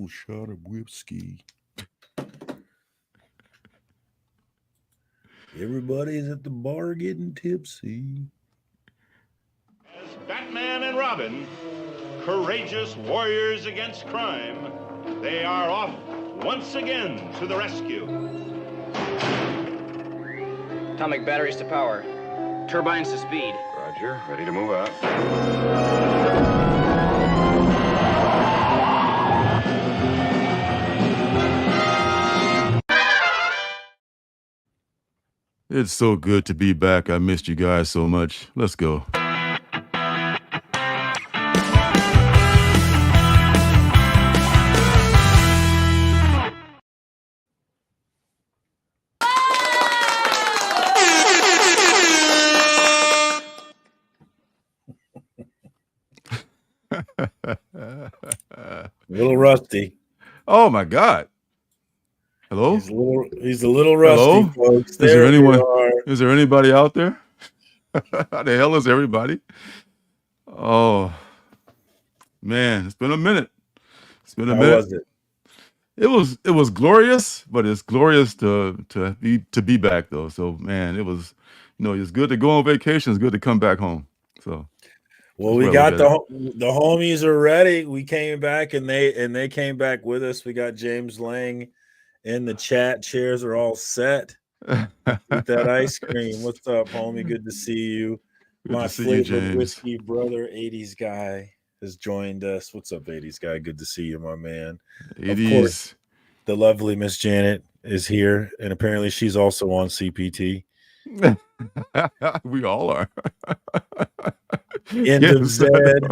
shot of whiskey. Everybody's at the bar getting tipsy. As Batman and Robin, courageous warriors against crime, they are off once again to the rescue. Atomic batteries to power. Turbines to speed. Roger, ready to move out. It's so good to be back. I missed you guys so much. Let's go. A little rusty. Oh my God. Hello? He's a little rusty, hello? Folks. Is there anyone? Is there anybody out there? How the hell is everybody? Oh man, it's been a minute. It's been a minute. How was it? It was glorious, but it's glorious to be back though. So man, it was, it's good to go on vacation. It's good to come back home. So well, we got the homies are ready. We came back and they came back with us. We got James Lang in the chat. Chairs are all set. With that ice cream. What's up, homie? Good to see you. Good My to see you, favorite James. whiskey brother, 80s guy, has joined us. What's up, 80s guy? Good to see you, my man. 80s. Of course, the lovely Miss Janet is here, and apparently she's also on CPT. We all are. End of Zed.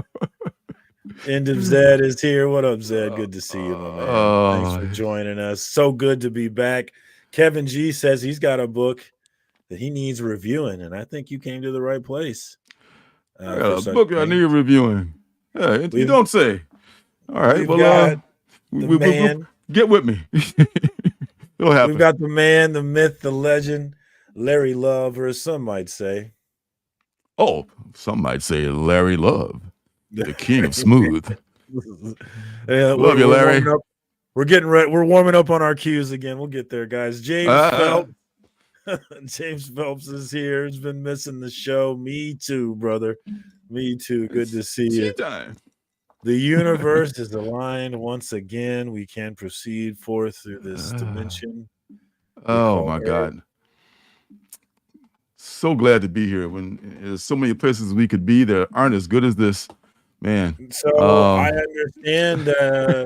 End of Zed is here. What up, Zed? Good to see you, my man. Thanks for joining us. So good to be back. Kevin G says he's got a book that he needs reviewing, and I think you came to the right place. I got a book I need reviewing. Yeah, you don't say. All right, well, get with me. It'll happen. We've got the man, the myth, the legend, Larry Love, or as some might say. Oh, some might say Larry Love, the king of smooth. Love you, Larry. We're getting ready. We're warming up on our cues again. We'll get there, guys. James Phelps. James Phelps is here. He's been missing the show. Me too, brother. Me too. Good to see you. Time. The universe is aligned once again. We can proceed forth through this dimension. Oh my God. So glad to be here when there's so many places we could be that aren't as good as this. Man, so I understand.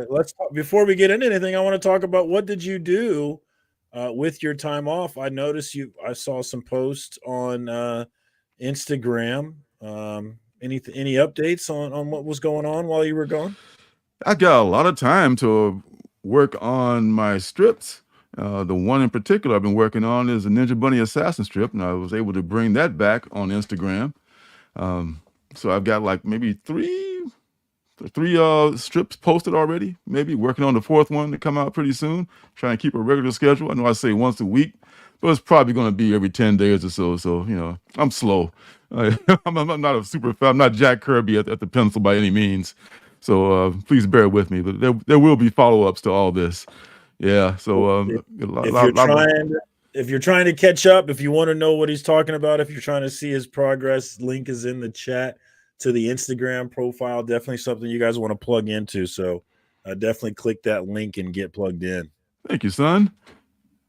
Let's talk, before we get into anything, I want to talk about what did you do with your time off. I noticed I saw some posts on Instagram. Any updates on what was going on while you were gone? I got a lot of time to work on my strips. The one in particular I've been working on is a Ninja Bunny Assassin strip, and I was able to bring that back on Instagram. So I've got like maybe three strips posted already, maybe working on the fourth one to come out pretty soon, trying to keep a regular schedule. I know I say once a week, but it's probably going to be every 10 days or so. So, I'm slow. I'm not a super fan. I'm not Jack Kirby at the pencil by any means. So please bear with me, but there will be follow-ups to all this. Yeah. So if you're trying to catch up, if you want to know what he's talking about, if you're trying to see his progress, link is in the chat to the Instagram profile. Definitely something you guys want to plug into. So definitely click that link and get plugged in. Thank you, son.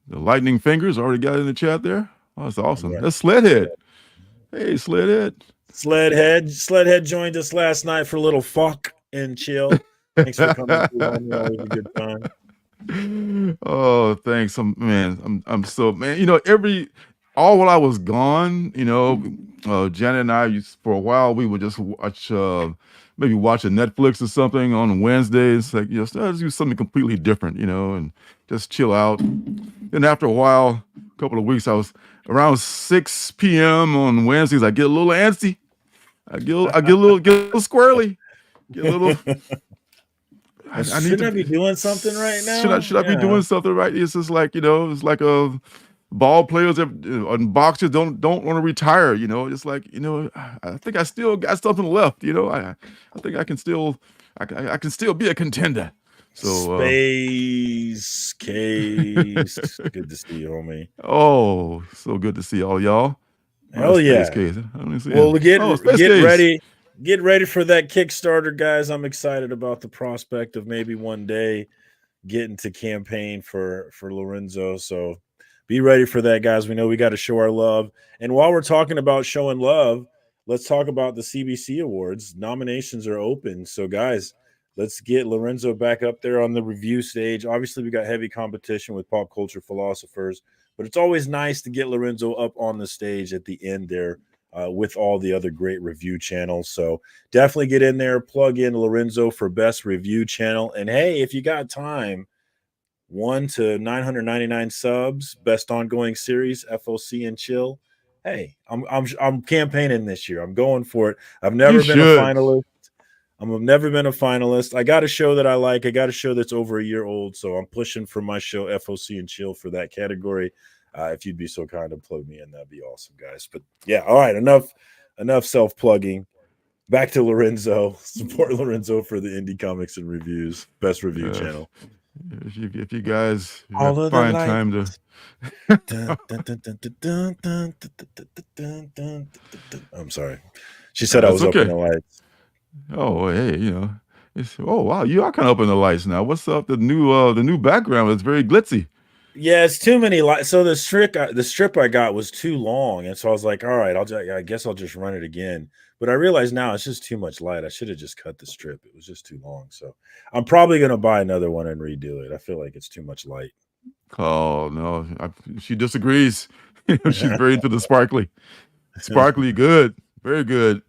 The lightning fingers already got in the chat there. Oh, that's awesome. Right. That's Sledhead. Hey, Sledhead. Sledhead joined us last night for a little fuck and chill. Thanks for coming through. Always a good time. Oh, thanks. I'm so, man, all while I was gone, Janet and I for a while, we would just watch, maybe watch a Netflix or something on Wednesdays. Like, let's do something completely different, and just chill out. Then after a while, a couple of weeks, I was around 6 p.m. on Wednesdays. I get a little antsy. I get a little squirrely. Get a little. Shouldn't I be doing something right now? Should I be doing something right? It's just like, it's like a ball players and boxers don't want to retire, It's like, I think I still got something left, I think I can still be a contender. So, Space Case. Good to see you, homie. oh, so good to see all y'all. Hell Space yeah. Case. I don't see Well, him. Oh, Space get Case. ready. Get ready for that Kickstarter, guys. I'm excited about the prospect of maybe one day getting to campaign for Lorenzo. So be ready for that, guys. We know we got to show our love. And while we're talking about showing love, let's talk about the CBC Awards. Nominations are open. So, guys, let's get Lorenzo back up there on the review stage. Obviously, we got heavy competition with pop culture philosophers, but it's always nice to get Lorenzo up on the stage at the end there with all the other great review channels. So definitely get in there, plug in Lorenzo for best review channel. And hey, if you got time, 1 to 999 subs, best ongoing series, FOC and chill. Hey, I'm campaigning this year. I'm going for it. I've never You been a should. finalist. I've never been a finalist. I got a show that I like. I got a show that's over a year old. So I'm pushing for my show, FOC and chill, for that category. If you'd be so kind to plug me in, that'd be awesome, guys. But yeah, all right, enough self-plugging. Back to Lorenzo. Support Lorenzo for the indie comics and reviews, best review channel. If you guys All of the find lights. time to, I'm sorry. She said I was up in the lights. Oh, hey, oh wow, you are kind of up in the lights now. What's up? The new background is very glitzy. Yeah, it's too many lights. So the strip I got was too long, and so I was like, all right, I guess I'll just run it again. But I realize now it's just too much light. I should have just cut the strip. It was just too long. So I'm probably gonna buy another one and redo it. I feel like it's too much light. Oh no, she disagrees. She's very into the sparkly good, very good.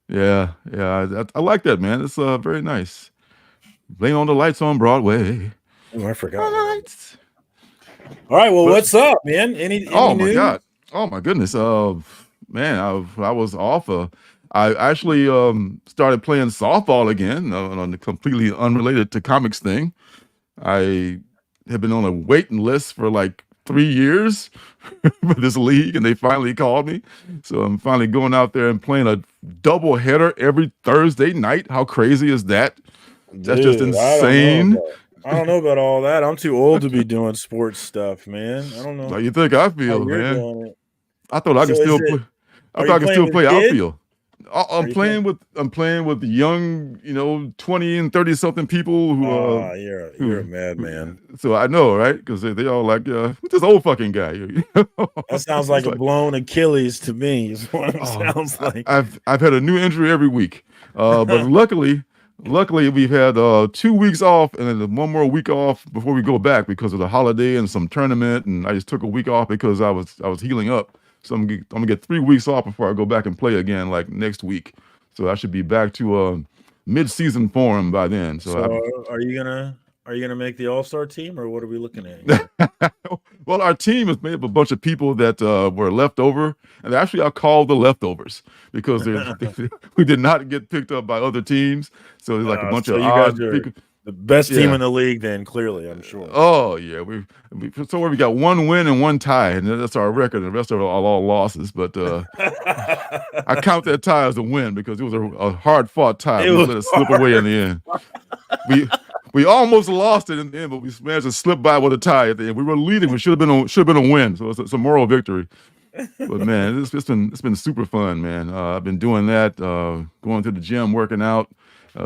Yeah, I like that, man. It's very nice. Blame on the lights on Broadway. Oh, I forgot. Lights. All right, well, what's up, man? Any oh my news? God, oh my goodness. Man, I was off. I actually started playing softball again on a completely unrelated to comics thing. I have been on a waiting list for like 3 years for this league, and they finally called me. So I'm finally going out there and playing a double header every Thursday night. How crazy is that? That's just insane. I don't know about all that. I'm too old to be doing sports stuff, man. I don't know. Like you think I feel, man? I thought I could still play. I thought I could still play outfield. I'm playing with young, 20 and 30 something people who you're a madman. So I know, right? Because they all like, this old fucking guy. That sounds like a blown Achilles to me. Is what it sounds like. I've had a new injury every week, but luckily we've had 2 weeks off and then one more week off before we go back because of the holiday and some tournament. And I just took a week off because I was healing up. So I'm gonna get 3 weeks off before I go back and play again, like next week. So I should be back to mid-season form by then. So are you gonna make the All-Star team, or what are we looking at? Well, our team is made up of a bunch of people that were left over, and actually I call the leftovers because we did not get picked up by other teams. So there's like a bunch of odd people. The best team in the league, then, clearly, I'm sure. Oh yeah, we got 1 win and 1 tie, and that's our record. The rest of it are all losses. But I count that tie as a win because it was a hard fought tie. We let it slip away in the end. We almost lost it in the end, but we managed to slip by with a tie at the end. We were leading. We should have been a win. So it's a moral victory. But man, it's been super fun, man. I've been doing that, going to the gym, working out.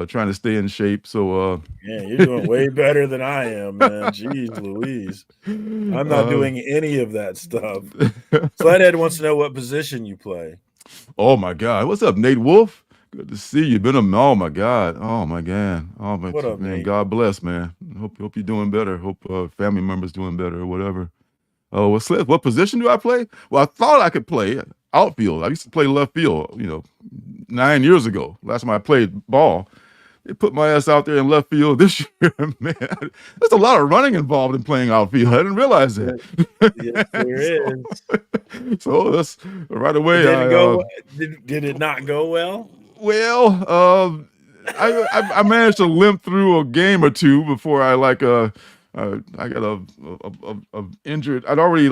Trying to stay in shape. So yeah, you're doing way better than I am, man. Jeez Louise. I'm not doing any of that stuff. Flathead wants to know what position you play. Oh my God. What's up, Nate Wolf? Good to see you. Oh my God. Oh my God. Oh my what up, man. Nate? God bless, man. Hope you're doing better. Hope family members doing better or whatever. Oh, what position do I play? Well, I thought I could play outfield. I used to play left field, 9 years ago. Last time I played ball. They put my ass out there in left field this year, man. There's a lot of running involved in playing outfield. I didn't realize that. Yes, there is. So that's right away. Did it not go well? Well, I managed to limp through a game or two before I got a injured. I'd already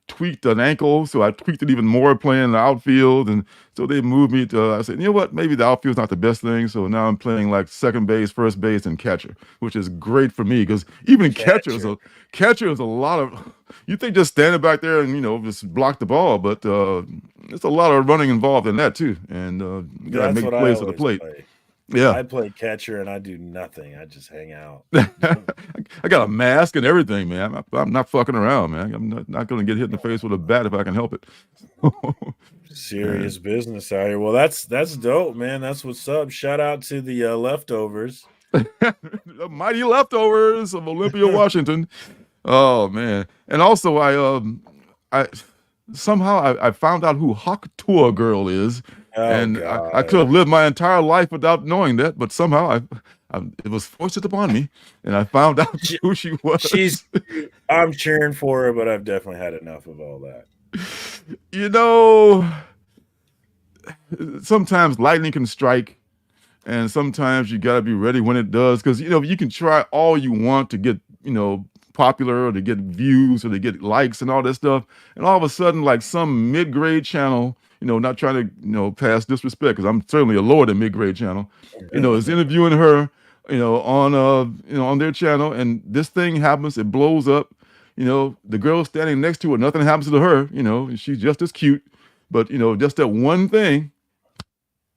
tweaked an ankle, so I tweaked it even more playing in the outfield, and so they moved me to. I said, you know what? Maybe the outfield's not the best thing, so now I'm playing like second base, first base, and catcher, which is great for me because even catcher is a lot of. You think just standing back there and just block the ball, but there's a lot of running involved in that too, and you gotta That's make what I plays at the always plate. play. Yeah. I play catcher and I do nothing. I just hang out. I got a mask and everything, man. I'm not fucking around, man. I'm not going to get hit in the face with a bat if I can help it. Serious business out here. Well, that's dope, man. That's what's up. Shout out to the leftovers. The mighty leftovers of Olympia, Washington. Oh man! And also, I somehow I found out who Hawk Tour Girl is, and I could have lived my entire life without knowing that, but somehow it was foisted upon me, and I found out who she was. I'm cheering for her, but I've definitely had enough of all that. Sometimes lightning can strike, and sometimes you got to be ready when it does, because you can try all you want to get popular or to get views or to get likes and all that stuff, and all of a sudden, like some mid-grade channel, not trying to pass disrespect, because I'm certainly a lower than mid-grade channel, is interviewing her, on their channel, and this thing happens, it blows up. The girl standing next to her, nothing happens to her, she's just as cute, but just that one thing.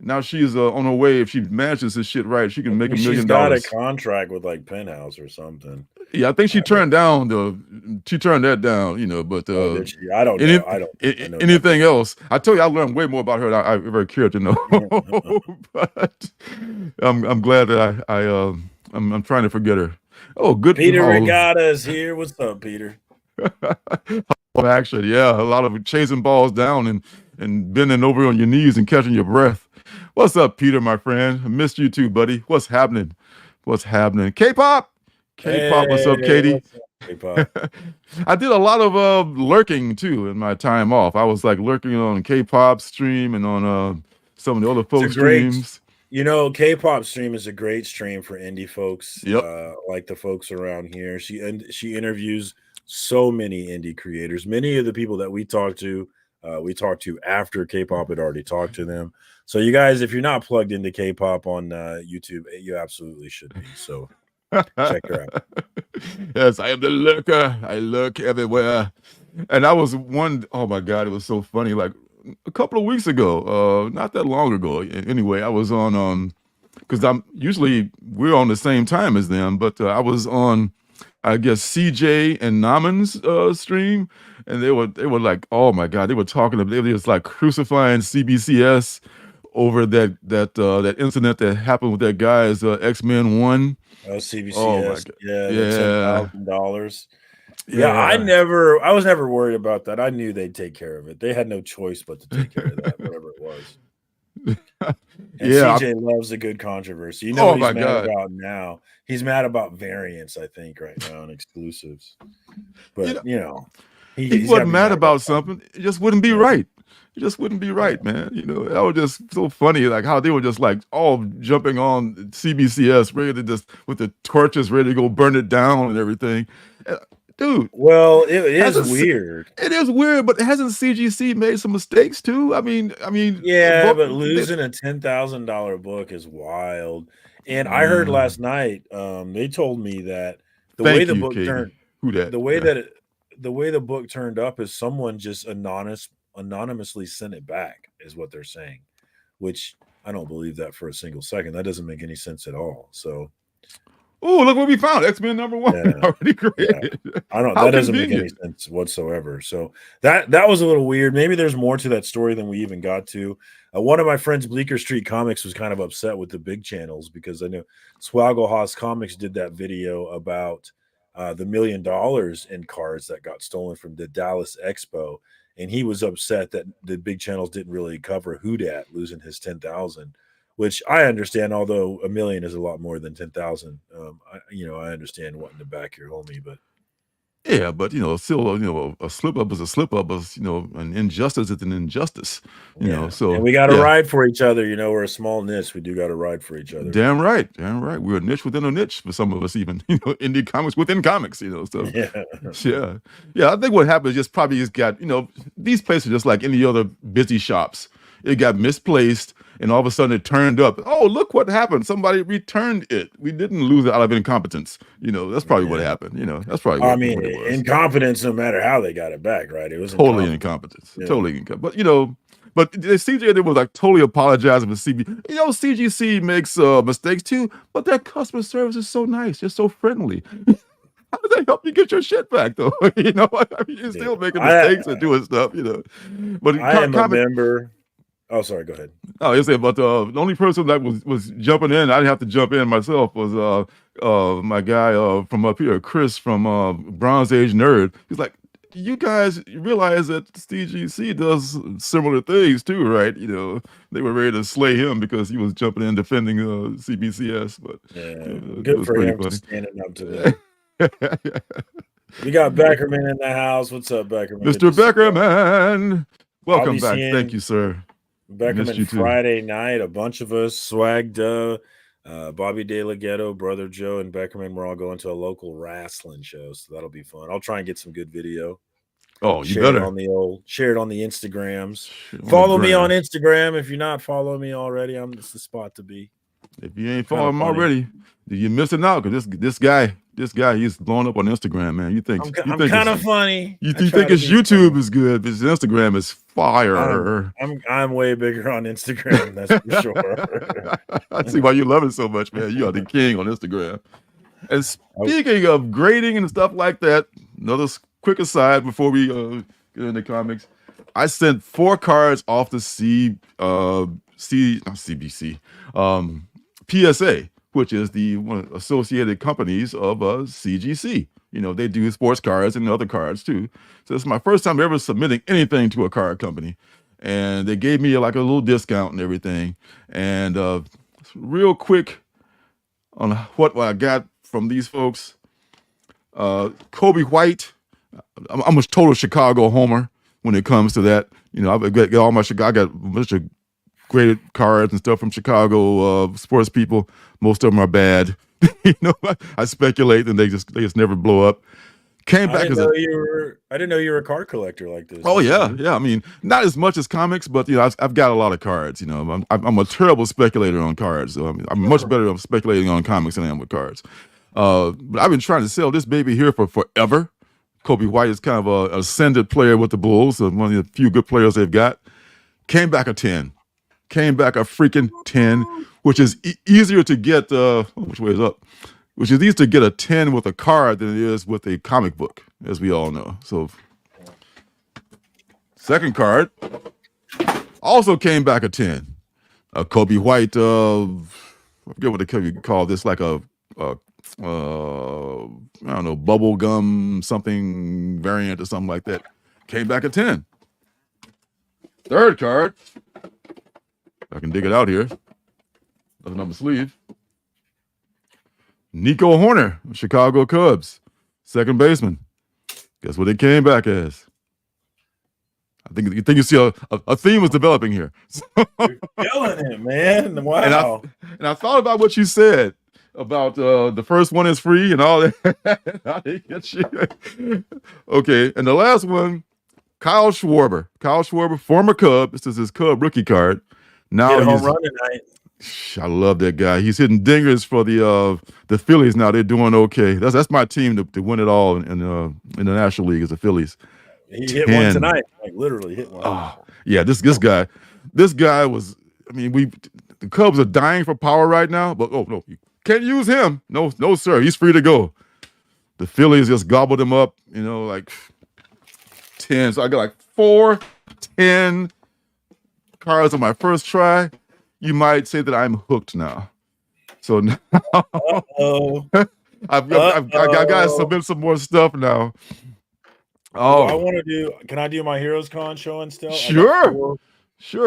Now she's on her way. If she manages this shit right, she can make $1 million. She's got a contract with like Penthouse or something. Yeah, I think she turned that down, but I don't know. Anything else. I tell you, I learned way more about her than I ever cared to know. But I'm glad that I'm trying to forget her. Oh, good. Peter Regatta is here. What's up, Peter? Actually, yeah, a lot of chasing balls down and bending over on your knees and catching your breath. What's up, Peter, my friend? I missed you too, buddy. What's happening? K-pop. What's up, Katie? What's up, K-pop? I did a lot of lurking too in my time off. I was like lurking on K-pop stream and on some of the other folks' streams. K-pop stream is a great stream for indie folks. Yep. Like the folks around here. She interviews so many indie creators. Many of the people that we talked to after K-pop had already talked to them. So you guys, if you're not plugged into K-pop on YouTube, you absolutely should be. So check her out. Yes, I am the lurker. I lurk everywhere. And I was oh my God, it was so funny. Like a couple of weeks ago, not that long ago. Anyway, I was on, because we're on the same time as them, but I was on, I guess, CJ and Naman's stream, and they were like, oh my God, they were just like crucifying CBCS over that incident that happened with that guy's X-Men 1. Oh, CBCS. Oh my God. Yeah. $10,000. Yeah, I was never worried about that. I knew they'd take care of it. They had no choice but to take care of that, whatever it was. And CJ loves a good controversy. What he's mad about now? He's mad about variants, I think, right now, and exclusives. But he wasn't mad about something. It just wouldn't be right. It just wouldn't be right, man. That was just so funny, like how they were just like all jumping on CBCS, ready to just with the torches, ready to go burn it down and everything. Dude. Well, it is weird. It is weird, but hasn't CGC made some mistakes too? I mean, yeah, but losing a $10,000 book is wild. And I heard last night, they told me that the way the book turned, the way the book turned up is someone just anonymously sent it back, is what they're saying. Which I don't believe that for a single second. That doesn't make any sense at all. So. Oh, look what we found. X-Men #1 already created. Yeah. That doesn't make any sense whatsoever. So that was a little weird. Maybe there's more to that story than we even got to. One of my friends, Bleecker Street Comics, was kind of upset with the big channels because I know Swaggle Haas Comics did that video about the $1 million in cards that got stolen from the Dallas Expo. And he was upset that the big channels didn't really cover Whodad losing his 10,000. Which I understand, although $1 million is a lot more than 10,000. I understand wanting to back your homie, but Yeah, but still, a slip up is a slip up. An injustice is an injustice. Yeah, and So we got to yeah, ride for each other. We're a small niche. We do got to ride for each other. damn right. We're a niche within a niche for some of us, even indie comics within comics. So Yeah. yeah. I think what happened is just got these places are just like any other busy shops. It got misplaced, and all of a sudden it turned up. Oh, look what happened! Somebody returned it. We didn't lose it out of incompetence. That's probably what happened. That's probably I what mean, it was. incompetence, no matter how they got it back, right? It was Totally incompetence. incompetence. Totally incompetence. But the CJ did was like totally apologizing for CB. CGC makes mistakes too, but their customer service is so nice. They're so friendly. How does that help you get your shit back, though? You're still making mistakes and doing stuff, But I am a member. Oh, sorry. Go ahead. Oh, you say, but the only person that was jumping in, I didn't have to jump in myself, was my guy from up here, Chris from Bronze Age Nerd. He's like, you guys realize that CGC does similar things too, right? They were ready to slay him because he was jumping in defending CBCS, but good for him for standing up to them. We got Beckerman in the house. What's up, Beckerman? Mr. Beckerman, welcome back. Thank you, sir. Beckerman Friday night. A bunch of us swagged. Bobby De La Ghetto, Brother Joe, and Beckerman. We're all going to a local wrestling show, so that'll be fun. I'll try and get some good video. Oh, you share better share it on the Instagrams. Follow me on Instagram if you're not following me already. It's the spot to be. If you ain't following him already, you're missing out because this guy, he's blowing up on Instagram, man. You think I'm kind of funny? You think his YouTube is good, but his Instagram is fire. I'm way bigger on Instagram, that's for sure. I see why you love it so much, man. You are the king on Instagram. And speaking of grading and stuff like that, another quick aside before we get into comics, I sent 4 cards off the CBC, PSA, which is the one associated companies of CGC. They do sports cards and other cards too. So it's my first time ever submitting anything to a card company, and they gave me like a little discount and everything. And real quick on what I got from these folks. Kobe White. I'm a total Chicago homer when it comes to that. I got all my Chicago. I got a bunch of graded cards and stuff from Chicago sports people. Most of them are bad. I speculate and they just never blow up. I didn't know you were a card collector like this. Oh yeah. I mean, not as much as comics, but I've got a lot of cards. I'm a terrible speculator on cards. So I'm much better at speculating on comics than I am with cards. But I've been trying to sell this baby here for forever. Kobe White is kind of an ascended player with the Bulls, one of the few good players they've got. Came back a 10. Came back a freaking 10, which is easier to get. Which way is up? Which is easier to get a 10 with a card than it is with a comic book, as we all know. So, second card also came back a 10. A Kobe White. I forget what they call this, like I don't know, bubble gum something variant or something like that. Came back a 10. Third card. I can dig it out here. Nothing on my sleeve. Nico Horner, Chicago Cubs, second baseman. Guess what it came back as? I think you see a theme was developing here. You're killing it, man! Wow. And I thought about what you said about the first one is free and all that. I didn't get you. Okay, and the last one, Kyle Schwarber. Kyle Schwarber, former Cub. This is his Cub rookie card. Now he's home run tonight. I love that guy. He's hitting dingers for the Phillies now. They're doing okay. That's my team to win it all in the National League is the Phillies. He hit one tonight, like literally hit one. Oh, yeah, this guy was. I mean, the Cubs are dying for power right now, but oh no, you can't use him. No, sir, he's free to go. The Phillies just gobbled him up. Like 10. So I got like 4, 10 cards on my first try. You might say that I'm hooked now. So now I've got to submit some more stuff now. Oh, I want to do. Can I do my Heroes Con show and stuff? Sure.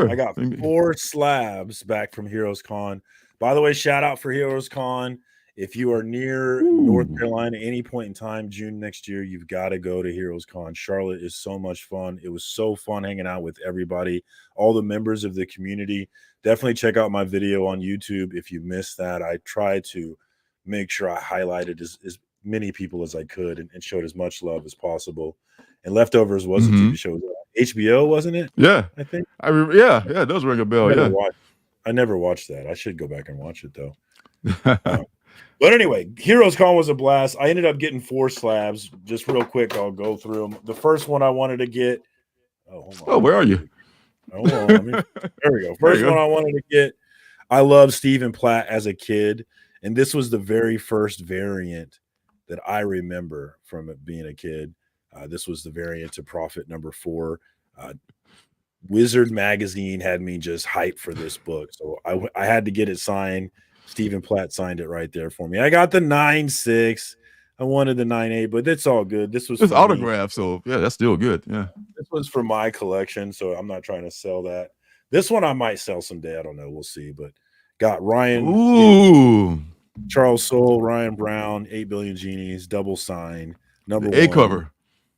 I got 4 slabs back from Heroes Con. By the way, shout out for Heroes Con. If you are near North Carolina any point in time, June next year, you've got to go to Heroes Con. Charlotte is so much fun. It was so fun hanging out with everybody, all the members of the community. Definitely check out my video on YouTube if you missed that. I try to make sure I highlighted as many people as I could and showed as much love as possible. And Leftovers was a TV show. HBO, wasn't it? Yeah. I think. Yeah, it does ring a bell. I never watched that. I should go back and watch it though. But anyway, Heroes Con was a blast. I ended up getting 4 slabs. Just real quick, I'll go through them. The first one I wanted to get. Hold on. Oh, where are you? Hold on. There we go. First one I wanted to get. I loved Stephen Platt as a kid, and this was the very first variant that I remember from it being a kid. This was the variant to Prophet number 4. Wizard magazine had me just hyped for this book, so I had to get it signed. Stephen Platt signed it right there for me. I got the 9.6. I wanted the 9.8, but it's all good. This was autographed, so yeah, that's still good. Yeah, this was for my collection, so I'm not trying to sell that. This one I might sell someday. I don't know. We'll see. But got Ryan, Charles Soule, Ryan Brown, 8 Billion Genies, double sign, number A 1. cover.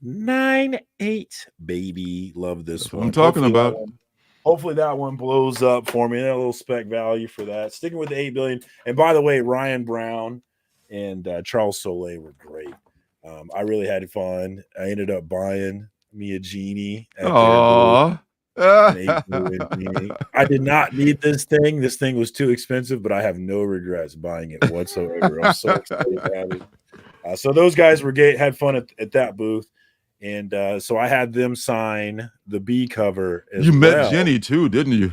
9.8, baby. Love this That's one. what I'm talking about. Hopefully that one blows up for me. A little spec value for that. Sticking with the 8 billion. And by the way, Ryan Brown and Charles Soule were great. I really had fun. I ended up buying me a genie. I did not need this thing. This thing was too expensive, but I have no regrets buying it whatsoever. I'm so excited to have it. So those guys had fun at that booth. And so I had them sign the B cover as well. You met Jenny too, didn't you?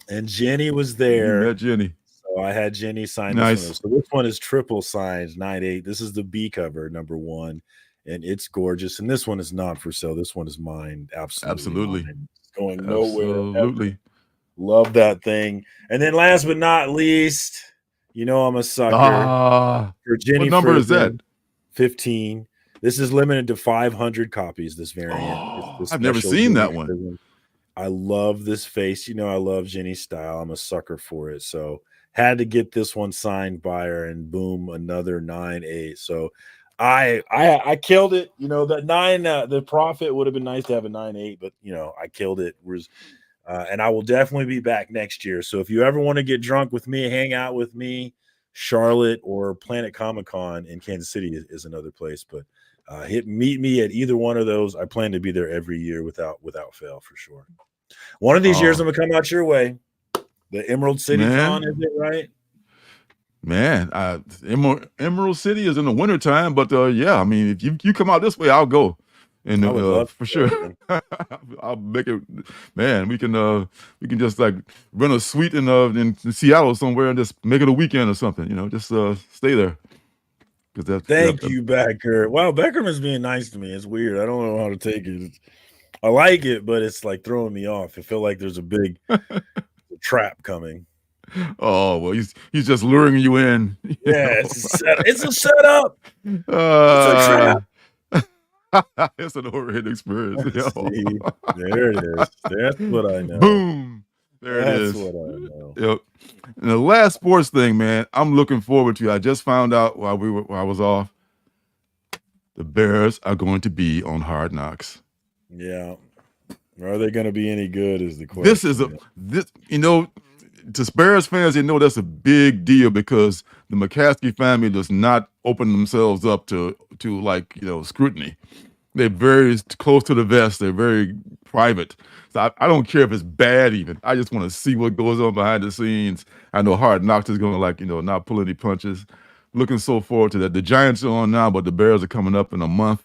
And Jenny was there. You met Jenny. So I had Jenny sign nice. this one. So this one is triple signed, 9.8. This is the B cover, number 1. And it's gorgeous. And this one is not for sale. This one is mine. Absolutely. Mine. It's going nowhere. Absolutely. Love that thing. And then last but not least, you know I'm a sucker for Jenny. What number is that? 15. This is limited to 500 copies, this variant. I've never seen that one. I love this face. You know, I love Jenny's style. I'm a sucker for it. So had to get this one signed by her, and boom, another 9.8. So I killed it. You know, that 9, the Prophet would have been nice to have a 9.8, but you know, I killed it. And I will definitely be back next year. So if you ever want to get drunk with me, hang out with me, Charlotte or Planet Comic Con in Kansas City is another place, but meet me at either one of those. I plan to be there every year without fail for sure. One of these years I'm gonna come out your way. The Emerald City Con, is it right? Man, Emerald City is in the wintertime, but yeah, I mean, if you come out this way, I'll go. And for sure. I'll make it. Man, we can just like rent a suite in Seattle somewhere and just make it a weekend or something, you know, just stay there. Thank you, Becker. Wow, Beckerman is being nice to me. It's weird. I don't know how to take it. I like it, but it's like throwing me off. I feel like there's a big trap coming. Oh, well, he's just luring you in. Yeah, it's a setup. It's a trap. It's an overhead experience. There it is. That's what I know. Boom. There it is. That's what I know. Yep. And the last sports thing, man, I'm looking forward to. I just found out while I was off, the Bears are going to be on Hard Knocks. Yeah. Are they going to be any good? Is the question. To Bears fans, they know that's a big deal because the McCaskey family does not open themselves up to like, scrutiny. They're very close to the vest. They're very private. So I don't care if it's bad even. I just want to see what goes on behind the scenes. I know Hard Knocks is going to, not pull any punches. Looking so forward to that. The Giants are on now, but the Bears are coming up in a month.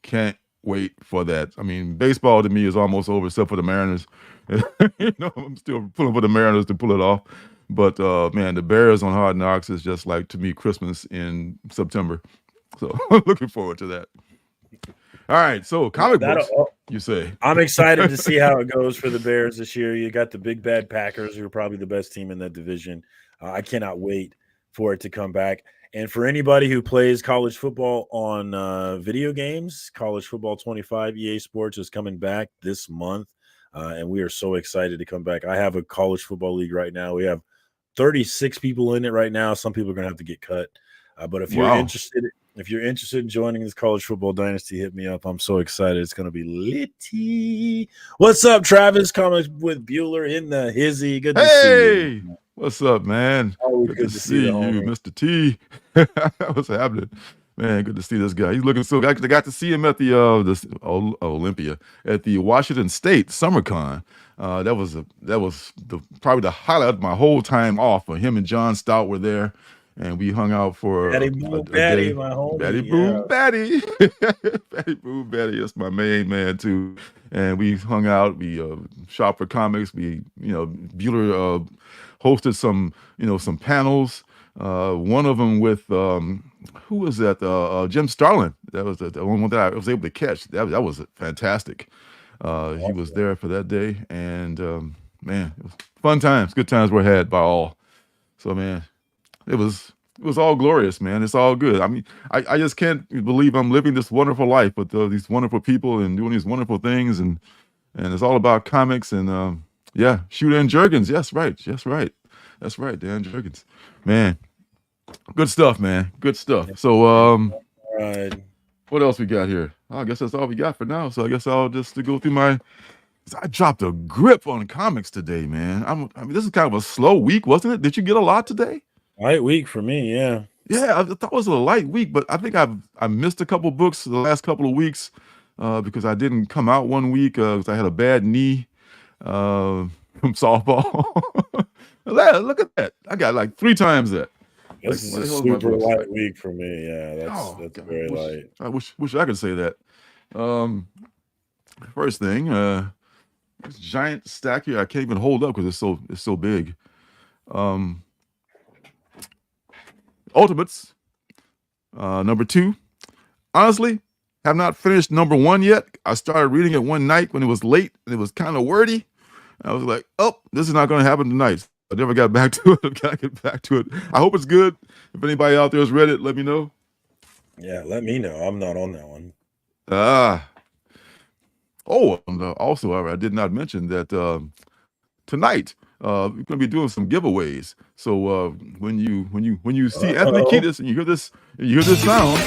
Can't wait for that. I mean, baseball to me is almost over except for the Mariners. I'm still pulling for the Mariners to pull it off. But, man, the Bears on Hard Knocks is just like, to me, Christmas in September. So looking forward to that. All right, so comic books, you say. I'm excited to see how it goes for the Bears this year. You got the big bad Packers, who are probably the best team in that division. I cannot wait for it to come back. And for anybody who plays college football on video games, College Football 25 EA Sports is coming back this month, and we are so excited to come back. I have a college football league right now. We have 36 people in it right now. Some people are going to have to get cut. But Wow. if you're interested in joining this college football dynasty, hit me up. I'm so excited. It's going to be litty. What's up, Travis? Comics with Bueller in the hizzy. Good to see you. Hey, what's up, man? Always Good to good to see see the you, homie. Mr. T. What's happening? Man, good to see this guy. He's looking so. I got to see him at the Olympia at the Washington State SummerCon. That was probably the highlight of my whole time off. Him and John Stout were there, and we hung out for Batty a Boom Batty, day. my homie. Batty Boom Batty, Batty Boom Batty. That's my main man too. And we hung out. We shopped for comics. Bueller hosted some panels. One of them with who was that? Jim Starlin. That was the one that I was able to catch. That was fantastic. He was there for that day, and man, it was fun times. Good times were had by all. So man, it was all glorious, man. It's all good. I mean, I just can't believe I'm living this wonderful life with these wonderful people and doing these wonderful things, and it's all about comics and yeah, Shooter and Jurgens. Yes, right. That's right, Dan Jurgens. Man, good stuff, man. Good stuff. So Right. what else we got here? I guess that's all we got for now. So I guess I'll just go through I dropped a grip on comics today, man. I mean, this is kind of a slow week, wasn't it? Did you get a lot today? Light week for me, yeah. Yeah, I thought it was a light week, but I think I missed a couple books the last couple of weeks because I didn't come out one week because I had a bad knee from softball. Look at that! I got like 3 times that. This is What a the hell is my super voice light like? week for me. Yeah, Oh, that's God, very light. I wish I could say that. First thing, this giant stack here I can't even hold up because it's so big. Ultimates, number 2. Honestly, have not finished number 1 yet. I started reading it one night when it was late and it was kind of wordy. I was like, oh, this is not going to happen tonight. I never got back to it. I gotta get back to it. I hope it's good. If anybody out there has read it, let me know. Yeah, let me know. I'm not on that one. Also, I did not mention that tonight we're going to be doing some giveaways. So when you see Anthony Kiedis and you hear this sound,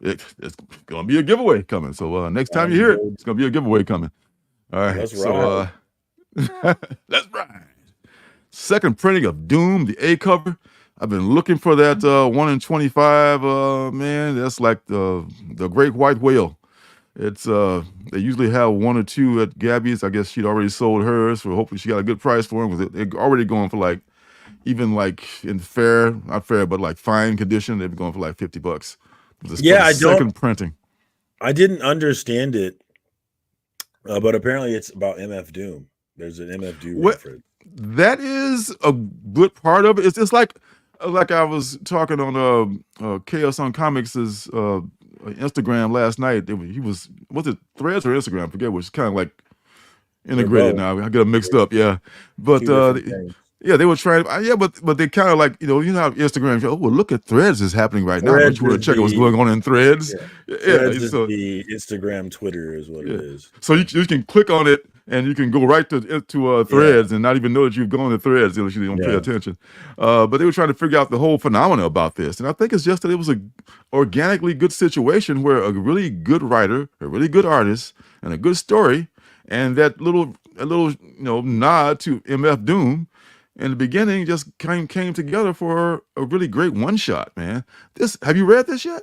it's going to be a giveaway coming. So next time you hear it, it's going to be a giveaway coming. All right. Let's so let's ride. Second printing of Doom, the A cover. I've been looking for that 1 in 25. Man, that's like the Great White Whale. It's they usually have 1 or 2 at Gabby's. I guess she'd already sold hers, so hopefully she got a good price for them because they're already going for like, even like in not fair, but like fine condition, they'd be going for like $50. Yeah, second printing. I didn't understand it, but apparently it's about MF Doom. There's an MF Doom reference. That is a good part of it. It's just like I was talking on Chaos on Comics' Instagram last night. Was it Threads or Instagram? I forget, which is kind of like integrated now. I get them mixed up, yeah. But yeah, they were trying. But they kind of like you know how Instagram. Oh, well, look at Threads is happening right now. Don't you want to check out what's going on in Threads? Yeah, Threads is the Instagram, Twitter is what it is. So you can click on it and you can go right to Threads and not even know that you've gone to Threads unless you don't pay attention. But they were trying to figure out the whole phenomena about this, and I think it's just that it was a organically good situation where a really good writer, a really good artist, and a good story, and that little nod to MF Doom in the beginning just came together for a really great one shot, man. Have you read this yet?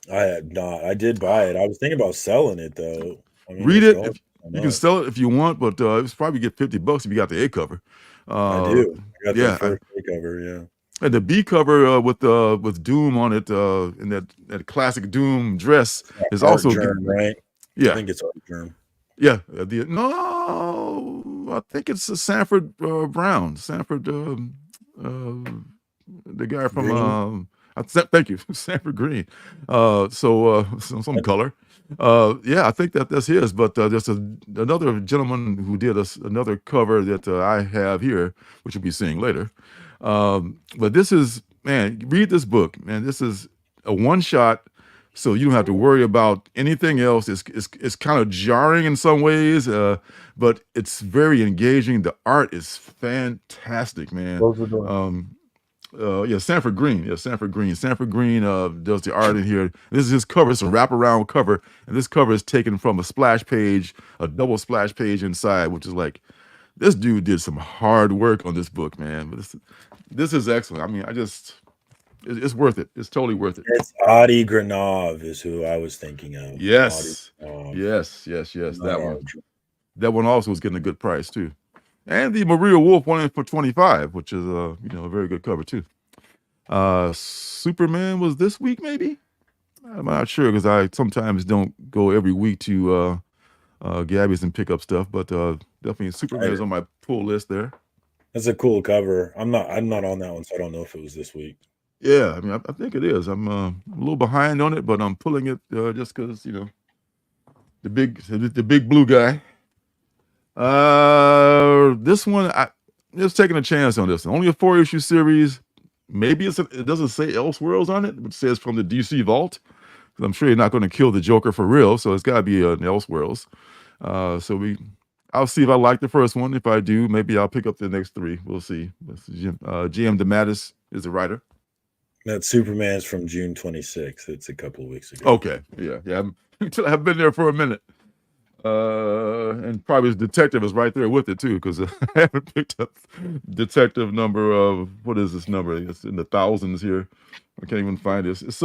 I had not. I did buy it. I was thinking about selling it though. I mean, read it. You can sell it if you want, but it's probably get $50 if you got the A cover. I do. I got the first A cover, yeah. And the B cover with Doom on it, in that classic Doom dress is also Germ, right? Yeah, I think it's Art Germ. Yeah, I think it's Sanford Brown. Sanford, the guy from thank you, Sanford Green. Some color. Yeah, I think that's his. But there's another gentleman who did another cover that I have here, which you'll be seeing later. But this is, man, read this book, man. This is a one shot. So you don't have to worry about anything else. It's kind of jarring in some ways, but it's very engaging. The art is fantastic, man. Sanford Green. Yeah, Sanford Green. Sanford Green does the art in here. This is his cover. It's a wraparound cover, and this cover is taken from a splash page, a double splash page inside, which is like, this dude did some hard work on this book, man. But this is excellent. I mean, it's worth it. It's totally worth it. It's Adi Granov is who I was thinking of. Yes, Adi yes. Granov. That one. That one also was getting a good price too. And the Maria Wolf one for 25, which is a very good cover too. Superman was this week, maybe. I'm not sure because I sometimes don't go every week to Gabby's and pick up stuff, but definitely Superman is on my pull list there. That's a cool cover. I'm not on that one, so I don't know if it was this week. Yeah, I mean, I think it is. I'm a little behind on it, but I'm pulling it just because the big blue guy. This one, I just taking a chance on this. Only a 4-issue series. Maybe it doesn't say Elseworlds on it, but it says from the DC Vault. I'm sure you're not going to kill the Joker for real, so it's got to be an Elseworlds. I'll see if I like the first one. If I do, maybe I'll pick up the next 3. We'll see. GM DeMatteis is the writer. That Superman's from June 26th. It's a couple of weeks ago. Okay, yeah. I've been there for a minute. And probably his detective is right there with it too, because I haven't picked up detective number of, what is this number? It's in the thousands here. I can't even find this. It's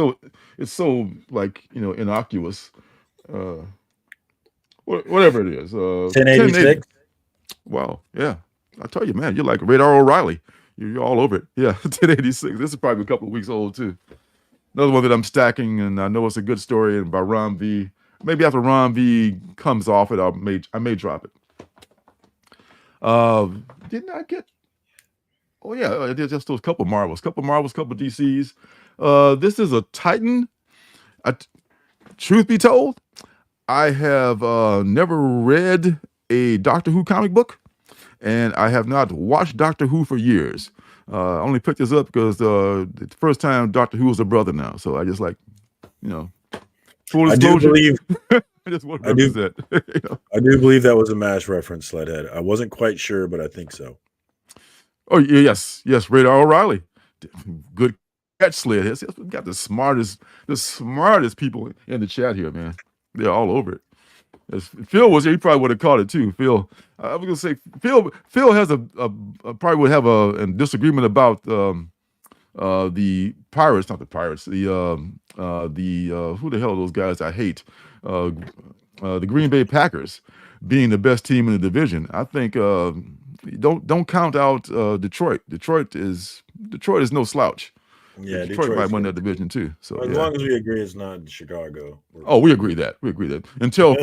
so like innocuous. Whatever it is. 1086. Wow, yeah. I tell you, man, you're like Radar O'Reilly. You're all over it. Yeah, 1086. This is probably a couple of weeks old too. Another one that I'm stacking, and I know it's a good story, and by Ron V. Maybe after Ron V comes off it, I may drop it. Didn't I get? Oh yeah, I did just those couple Marvels, couple DCs. This is a Titan. Truth be told, I have never read a Doctor Who comic book, and I have not watched Doctor Who for years. I only picked this up because the first time Doctor Who was a brother now, so I just full disclosure. I just want to represent. I do believe that was a MASH reference, Sledhead. I wasn't quite sure, but I think so. Oh yes, Radar O'Reilly. Good catch, Sledhead. We got the smartest people in the chat here, man. They're all over it. If Phil was here, he probably would have caught it too. Phil, I was gonna say Phil has probably would have a disagreement about the Pirates, not the Pirates. The who the hell are those guys I hate? The Green Bay Packers being the best team in the division. I think don't count out Detroit. Detroit is no slouch. Yeah, Detroit might win that division too. So as long as we agree it's not Chicago. Oh, we agree that. Until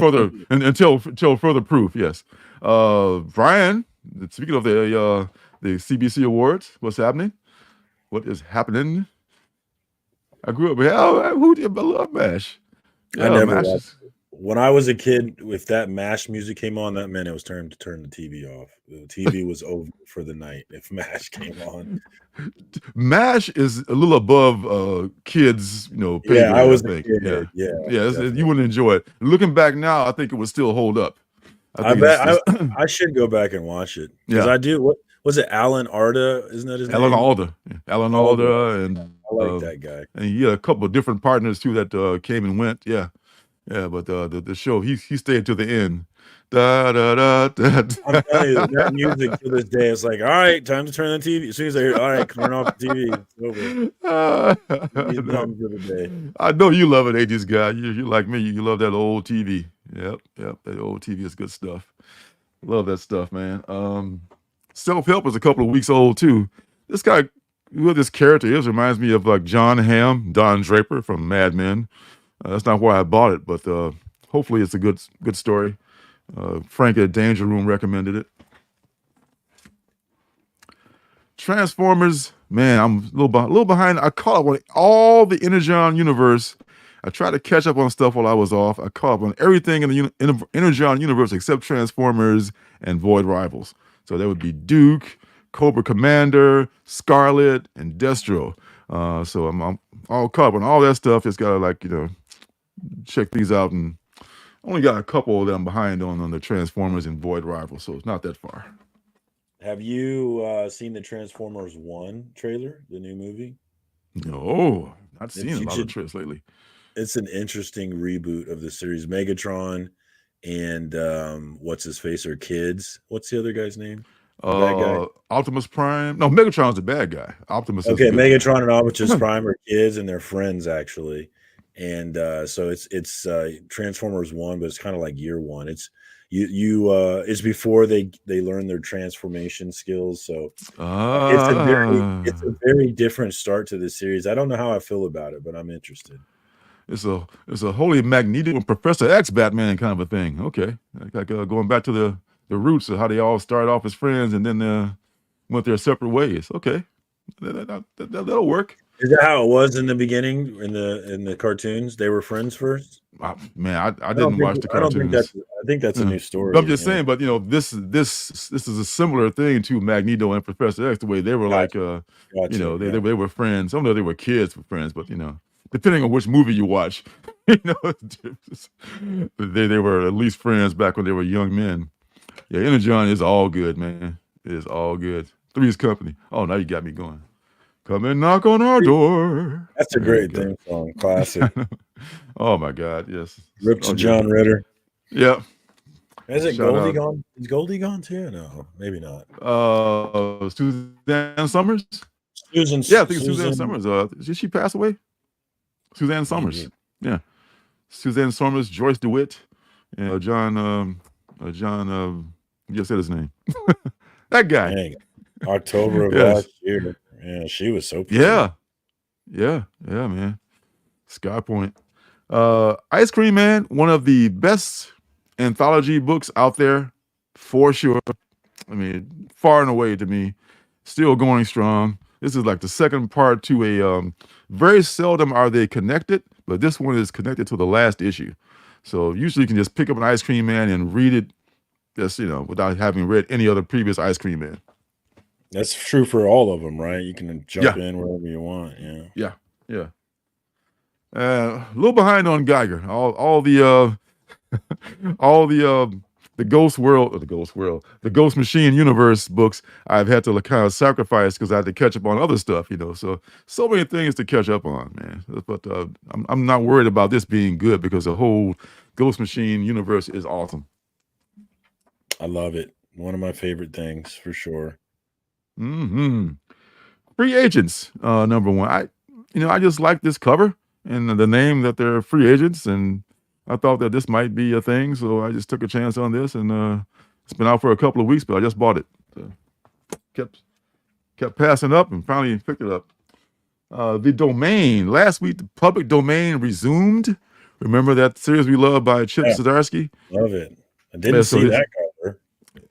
further proof. Yes. Brian, speaking of the CBC Awards, what's happening? What is happening? I grew up with I love MASH. Yeah, I never watched. When I was a kid, if that MASH music came on, that meant it was time to turn the TV off. The TV was over for the night if MASH came on. MASH is a little above kids, pay grade, I was a think. Kid. Yeah, you wouldn't enjoy it. Looking back now, I think it would still hold up. I bet I should go back and watch it because I do. What was it? Alan Alda, isn't that his name? Alan Alda, and I like that guy. And he had a couple of different partners too that came and went. Yeah, but the show he stayed to the end. Da, da, da, da, da. I'm telling you, that music to this day is like, all right, time to turn the TV. As soon as I hear, all right, turn off the TV, it's over. He's done for the day. I know you love it, 80s guy. You like me. You love that old TV. Yep. That old TV is good stuff. Love that stuff, man. Self-Help is a couple of weeks old too. This guy, who this character is, reminds me of like John Hamm, Don Draper from Mad Men. That's not why I bought it, but hopefully it's a good story. Frank at Danger Room recommended it. Transformers, man, I'm a little behind. I caught up on all the Energon universe. I tried to catch up on stuff while I was off. I caught up on everything in the Energon universe except Transformers and Void Rivals. So that would be Duke, Cobra Commander, Scarlet, and Destro. So I'm all caught up on all that stuff. Just gotta check these out, and only got a couple that I'm behind on the Transformers and Void Rivals, so it's not that far. Have you seen the Transformers 1 trailer, the new movie? No, not seen It's a you lot of should trips lately. it's an interesting reboot of the series. Megatron and what's his face are kids. What's the other guy's name? The bad guy? Optimus Prime. No, Megatron's the bad guy. Optimus is the Okay, good guy. Megatron and Optimus Prime are kids and they're friends actually. And so it's Transformers 1, but it's kind of like year 1. It's it's before they learn their transformation skills. So it's a very different start to the series. I don't know how I feel about it, but I'm interested. It's a holy Magneto and Professor X Batman kind of a thing. Okay, like going back to the roots of how they all started off as friends and then went their separate ways. Okay, that'll work. Is that how it was in the beginning in the cartoons? They were friends first. Man, I didn't watch the I don't think cartoons. I think that's a new story. I'm just saying, but this is a similar thing to Magneto and Professor X, the way they were Gotcha. they were friends. I don't know they were kids for friends, but depending on which movie you watch, they were at least friends back when they were young men. Yeah, Energon is all good, man. It is all good. Three's Company. Oh, now you got me going. Come and knock on our door. That's a great theme song, classic. Oh my God, yes. Rip to John Ritter. Yeah. Is it Goldie gone? Is Goldie gone too? No, maybe not. Suzanne Summers? Yeah, I think Suzanne Summers. Did she pass away? Suzanne Summers. Yeah. Suzanne Summers, Joyce DeWitt, and John you said his name. That guy. Dang. October of last year. Yeah, she was so pretty. Yeah, man. Sky Point. Ice Cream Man, one of the best anthology books out there, for sure. I mean, far and away to me. Still going strong. This is like the second part to a very seldom are they connected, but this one is connected to the last issue. So usually you can just pick up an Ice Cream Man and read it just, without having read any other previous Ice Cream Man. That's true for all of them, right? You can jump in wherever you want. Yeah. A little behind on Geiger. All the the Ghost Machine Universe books I've had to kind of sacrifice because I had to catch up on other stuff, so many things to catch up on, man. But I'm not worried about this being good because the whole Ghost Machine Universe is awesome. I love it. One of my favorite things for sure. Free Agents, number one. I just like this cover and the name that they're free agents, and I thought that this might be a thing, so I just took a chance on this, and it's been out for a couple of weeks, but I just bought it. So, kept passing up and finally picked it up. The Domain. Last week, the Public Domain resumed. Remember that series we love by Chip Zdarsky? Love it. I didn't see that cover.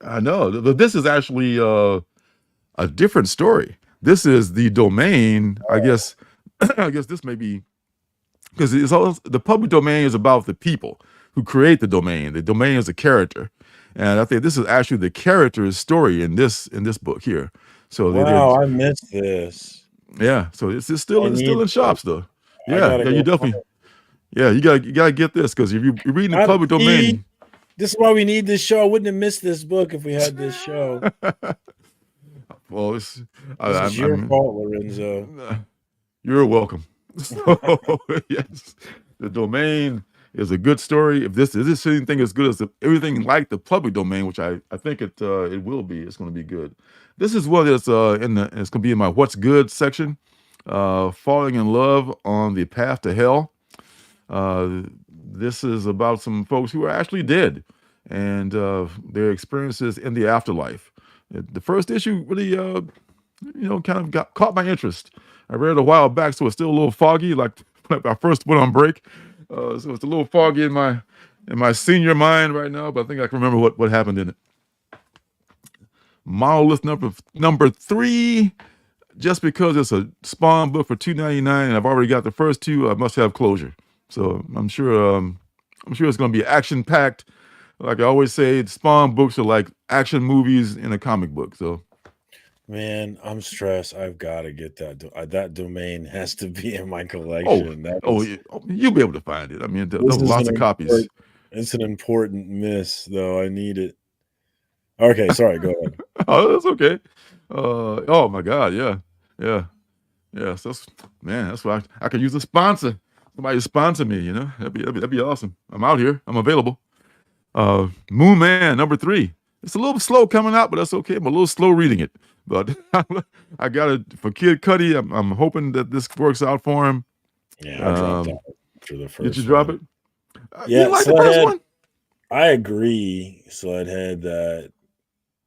I know. But this is actually a different story. This is The Domain. I guess this may be because the public domain is about the people who create the domain. The domain is a character, and I think this is actually the character's story in this book here. So wow, I missed this. Yeah, so it's still in shops though. Yeah, you definitely. Yeah, you gotta get this because if you're reading the public domain. This is why we need this show. I wouldn't have missed this book if we had this show. Well, this is your fault, Lorenzo. You're welcome. So, yes, The Domain is a good story. If this anything as good as everything like the public domain, which I think it will be, it's going to be good. This is what it's it's going to be in my What's Good section. Falling in Love on the Path to Hell. This is about some folks who are actually dead and their experiences in the afterlife. The first issue really, kind of caught my interest. I read it a while back, so it's still a little foggy, like when I first went on break. So it's a little foggy in my senior mind right now, but I think I can remember what happened in it. Monolith number 3. Just because it's a Spawn book for $2.99 and I've already got the first 2, I must have closure. So I'm sure it's going to be action packed. Like I always say, Spawn books are like action movies in a comic book. So, man, I'm stressed. I've got to get that. That domain has to be in my collection. You'll be able to find it. I mean, there's lots of copies. It's an important miss, though. I need it. Okay, sorry. Go ahead. Oh, that's okay. Oh my God, yeah, yeah, yeah. So that's why I could use a sponsor. Somebody to sponsor me, that'd be awesome. I'm out here. I'm available. Moon Man #3. It's a little slow coming out, but that's okay. I'm a little slow reading it, but I got it for Kid Cudi. I'm hoping that this works out for him. Yeah, I dropped out after the Did you first drop one. it? Yeah, You like the first Sledhead. one? I agree, Sledhead, that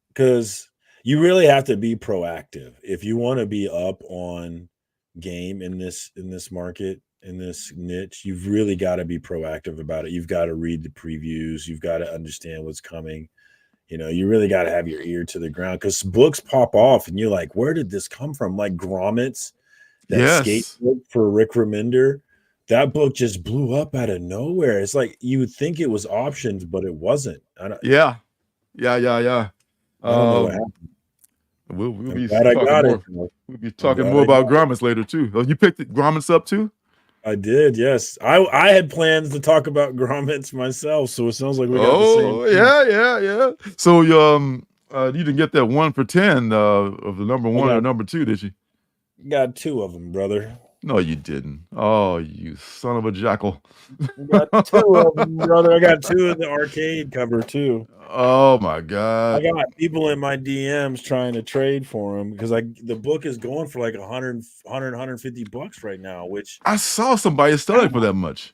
because you really have to be proactive if you want to be up on game in this market, in this niche. You've really got to be proactive about it. You've got to read the previews. You've got to understand what's coming. You really got to have your ear to the ground because books pop off and you're like, where did this come from? Like Grommets, that skate Yes. book for Rick Remender. That book just blew up out of nowhere. It's like you would think it was options, but it wasn't. Yeah. I don't know what Um, happened. we'll I'm be glad I talking got it. more. We'll be I'm talking glad more I about got it. grommets later too. Oh, you picked grommets up too? I did, yes. I had plans to talk about grommets myself, so it sounds like we got the same Oh thing. yeah. So you didn't get that 1 for 10 of the number one or number two, did you? Got 2 of them, brother. No, you didn't. Oh, you son of a jackal. Got 2 of them, brother. I got 2 in the arcade cover too. Oh my I God. got people in my DMs trying to trade for them because the book is going for like 150 bucks right now, which I saw somebody selling for that much.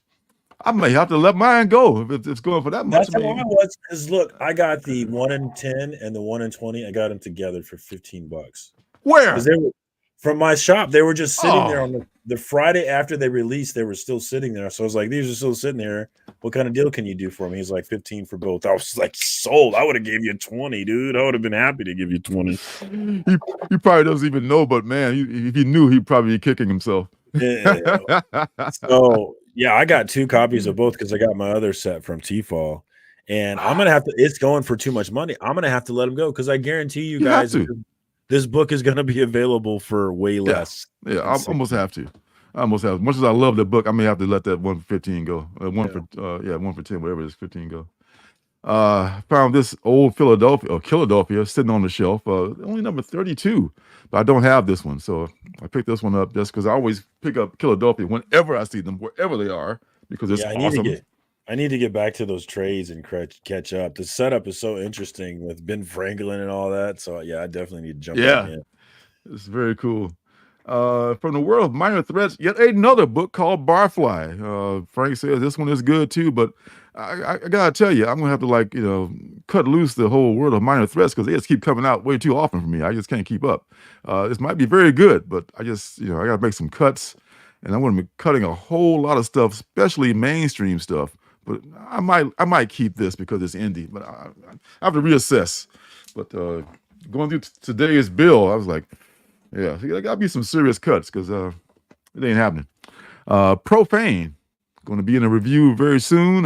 I may have to let mine go if it's going for that much. that's how I was. Because look, I got the 1 in 10 and the 1 in 20. I got them together for 15 bucks. Because Where? they were from my shop. They were just sitting there Oh, on the Friday after they released. They were still sitting there. So I was like, these are still sitting there. What kind of deal can you do for me? He's like 15 for both. I was like, sold. I would have gave you 20, dude. I would have been happy to give you 20. he probably doesn't even know, but man, if he knew, he'd probably be kicking himself. Yeah. So yeah, I got 2 copies of both because I got my other set from T-Fall. And I'm gonna have to, it's going for too much money. I'm gonna have to let him go because I guarantee you You have guys to. this book is gonna be available for way less. Yeah, I almost have to. As much as I love the book, I may have to let that 1 for 15 go. 1 for 10, whatever it is, 15 go. Found this old Philadelphia sitting on the shelf, only number 32, but I don't have this one, so I picked this one up just because I always pick up Philadelphia whenever I see them, wherever they are, because it's awesome. I need to get back to those trades and catch up. The setup is so interesting with Ben Franklin and all that. So yeah, I definitely need to jump back in. It's very cool. From the world of minor threats, yet another book called Barfly. Frank says this one is good too, but I gotta tell you, I'm gonna have to cut loose the whole world of minor threats because they just keep coming out way too often for me. I just can't keep up. This might be very good, but I just I gotta make some cuts, and I'm gonna be cutting a whole lot of stuff, especially mainstream stuff. But I might keep this because it's indie, but I have to reassess. But going through today's bill, I was like, yeah, there gotta be some serious cuts because it ain't happening. Profane, going to be in a review very soon.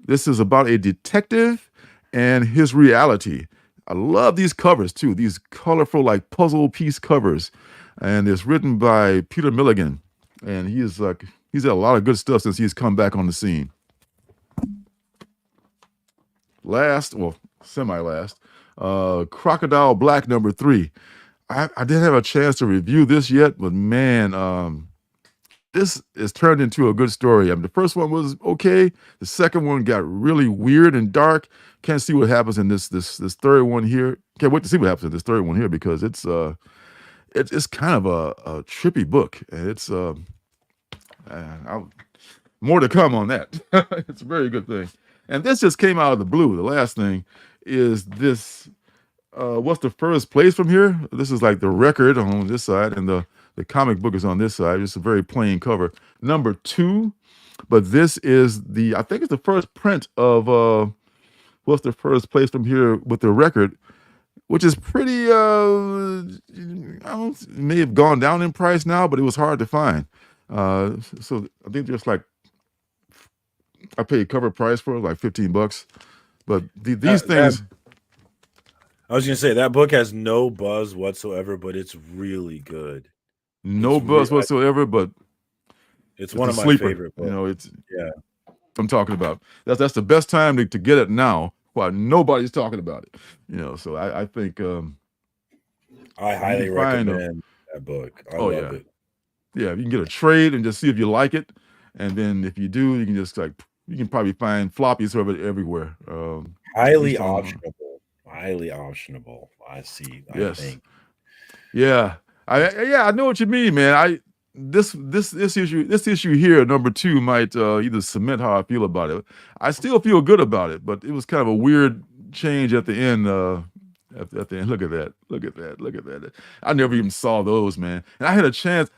This is about a detective and his reality. I love these covers too, these colorful like puzzle piece covers. And it's written by Peter Milligan. And he's had a lot of good stuff since he's come back on the scene. Semi-last, Crocodile Black #3. I didn't have a chance to review this yet, but man, this is turned into a good story. I mean, the first one was okay. The second one got really weird and dark. Can't see what happens in this third one here. Can't wait to see what happens in this third one here because it's kind of a trippy book, and it's more to come on that. It's a very good thing. And this just came out of the blue. The last thing is this. What's the first place from here? This is like the record on this side, and the comic book is on this side. It's a very plain cover. #2, but this is I think it's the first print of what's the first place from here with the record, which is pretty. It may have gone down in price now, but it was hard to find. So I think there's I paid cover price for it, like $15. But these things. I was gonna say that book has no buzz whatsoever, but it's really good. No buzz whatsoever, but it's one of my favorite books. I'm talking about that's the best time to get it now why nobody's talking about it. So I think I if you highly can find recommend that book. I oh love yeah, it. yeah, if you can get a trade and just see if you like it, and then if you do, you can just you can probably find floppies of it everywhere. At Highly least on optionable. Highly optionable. I see. I yes. think. Yeah. I know what you mean, man. This issue here, number 2, might either cement how I feel about it. I still feel good about it, but it was kind of a weird change at the end. At the end, look at that, look at that, look at that. I never even saw those, man. And I had a chance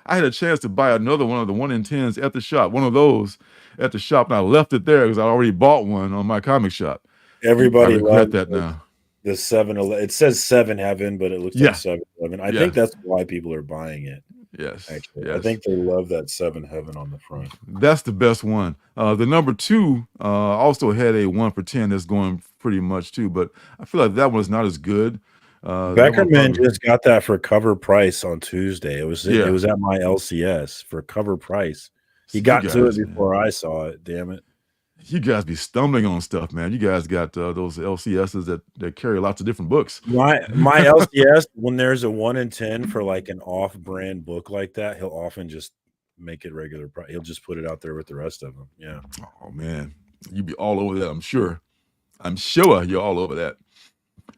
to buy another one of the 1 in 10s at the shop, one of those at the shop, and I left it there because I already bought one on my comic shop. I Everybody regret loves that now. the 7-Eleven. It says 7 Heaven, but it looks like Yeah, 7-Eleven. I yeah, think that's why people are buying it. yes, Actually, I yes. think they love that 7 Heaven on the front. That's the best one. The number 2 also had a 1 for 10 that's going pretty much too, but I feel like that one's not as good. That one Beckerman probably, just got that for cover price on Tuesday. It was yeah. at my LCS for cover price. He See, you got to it guys, man, before I saw it. Damn it! you guys be stumbling on stuff, man. You guys got those LCSs that carry lots of different books. My LCS, when there's a 1 in 10 for like an off-brand book like that, he'll often just make it regular price. He'll just put it out there with the rest of them. Yeah. Oh man, you be all over that. I'm sure. I'm sure you're all over that.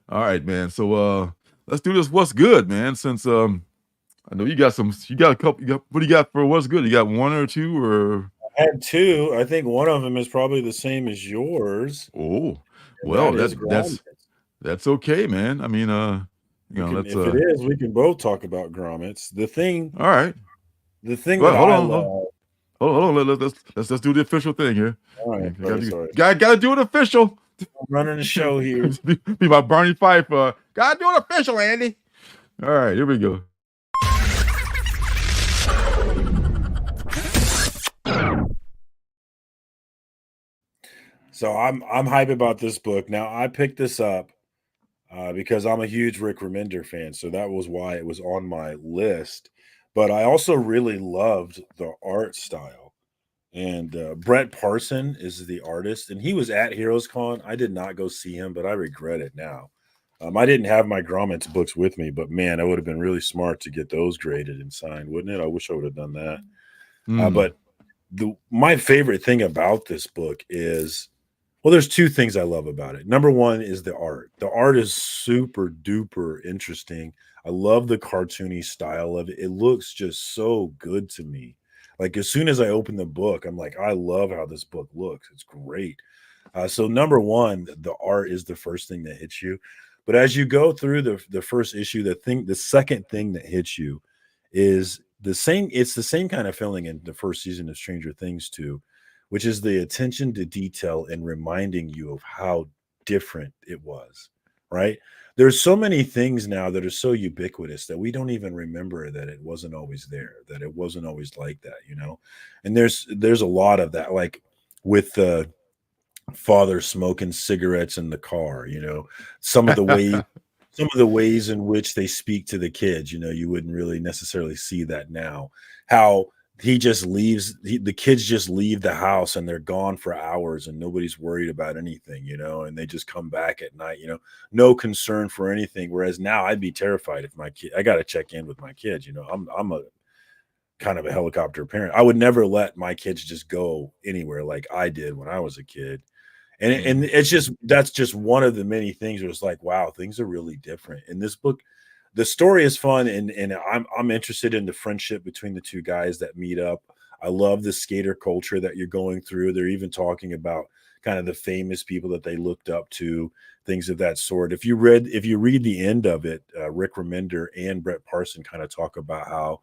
All right, man. So let's do this. What's good, man? Since I know you got a couple. What do you got for what's good? You got 1 or 2 or? I had 2. I think one of them is probably the same as yours, Oh, and well, that is grommets. that's okay, man. I mean, We can, let's if it is, we can both talk about grommets. all right. The thing Well, that hold I on, love. hold on. Let's do the official thing here. All right, sorry. Gotta do it official. I'm running the show here. Be my Barney Fife. Gotta do it official, Andy. All right, here we go. So I'm hype about this book. Now I picked this up because I'm a huge Rick Remender fan, so that was why it was on my list. But I also really loved the art style. And Brett Parson is the artist, and he was at Heroes Con. I did not go see him, but I regret it now. I didn't have my grommets books with me, but man, I would have been really smart to get those graded and signed, wouldn't it? I wish I would have done that. But my favorite thing about this book is, well, there's 2 things I love about it. Number 1 is the art. The art is super duper interesting. I love the cartoony style of it. It looks just so good to me. Like as soon as I open the book, I'm like, I love how this book looks. It's great. So number 1, the art is the first thing that hits you. But as you go through the first issue, the second thing that hits you is the same. It's the same kind of feeling in the first season of Stranger Things too, which is the attention to detail and reminding you of how different it was, right? There's so many things now that are so ubiquitous that we don't even remember that it wasn't always there, that it wasn't always like that, And there's a lot of that, like with the father smoking cigarettes in the car, some of the ways in which they speak to the kids, you wouldn't really necessarily see that now. How he just leaves, the kids just leave the house and they're gone for hours and nobody's worried about anything, and they just come back at night, no concern for anything. Whereas now I'd be terrified if I got to check in with my kids, I'm a kind of a helicopter parent. I would never let my kids just go anywhere like I did when I was a kid. And it's just, that's just one of the many things where it's like, wow, things are really different in this book. The story is fun, and I'm interested in the friendship between the 2 guys that meet up. I love the skater culture that you're going through. They're even talking about kind of the famous people that they looked up to, things of that sort. If you read the end of it, Rick Remender and Brett Parson kind of talk about how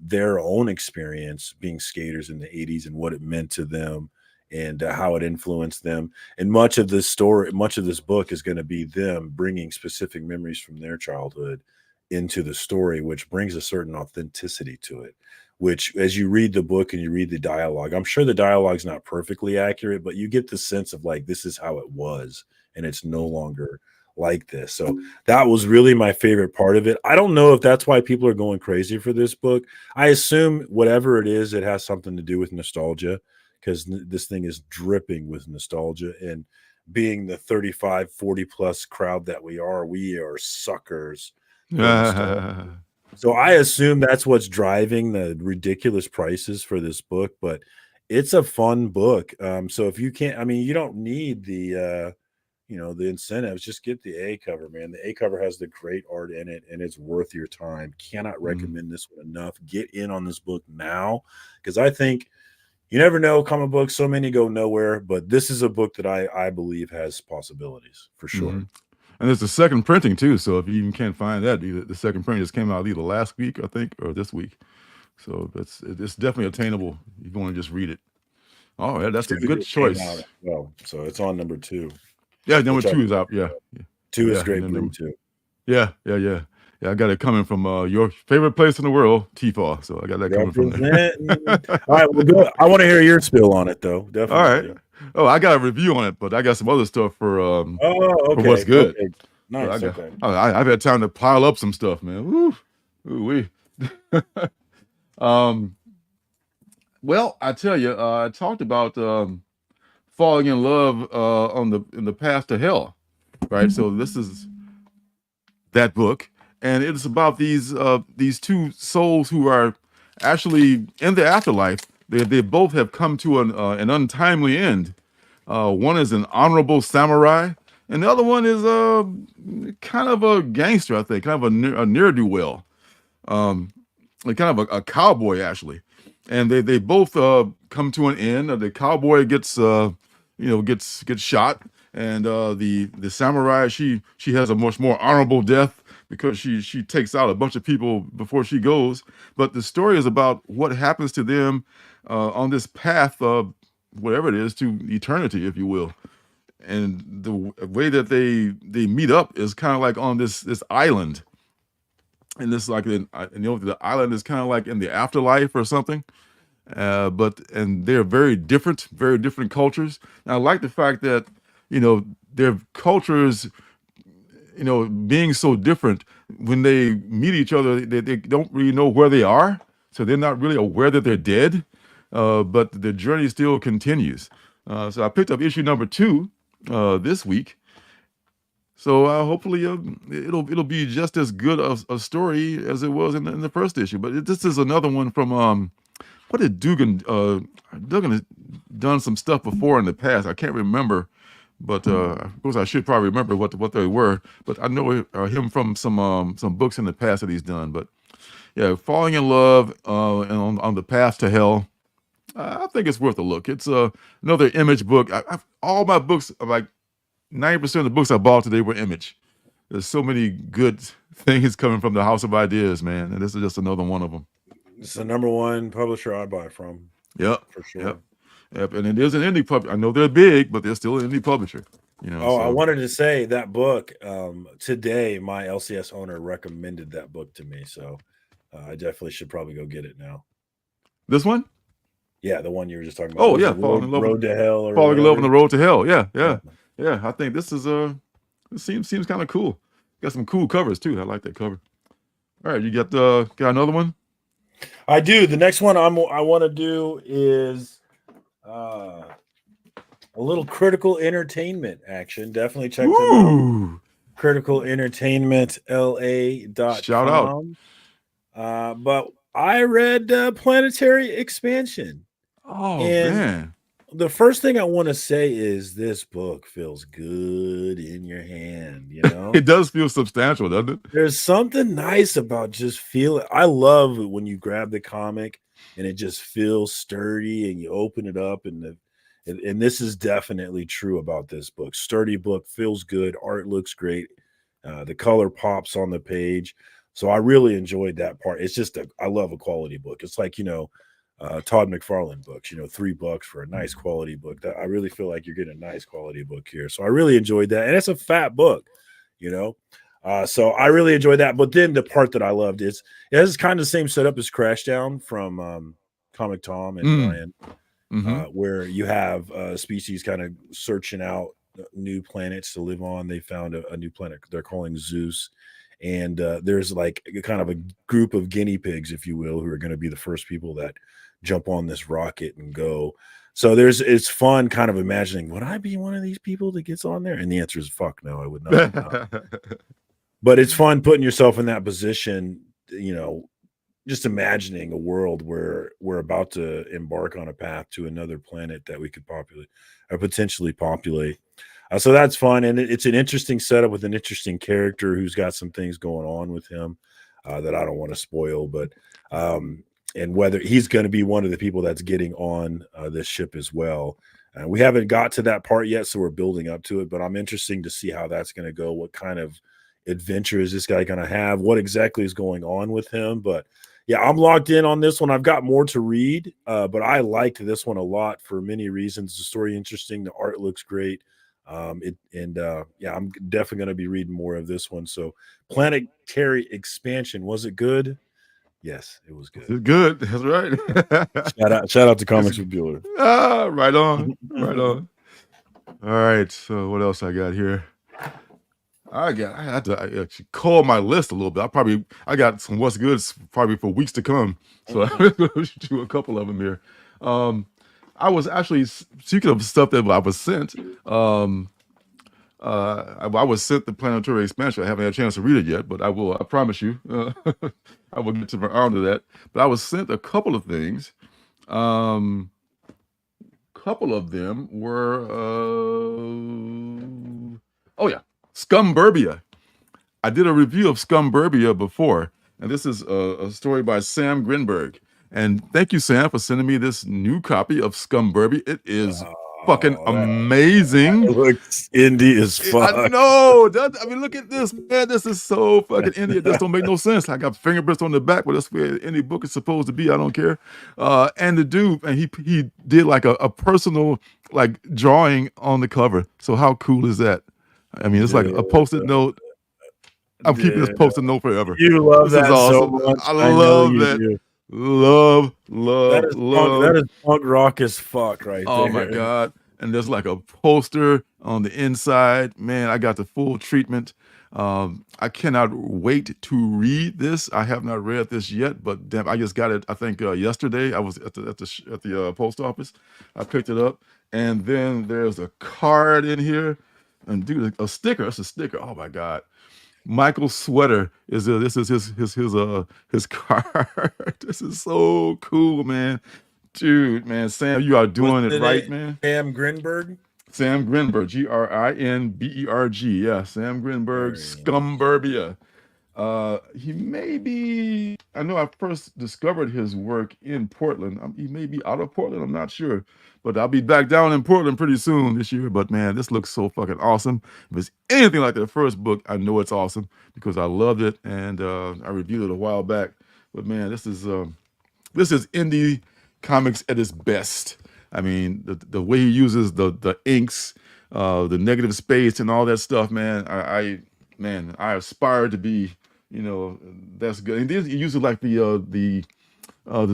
their own experience being skaters in the 80s and what it meant to them, and how it influenced them. And much of this book is going to be them bringing specific memories from their childhood into the story, which brings a certain authenticity to it, which as you read the book and you read the dialogue, I'm sure the dialogue's not perfectly accurate, but you get the sense of like, this is how it was, and it's no longer like this. So that was really my favorite part of it. I don't know if that's why people are going crazy for this book. I assume whatever it is, it has something to do with nostalgia, because this thing is dripping with nostalgia. And being the 35, 40 plus crowd that we are suckers for nostalgia. So I assume that's what's driving the ridiculous prices for this book, but it's a fun book. So if you can't, I mean, you don't need the the incentives. Just get the A cover, man. The A cover has the great art in it, and it's worth your time. Cannot recommend this one enough. Get in on this book now, because I think you never know. Comic books, so many go nowhere, but this is a book that I believe has possibilities for sure. Mhm. And there's a second printing too. So if you even can't find that, the second print just came out either last week, I think, or this week. So it's definitely attainable. You want to just read it. Oh, yeah, that's a good It came out choice. as well, so it's on number 2. Yeah, number Which I 2 is out. Yeah, 2 is yeah, great and then breed too. yeah. I got it coming from your favorite place in the world, Tifa. So I got that coming from there. Representing. All right, well, go. I want to hear your spill on it, though. All right. Definitely. Oh, I got a review on it, but I got some other stuff for Oh, what's okay. good. Okay. So Nice. Okay. I've had time to pile up some stuff, man. Woo, wee. Well, I tell you, I talked about falling in love in the path to hell, right? So this is that book, and it's about these two souls who are actually in the afterlife. They both have come to an untimely end. One is an honorable samurai, and the other one is kind of a gangster, I think, kind of a ne'er-do-well, like kind of a cowboy actually. And they both come to an end. The cowboy gets gets shot, and the samurai she has a much more honorable death because she takes out a bunch of people before she goes. But the story is about what happens to them on this path of whatever it is to eternity, if you will. And the way that they meet up is kind of like on this island, and this like the island is kind of like in the afterlife or something. And they're very different cultures. And I like the fact that their cultures, being so different, when they meet each other, they don't really know where they are, so they're not really aware that they're dead. But the journey still continues. So I picked up issue number 2 this week. So hopefully it'll be just as good a story as it was in the first issue. But this is another one from what did Dugan? Dugan has done some stuff before in the past. I can't remember, but of course I should probably remember what they were. But I know him from some books in the past that he's done. But yeah, falling in love and on the path to hell. I think it's worth a look. It's another Image book. All my books, like 90% of the books I bought today were Image. There's so many good things coming from the House of Ideas, man, and this is just another one of them. It's the number 1 publisher I buy from. Yep, for sure. Yep. And it is an indie publisher. I know they're big, but they're still an indie publisher. I wanted to say that book today. My LCS owner recommended that book to me, so I definitely should probably go get it now. This one? Yeah, the one you were just talking about. Oh yeah, Falling in Love Road to Hell, or Falling in Love on the Road to Hell. Yeah. I think this is it seems kind of cool. Got some cool covers too. I like that cover. All right, you got another one? I do. The next one I want to do is a little Critical Entertainment action. Definitely check them out. Critical Entertainment LA.com. Shout out. But I read Planetary Expansion. Oh, man. The first thing I want to say is this book feels good in your hand, It does feel substantial, doesn't it? There's something nice about just feeling. I love it when you grab the comic and it just feels sturdy and you open it up and this is definitely true about this book. Sturdy book, feels good, art looks great. The color pops on the page. So I really enjoyed that part. It's just I love a quality book. It's like, Todd McFarlane books, $3 for a nice quality book. That I really feel like you're getting a nice quality book here. So I really enjoyed that. And it's a fat book, so I really enjoyed that. But then the part that I loved is it has kind of the same setup as Crashdown from Comic Tom and Brian, where you have species kind of searching out new planets to live on. They found a new planet they're calling Zeus. And there's like kind of a group of guinea pigs, if you will, who are going to be the first people that jump on this rocket and go. So it's fun kind of imagining, would I be one of these people that gets on there? And the answer is fuck no, I would not. But it's fun putting yourself in that position, just imagining a world where we're about to embark on a path to another planet that we could populate or potentially populate. So that's fun. And it's an interesting setup with an interesting character who's got some things going on with him that I don't want to spoil, but and whether he's going to be one of the people that's getting on this ship as well. We haven't got to that part yet, so we're building up to it, but I'm interested to see how that's going to go. What kind of adventure is this guy going to have? What exactly is going on with him? But yeah, I'm locked in on this one. I've got more to read, but I liked this one a lot for many reasons. The story interesting, the art looks great. I'm definitely going to be reading more of this one. So Planetary Expansion, was it good? Yes, it was good. It's good. That's right. shout out to Comics with Bueller. Right on. Right on. All right. So what else I got here? I had to actually call my list a little bit. I got some what's goods probably for weeks to come. So I'm going to do a couple of them here. I was actually, speaking of stuff that I was sent, I was sent the Planetary Expansion. I haven't had a chance to read it yet, but I will. I promise you, I will get around to that. But I was sent a couple of things. Couple of them were, Scumburbia. I did a review of Scumburbia before, and this is a story by Sam Grinberg. And thank you, Sam, for sending me this new copy of Scumburbia. It is fucking amazing. It looks indie as fuck. I know. Look at this, man. This is so fucking indie. This don't make no sense. I got fingerprints on the back, but that's where any book is supposed to be. I don't care. And the dude, and he did like a personal like drawing on the cover. So how cool is that? I mean, it's like a post-it note. I'm keeping this post-it note forever. You love this that awesome. so much. I love that. Do. Love. That is punk rock as fuck right there. Oh my God. And there's like a poster on the inside. Man, I got the full treatment. I cannot wait to read this. I have not read this yet, but damn, I just got it. I think yesterday. I was at the post office. I picked it up, and then there's a card in here, and dude, a sticker. It's a sticker. Oh my God. Michael's sweater is this is his card. This is so cool, man. Dude, man, Sam, you are doing it right, man. Sam Grinberg? Sam Grinberg, Grinberg. Yeah, Sam Grinberg, Scumburbia. He may be, I know I first discovered his work in Portland. He may be out of Portland, I'm not sure. But I'll be back down in Portland pretty soon this year. But man, this looks so fucking awesome. If it's anything like the first book, I know it's awesome because I loved it and I reviewed it a while back. But man, this is indie comics at its best. I mean, the way he uses the inks, the negative space, and all that stuff, man. I aspire to be, that's good. And then he uses like the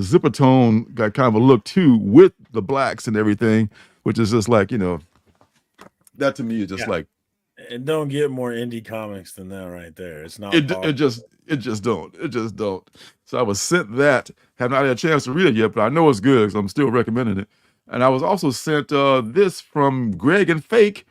zipper tone got kind of a look too with the blacks and everything, which is just like, that to me is just like. And don't get more indie comics than that right there. It's not. It just don't. So I was sent that. Have not had a chance to read it yet, but I know it's good because I'm still recommending it. And I was also sent this from Greg and Fake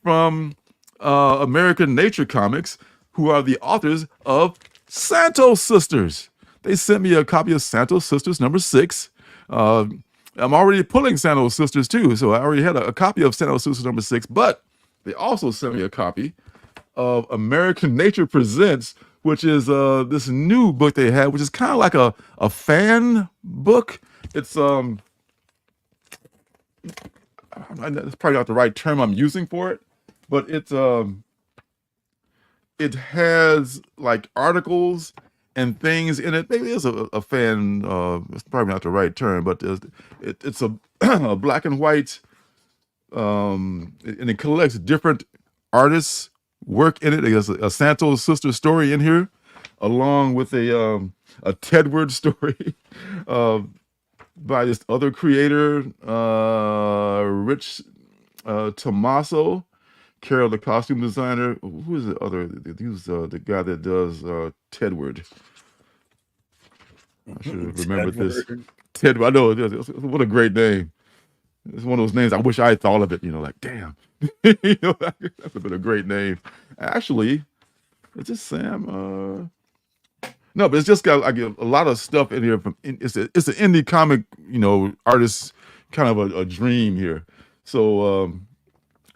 from American Nature Comics, who are the authors of Santos Sisters. They sent me a copy of Santos Sisters #6. I'm already pulling Santos Sisters too, so I already had a copy of Santos Sisters #6, but they also sent me a copy of American Nature Presents, which is this new book they have, which is kind of like a fan book. It's that's probably not the right term I'm using for it, but it has like articles and things in it. Maybe it's a fan. It's probably not the right term, but it's a black and white, and it collects different artists' work in it. There's a Santos sister story in here, along with a Tedward story by this other creator, Rich Tommaso. Carol, the costume designer. Who is the other? Who's the guy that does Tedward? I should have remembered this. Tedward. Ted, I know what a great name. It's one of those names I wish I had thought of it. Like damn, that would have been a great name. Actually, is this Sam? No, but it's just got a lot of stuff in here. It's an indie comic, artist kind of a dream here. So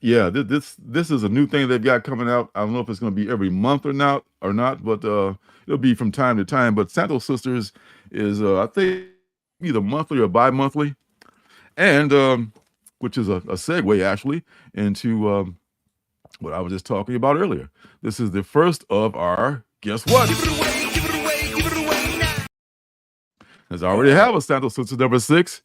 yeah, this is a new thing they've got coming out. I don't know if it's going to be every month or not, but it'll be from time to time. But Santos Sisters is I think either monthly or bi-monthly, and which is a segue actually into what I was just talking about earlier. This is the first of our guess what? As I already have a Santos Sisters number 6.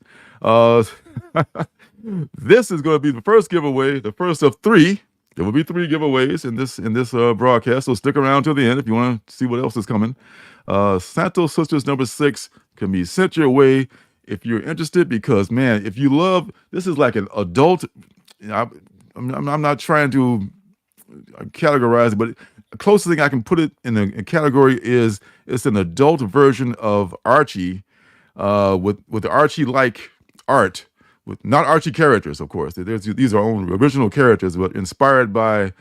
This is going to be the first giveaway, the first of 3. There will be 3 giveaways in this broadcast, so stick around till the end if you want to see what else is coming. Santos Sisters number 6 can be sent your way if you're interested, because man, if you love, this is like an adult. I'm not trying to categorize it, but the closest thing I can put it in a category is it's an adult version of Archie, with the Archie-like art, with not Archie characters, of course. These are own original characters, but inspired by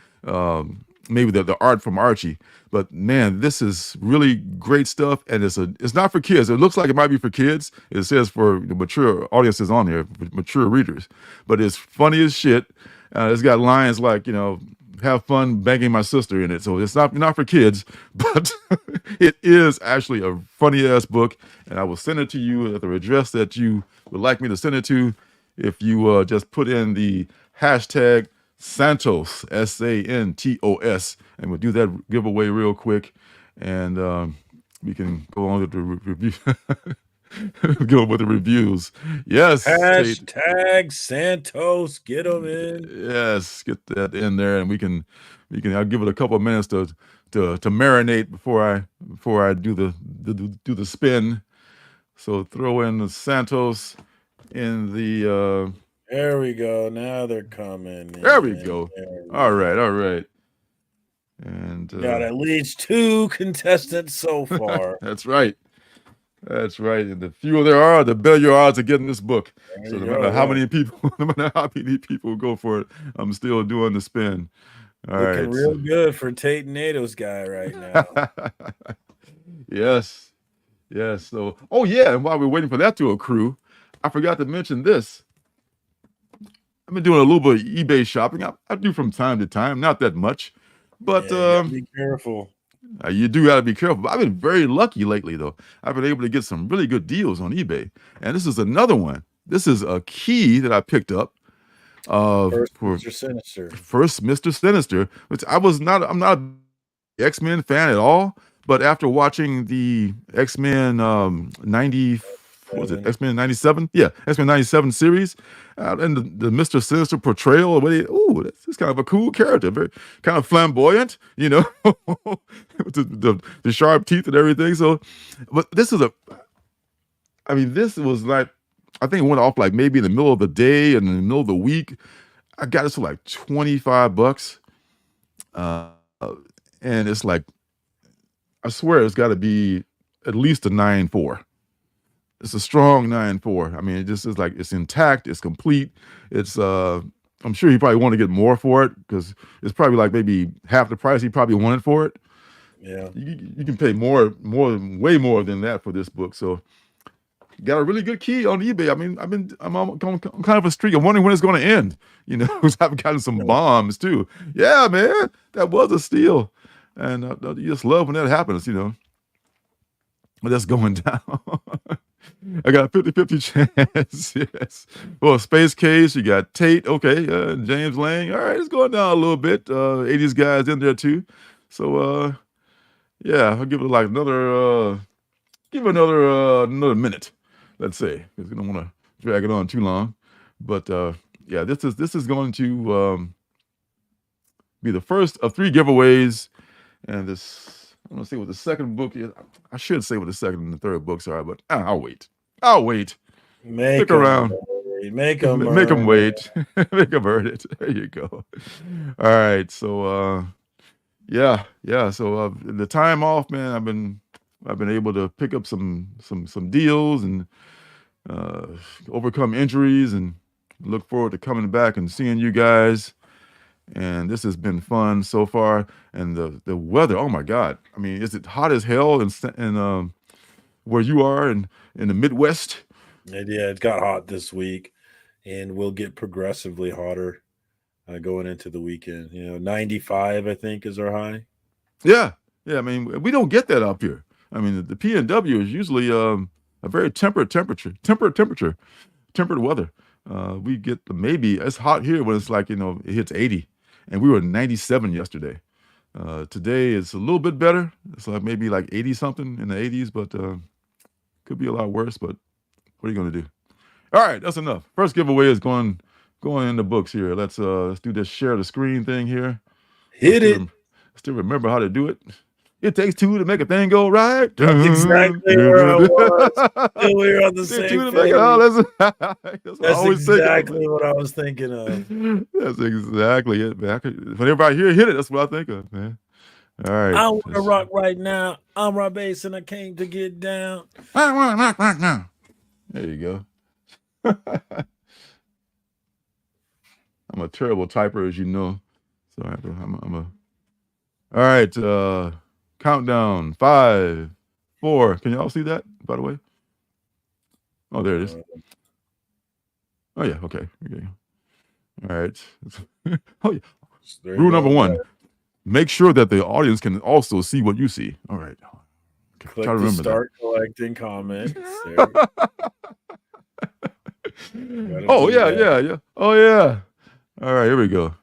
maybe the art from Archie. But man, this is really great stuff, and it's not for kids. It looks like it might be for kids. It says for the mature audiences on here, mature readers, but it's funny as shit. It's got lines like have fun banging my sister in it. So it's not for kids, but it is actually a funny ass book, and I will send it to you at the address that you would like me to send it to. If you just put in the hashtag Santos, SANTOS, and we'll do that giveaway real quick, and we can go on with the review. Go with the reviews. Yes. Hashtag Santos, get them in. Yes, get that in there, and we can. I'll give it a couple of minutes to marinate before I do the spin. So throw in the Santos in the. There we go. Now they're coming. There we go. All right. And got at least 2 contestants so far. That's right. And the fewer there are, the better your odds of getting this book. So no matter how many people go for it, I'm still doing the spin. All Looking right. real good for Tate Nato's guy right now. Yes. So, and while we're waiting for that to accrue, I forgot to mention this. I've been doing a little bit of eBay shopping. I do from time to time, not that much, but be careful. You do got to be careful. But I've been very lucky lately, though. I've been able to get some really good deals on eBay, and this is another one. This is a key that I picked up. First Mr. Sinister, which I'm not an X-Men fan at all, but after watching the X-Men 90. What was it? X-Men 97? Yeah, X-Men 97 series. And the Mr. Sinister portrayal. This is kind of a cool character. Very kind of flamboyant, with the sharp teeth and everything. So, but this was like, I think it went off like maybe in the middle of the day and in the middle of the week. I got this for like $25. And it's like, I swear it's got to be at least a 9.4. It's a strong 9.4. I mean, it just is like, it's intact, it's complete. It's I'm sure he probably want to get more for it because it's probably like maybe half the price he probably wanted for it. Yeah. You can pay way more than that for this book. So got a really good key on eBay. I mean, I'm kind of a streak. I'm wondering when it's going to end. Because I've gotten some bombs too. Yeah, man, that was a steal. And you just love when that happens, But that's going down. I got a 50-50 chance, yes. Well, Space Case, you got Tate, okay, James Lang. All right, it's going down a little bit. 80s guys in there too. So, I'll give it like another minute, let's say, because we don't want to drag it on too long. But this is going to be the first of 3 giveaways, and this, I'm going to see what the second book is. I should say what the second and the third books are, but I'll wait. Stick around. Make them wait. Make them earn it. There you go. All right. So, So the time off, man, I've been I've been able to pick up some deals and overcome injuries, and look forward to coming back and seeing you guys. And this has been fun so far. And the weather, oh my God! I mean, is it hot as hell in where you are in the Midwest? Yeah, it got hot this week, and will get progressively hotter going into the weekend. 95, I think, is our high. Yeah. I mean, we don't get that up here. I mean, the PNW is usually a very temperate weather. We get maybe it's hot here when it's like, it hits 80, and we were 97 yesterday. Today it's a little bit better. It's like maybe like 80 something in the 80s, but could be a lot worse. But what are you going to do? All right, that's enough. First giveaway is going in the books here. Let's do this share the screen thing here. Hit it. Still remember how to do it. It takes two to make a thing go right. That's exactly where I was. Still, we were on the same page. That's exactly what I was thinking of. That's exactly it, man. Whenever I hear hit it, that's what I think of, man. All right. I want to rock right now. I'm Rob Bass, and I came to get down. I want to rock right now. There you go. I'm a terrible typer, as you know. So I'm a. All right. Countdown. 5, 4. Can y'all see that, by the way? Oh, there it is. Oh, yeah. Okay. All right. Oh, yeah. Rule number 1. Make sure that the audience can also see what you see. All right. Okay. Click to start collecting comments. Oh, yeah. Oh, yeah. All right. Here we go.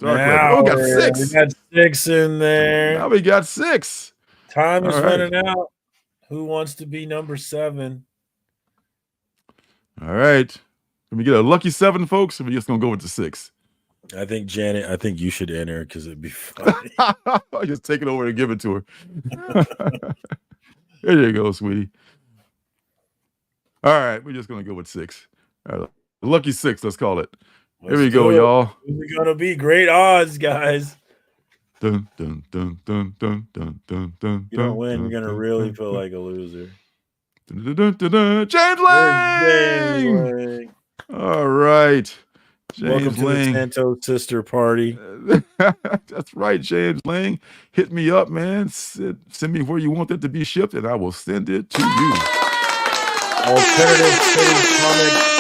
Now, we got 6. We got 6 in there. Now we got 6. Time is running out. Who wants to be number 7? All right. Can we get a lucky 7, folks? Or are we just going to go with the 6? I think, Janet, you should enter because it'd be funny. Just take it over and give it to her. There you go, sweetie. All right. We're just going to go with 6. All right. Lucky 6, let's call it. Here we go, y'all. It's going to be great odds, guys. Dun, dun, dun, dun, dun, dun, dun, dun, you don't win, you're going to really feel like a loser. Dun, dun, dun, dun. James Lang! All right. Welcome to the Santos Sister Party. That's right, James Lang. Hit me up, man. Send me where you want it to be shipped, and I will send it to you. Alternative City Comics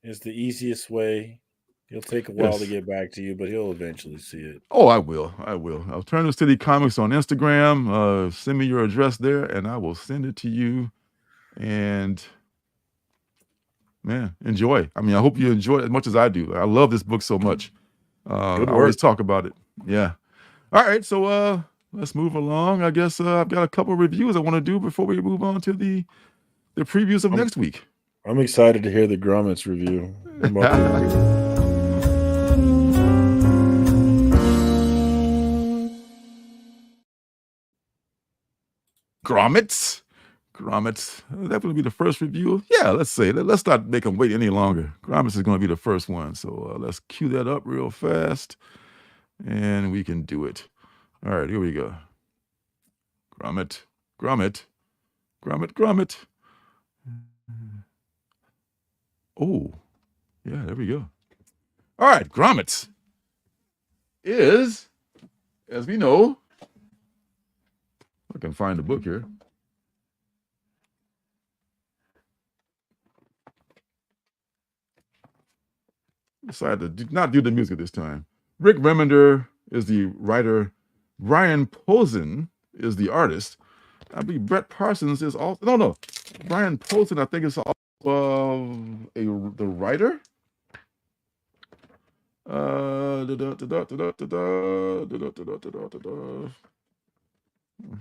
is the easiest way. He'll take a while to get back to you, but he'll eventually see it. Oh, I will. Alternative City Comics on Instagram. Send me your address there, and I will send it to you. And man, enjoy. I mean, I hope you enjoy it as much as I do. I love this book so much. I always talk about it. Yeah. All right, so let's move along. I guess I've got a couple of reviews I want to do before we move on to the previews of next week. I'm excited to hear the Grommets review. Grommets. That will be the first review. Yeah, let's not make them wait any longer. Grommets is going to be the first one. So let's cue that up real fast, and we can do it. All right, here we go. Grommet. Oh, yeah, there we go. All right, Grommets is, as we know, I can find the book here. Decided to not do the music this time. Rick Remender is the writer. Brian Posen is the artist. I believe Brett Parsons is also no. Brian Posen, I think, is also the writer. I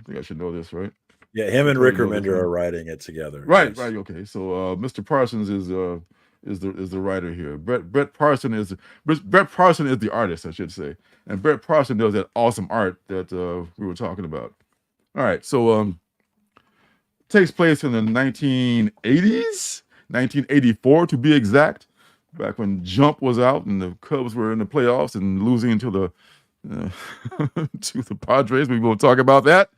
think I should know this, right? Yeah, him and Rick Remender are writing it together. Right. Okay. So Mr. Parsons is the writer here. Brett Parson is the artist, I should say. And Brett Parson does that awesome art that we were talking about. All right, so takes place in the 1980s, 1984 to be exact, back when Jump was out and the Cubs were in the playoffs and losing to the to the Padres. We won't talk about that.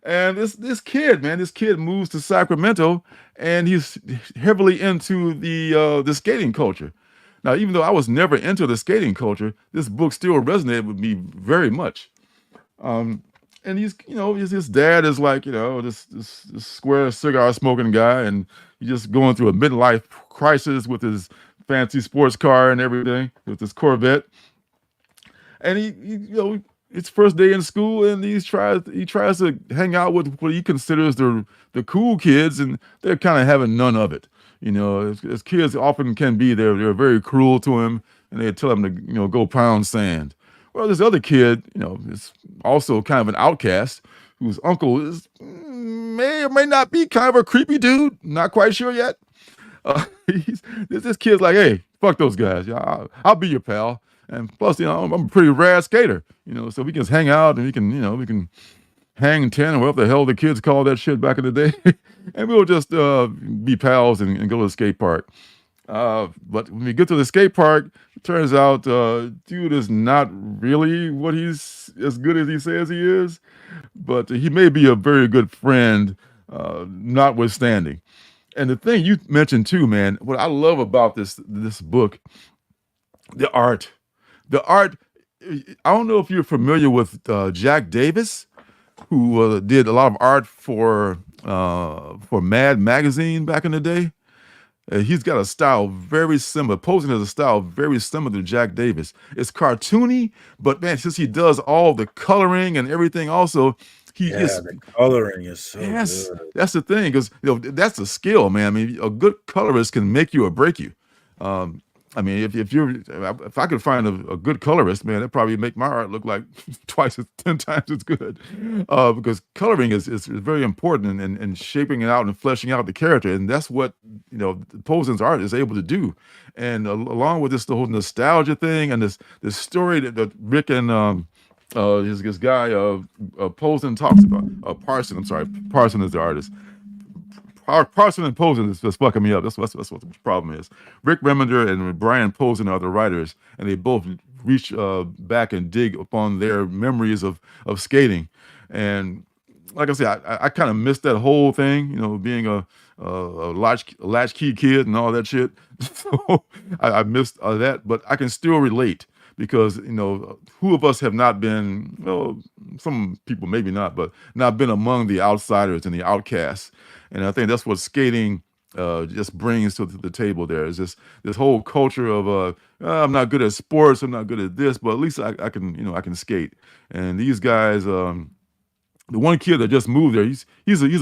And this kid, man, this kid moves to Sacramento, and he's heavily into the skating culture. Now, even though I was never into the skating culture, this book still resonated with me very much. And his dad is like, this square cigar smoking guy, and he's just going through a midlife crisis with his fancy sports car and everything, with his Corvette. And it's first day in school, and he tries to hang out with what he considers the cool kids, and they're kind of having none of it. As kids often can be, they're very cruel to him, and they tell him to go pound sand. Well, this other kid, is also kind of an outcast, whose uncle may or may not be kind of a creepy dude. Not quite sure yet. This kid's like, hey, fuck those guys. Yeah, I'll be your pal. And plus, I'm a pretty rad skater, so we can just hang out, and we can hang 10 or whatever the hell the kids call that shit back in the day. And we'll just be pals and go to the skate park. But when we get to the skate park, it turns out dude is not really what he's as good as he says he is, but he may be a very good friend, notwithstanding. And the thing you mentioned too, man, what I love about this book, the art. I don't know if you're familiar with Jack Davis, who did a lot of art for Mad Magazine back in the day. He's got a style very similar. Posing has a style very similar to Jack Davis. It's cartoony, but man, since he does all the coloring and everything, also the coloring is so good. That's the thing, because that's a skill, man. I mean, a good colorist can make you or break you. I mean, if I could find a good colorist, man, that'd probably make my art look like 10 times as good. Because coloring is very important in shaping it out and fleshing out the character, and that's what Posen's art is able to do. And along with the whole nostalgia thing and this story that Rick and his guy Posen talks about, Parson. I'm sorry, Parson is the artist. Parson and Posen is just fucking me up. That's what the problem is. Rick Remender and Brian Posen are the writers, and they both reach back and dig upon their memories of skating. And like I said, I kind of missed that whole thing, being a latchkey kid and all that shit. So I missed that, but I can still relate, because who of us have not been, some people maybe not, but not been among the outsiders and the outcasts. And I think that's what skating just brings to the table. There is this whole culture of I'm not good at sports, I'm not good at this, but at least I can skate. And these guys, the one kid that just moved there, he's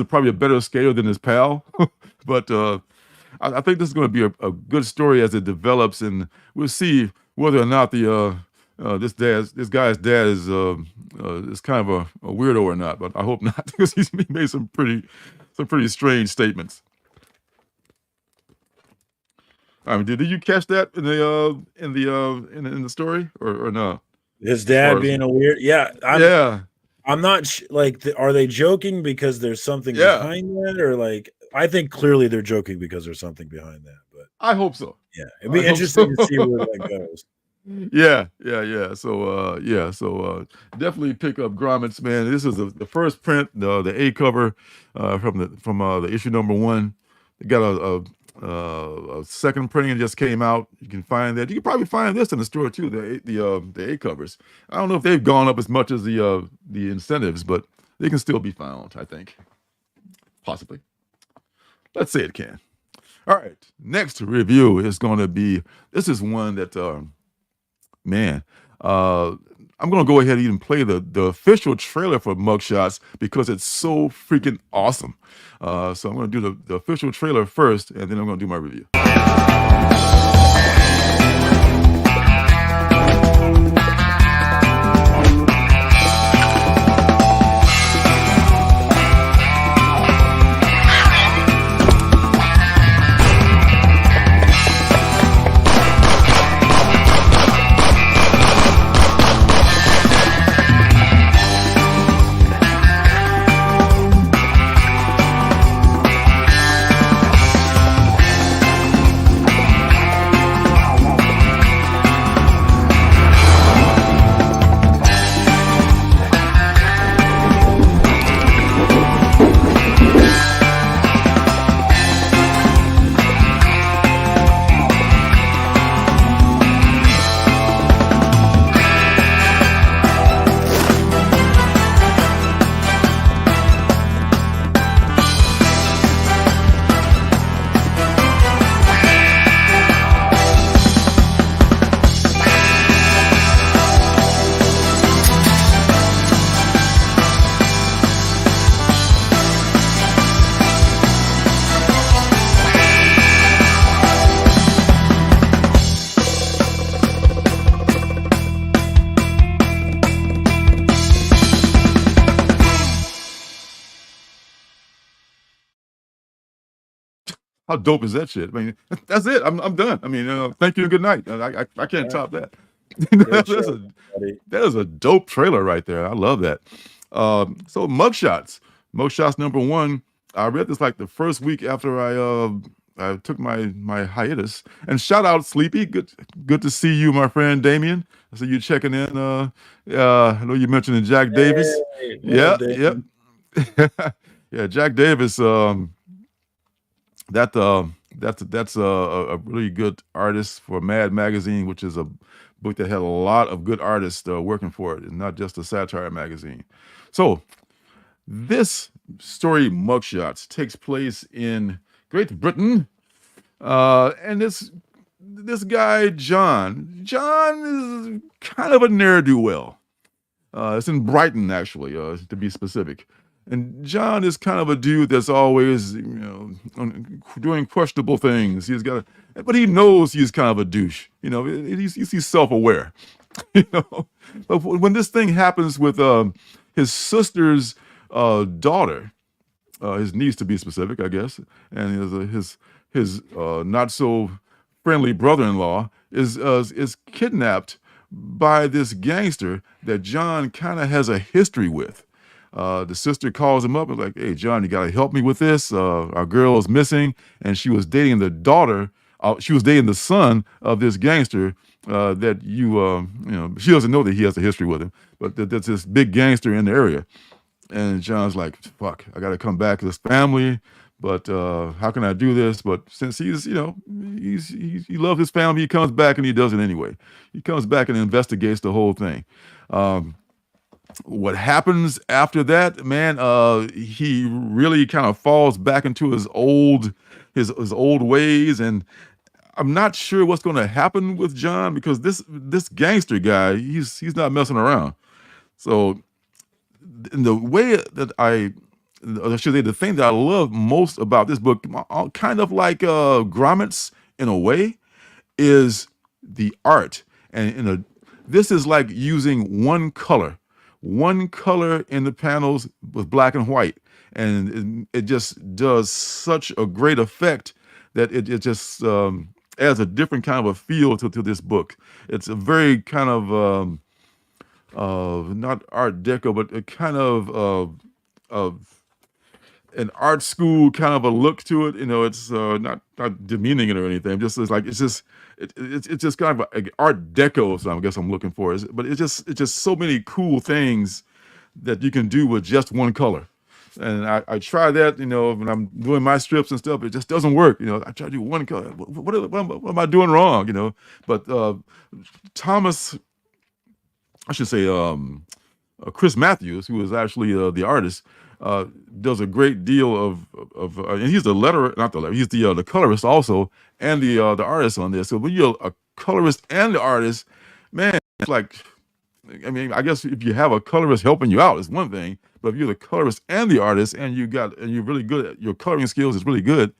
probably a better skater than his pal. But I think this is going to be a good story as it develops, and we'll see whether or not this guy's dad is kind of a weirdo or not. But I hope not, because he made some pretty strange statements. I mean, did you catch that in the story or no? His dad being a weird, I'm not are they joking because there's something behind that, or I think clearly they're joking because there's something behind that. But I hope so. Yeah, it'd be interesting to see where that goes. Yeah. So definitely pick up Grommets, man. This is the first print, the A cover from the issue number 1. They got a second printing that just came out. You can find that. You can probably find this in the store too. The A covers. I don't know if they've gone up as much as the incentives, but they can still be found, I think. Possibly. Let's say it can. All right. Next review is going to be. This is one that. Man, I'm going to go ahead and even play the official trailer for Mugshots, because it's so freaking awesome. So I'm going to do the official trailer first, and then I'm going to do my review. How dope is that shit? I mean, that's it. I'm done. I mean, thank you and good night. I can't top that. Great that's show, a buddy. that is a dope trailer right there. I love that. So mugshots number one. I read this like the first week after I took my hiatus. And shout out Sleepy. Good to see you, my friend Damien. I see you checking in. I know you mentioned Jack Davis. Hey, what Yeah, up, Dave? yep. Yeah, Jack Davis. That's a really good artist for Mad Magazine, which is a book that had a lot of good artists working for it, and not just a satire magazine. So this story, Mugshots, takes place in Great Britain, and this guy John is kind of a ne'er do well. It's in Brighton, actually, to be specific. And John is kind of a dude that's always, doing questionable things. But he knows he's kind of a douche. He's self-aware. you know. But when this thing happens with his sister's daughter, his niece to be specific, I guess, and his not so friendly brother-in-law is kidnapped by this gangster that John kind of has a history with. The sister calls him up and like, "Hey, John, you gotta help me with this. Our girl is missing, and she was dating the daughter. She was dating the son of this gangster that she doesn't know that he has a history with him, but that's this big gangster in the area." And John's like, "Fuck, I got to come back to this family, but how can I do this?" But since he loves his family, he comes back and he does it anyway. He comes back and investigates the whole thing. What happens after that, man? He really kind of falls back into his old ways, and I'm not sure what's going to happen with John because this gangster guy, he's not messing around. So in the way that I should say, the thing that I love most about this book, kind of like grommets in a way, is the art. And this is like using one color in the panels with black and white. And it just does such a great effect that it just adds a different kind of a feel to this book. It's a very kind of not Art Deco, but a kind of an art school kind of a look to it. It's not demeaning it or anything. It's just kind of an Art Deco. So I guess I'm looking for it. But it's just so many cool things that you can do with just one color. And I try that, when I'm doing my strips and stuff, it just doesn't work. I try to do one color. What am I doing wrong? But Thomas, I should say, Chris Matthews, who is actually the artist, does a great deal of and he's he's the colorist also, and the artist on this. So when you're a colorist and the artist, man, it's like, I mean, I guess if you have a colorist helping you out, it's one thing. But if you're the colorist and the artist, and you're really good at your coloring skills is really good,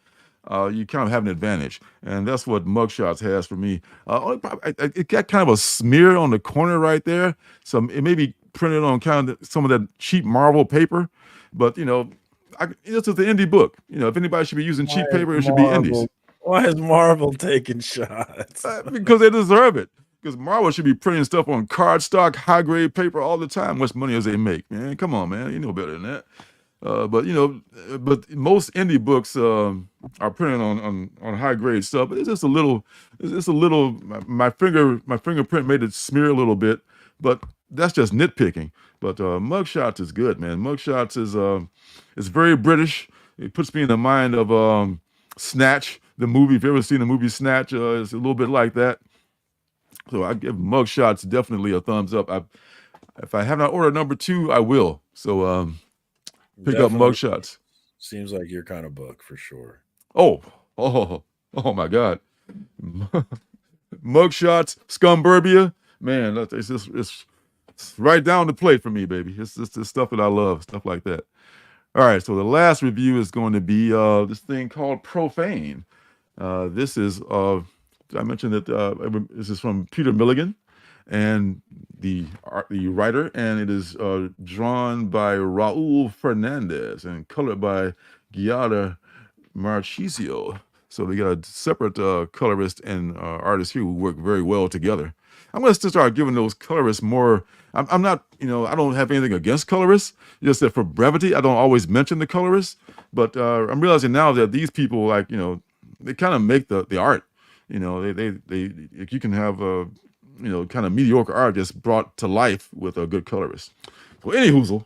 you kind of have an advantage. And that's what Mugshots has for me. It got kind of a smear on the corner right there. So it may be printed on kind of some of that cheap Marvel paper, but this is the indie book. If anybody should be using cheap paper, it should be indies. Why is Marvel taking shots? Because they deserve it. Because Marvel should be printing stuff on cardstock, high grade paper all the time. Much money as they make, man. Come on, man. You know better than that. But most indie books are printed on high grade stuff. But it's just a little. My fingerprint made it smear a little bit, but that's just nitpicking. But Mugshots is good, man. Mugshots is very British. It puts me in the mind of Snatch, the movie. If you've ever seen the movie Snatch, it's a little bit like that. So I give Mugshots definitely a thumbs up. If I have not ordered number 2, I will. So pick up Mugshots. Seems like your kind of book for sure. Oh my God. Mugshots, Scumburbia, man, it's right down the plate for me, baby. It's just the stuff that I love, stuff like that. All right, so the last review is going to be this thing called Profane. This is I mentioned that this is from Peter Milligan, and the writer, and it is drawn by Raul Fernandez and colored by Giada Marchisio. So we got a separate colorist and artist here who work very well together. I'm going to start giving those colorists more. I'm not, I don't have anything against colorists. Just that for brevity, I don't always mention the colorists. But I'm realizing now that these people, like, they kind of make the art. They you can have kind of mediocre art just brought to life with a good colorist. So any hoozle,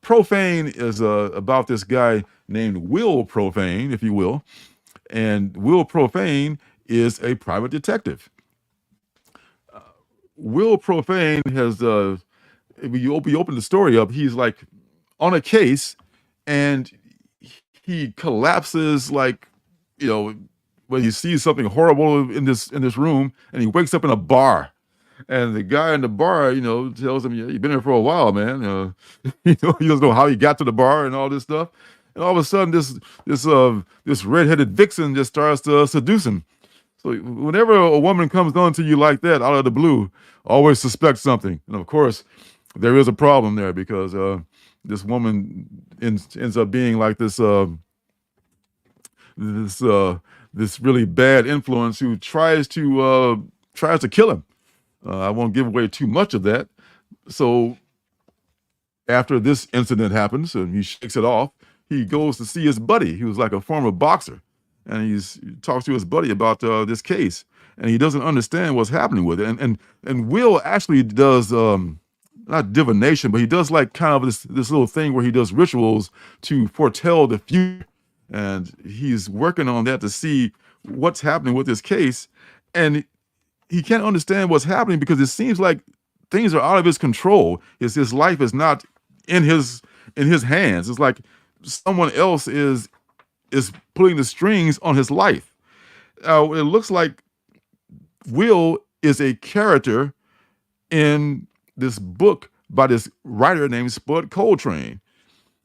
Profane is about this guy named Will Profane, if you will. And Will Profane is a private detective. Will Profane has, if you open the story up, he's like on a case and he collapses like, when he sees something horrible in this room, and he wakes up in a bar. And the guy in the bar, tells him, "Yeah, you've been here for a while, man." He doesn't know how he got to the bar and all this stuff. And all of a sudden, this redheaded vixen just starts to seduce him. So whenever a woman comes on to you like that out of the blue, always suspect something. And of course, there is a problem there because this woman ends up being like this really bad influence who tries to kill him. I won't give away too much of that. So after this incident happens and he shakes it off, he goes to see his buddy, who's like a former boxer, and he talks to his buddy about this case, and he doesn't understand what's happening with it. And Will actually does not divination, but he does like kind of this little thing where he does rituals to foretell the future, and he's working on that to see what's happening with this case, and he can't understand what's happening because it seems like things are out of his control. His life is not in his hands. It's like someone else is pulling the strings on his life. It looks like Will is a character in this book by this writer named Spud Coltrane.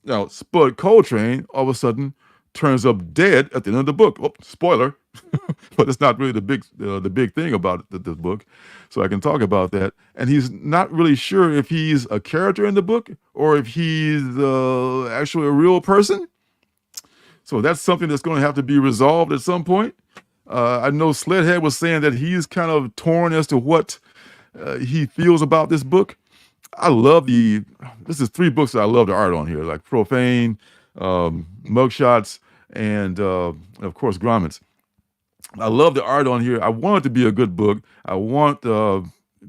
Now, Spud Coltrane all of a sudden turns up dead at the end of the book. Oh, spoiler. But it's not really the big thing about this book, so I can talk about that. And he's not really sure if he's a character in the book or if he's actually a real person. So that's something that's going to have to be resolved at some point. I know Sledhead was saying that he's kind of torn as to what he feels about this book. This is 3 books that I love the art on here, like Profane, Mugshots, and of course Grommets. I love the art on here. I want it to be a good book. I want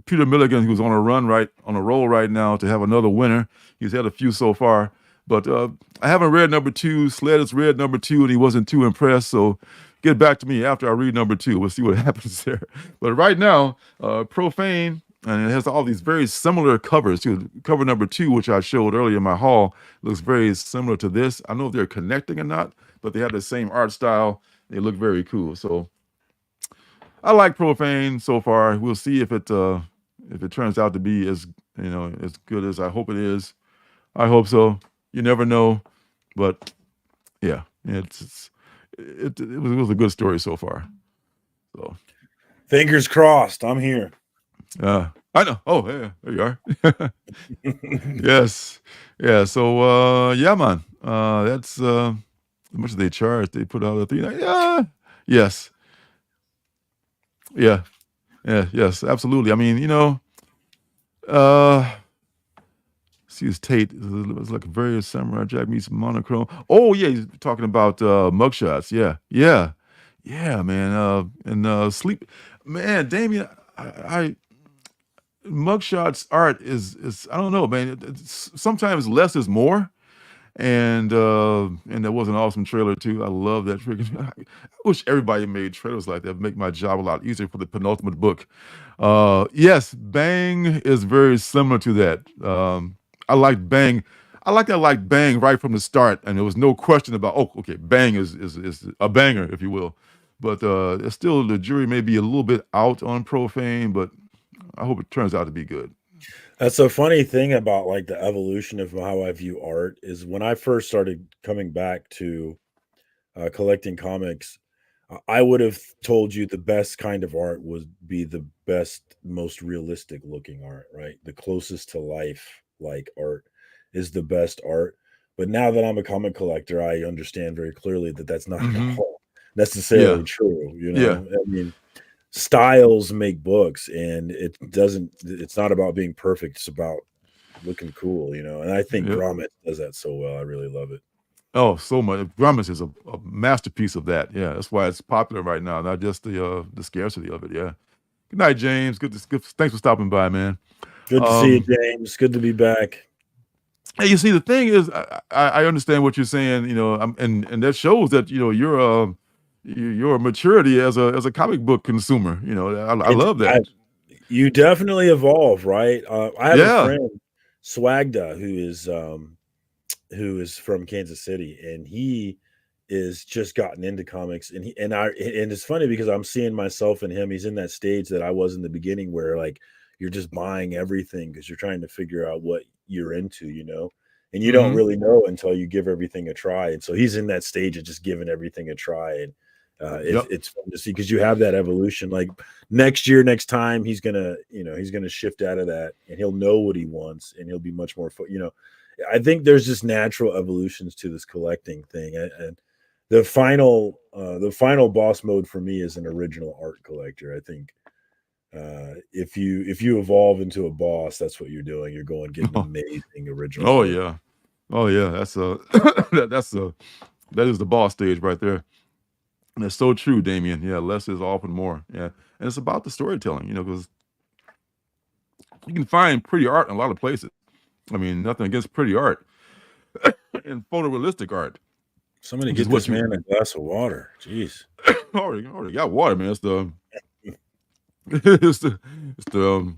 Peter Milligan, who's on a roll right now, to have another winner. He's had a few so far, but I haven't read number 2. Sled has read number 2, and he wasn't too impressed. So get back to me after I read number 2. We'll see what happens there. But right now, Profane, and it has all these very similar covers too. Cover number 2, which I showed earlier in my haul, looks very similar to this. I don't know if they're connecting or not, but they have the same art style. They look very cool. So I like Profane so far. We'll see if it turns out to be as good as I hope it is. I hope so. You never know, but yeah, it was a good story so far. So fingers crossed. I'm here. I know. Oh, yeah, there you are. Yes, yeah. So yeah, man. That's how much did they charge? They put out a 3. Yeah. Yes. Yeah. Yeah. Yes. Absolutely. I mean, see his Tate. It was like a very Samurai Jack meets monochrome. Oh yeah, he's talking about mugshots. Yeah. Yeah. Yeah, man. And sleep. Man, Damien, I mugshots art is I don't know, man. Sometimes less is more. And that was an awesome trailer too. I love that freaking. I wish everybody made trailers like that. Make my job a lot easier for the penultimate book. Yes, Bang is very similar to that. I like Bang. I like Bang right from the start, and there was no question about. Oh, okay, Bang is a banger, if you will. But still, the jury may be a little bit out on Profane, but I hope it turns out to be good. That's a funny thing about like the evolution of how I view art is when I first started coming back to collecting comics, I would have told you the best kind of art would be the best, most realistic looking art, right? The closest to life like art is the best art. But now that I'm a comic collector, I understand very clearly that that's not at all necessarily true. Yeah. I mean, styles make books, and it's not about being perfect. It's about looking cool, and I think Yep. Gromit does that so well. I really love it. Oh, so much. Grumman is a masterpiece of that. Yeah, that's why it's popular right now. Not just the scarcity of it. Yeah. Good night, James. Good. Thanks for stopping by, man. Good to see you, James. Good to be back. Hey, you see, the thing is, I understand what you're saying. And that shows that your maturity as a comic book consumer. I love that. You definitely evolve, right? I have a Yeah. friend, Swagda, who is from Kansas City, and he is just gotten into comics, and it's funny because I'm seeing myself in him. He's in that stage that I was in the beginning, where like you're just buying everything because you're trying to figure out what you're into, and you don't Mhm. really know until you give everything a try. And so he's in that stage of just giving everything a try, and Yep. it's fun to see because you have that evolution. Like next time, he's gonna shift out of that, and he'll know what he wants, and he'll be much more I think there's just natural evolutions to this collecting thing, and the final boss mode for me is an original art collector. I think if you evolve into a boss, that's what you're doing. You're going getting amazing original Oh art. yeah. Oh yeah. That's that is the boss stage right there. And it's so true, Damien. Yeah, less is often more. Yeah, and it's about the storytelling. Because you can find pretty art in a lot of places. I mean, nothing against pretty art and photorealistic art, Somebody which is get what this you man a glass of water. Jeez. already got water, man. It's the it's the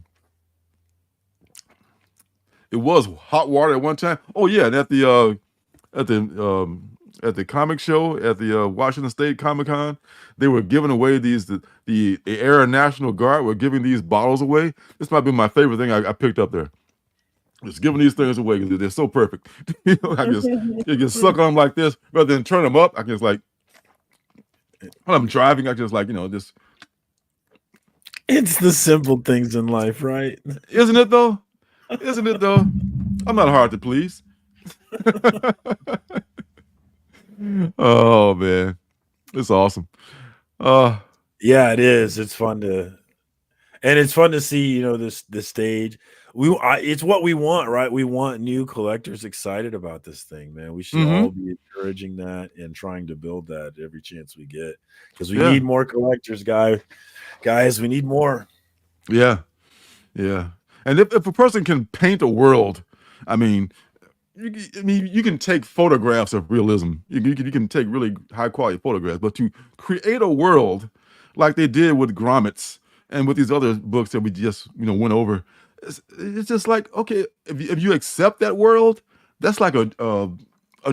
it was hot water at one time. Oh yeah, and at the comic show at the Washington State Comic Con, they were giving away the Air National Guard were giving these bottles away. This might be my favorite thing I picked up there. Just giving these things away because they're so perfect. I just suck on them like this rather than turn them up. I can just like when I'm driving, I just like just. It's the simple things in life, right? Isn't it though? Isn't it though? I'm not hard to please. Oh man, it's awesome. Yeah, it is. It's fun to see, this stage. It's what we want, right? We want new collectors excited about this thing, man. We should Mm-hmm. all be encouraging that and trying to build that every chance we get because we Yeah. need more collectors, guys. We need more. Yeah. Yeah. And if a person can paint a world, I mean, you can take photographs of realism. You can take really high quality photographs, but to create a world like they did with Grommets and with these other books that we just went over, it's just like, okay, if you accept that world, that's like a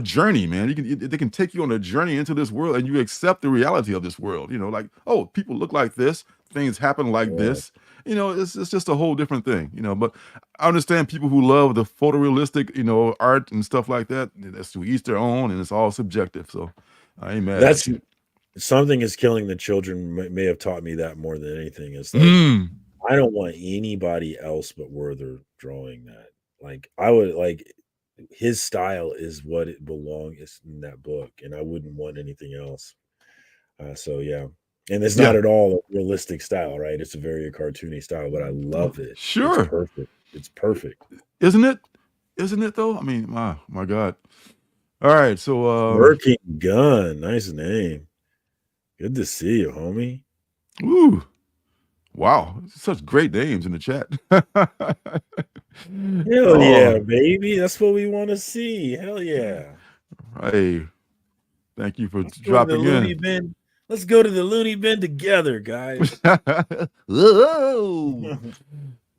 journey, man. They can take you on a journey into this world, and you accept the reality of this world. Like, oh, people look like this, things happen like Yeah. this. It's just a whole different thing. But I understand people who love the photorealistic, art and stuff like that. That's to each their own, and it's all subjective. So I ain't mad at That's you. something is killing the children may have taught me that more than anything. It's like Mm. I don't want anybody else but Werther drawing that. Like I would like his style is what it belongs in that book, and I wouldn't want anything else. So yeah, and it's not Yeah, at all a realistic style, right? It's a very cartoony style, but I love it. It's sure. perfect. It's perfect. Isn't it? Isn't it though? I mean, my God. All right, so Working Gun, nice name. Good to see you, homie. woo, wow, such great names in the chat. Hell Oh, yeah, baby. That's what we want to see. Hell yeah. hey, thank you for Let's go to the dropping loony in. bin. Let's go to the loony bin together, guys. Whoa.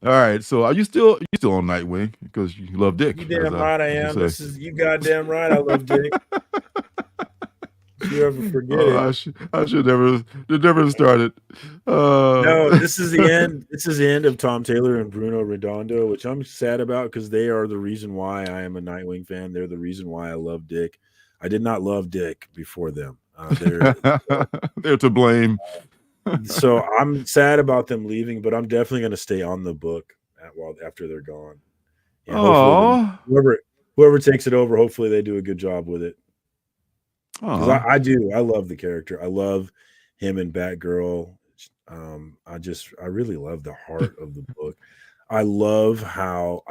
All right, so are you still on Nightwing because you love Dick? You As damn right I you am. say. You goddamn right I love Dick. If you ever forget Oh, it. I should never started. No, this is the end. This is the end of Tom Taylor and Bruno Redondo, which I'm sad about because they are the reason why I am a Nightwing fan. They're the reason why I love Dick. I did not love Dick before them. They're to blame. So I'm sad about them leaving, but I'm definitely going to stay on the book after they're gone. And hopefully, Oh, whoever takes it over, hopefully they do a good job with it. because Oh, I love the character. I love him and Batgirl. I really love the heart of the book. I love how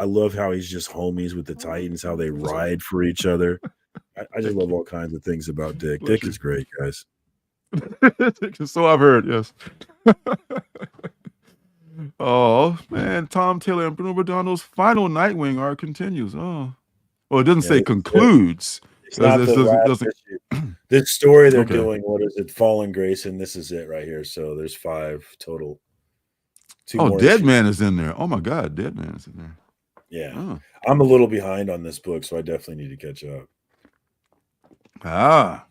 he's just homies with the Titans, how they ride for each other. I just thank love you. all kinds of things about Dick. Bless Dick you. is great, guys. So I've heard, yes. Oh man, Tom Taylor and Bruno Redondo's final Nightwing arc continues. Oh, well, it doesn't Yeah, say this is it. concludes. It's not the It last doesn't. issue. This story they're Okay. doing, what is it? Fallen Grace, and this is it right here. So there's 5 total. 2 Oh, more Dead issues. Man is in there. Oh my God, Dead Man is in there. Yeah. Oh. I'm a little behind on this book, so I definitely need to catch up. Ah,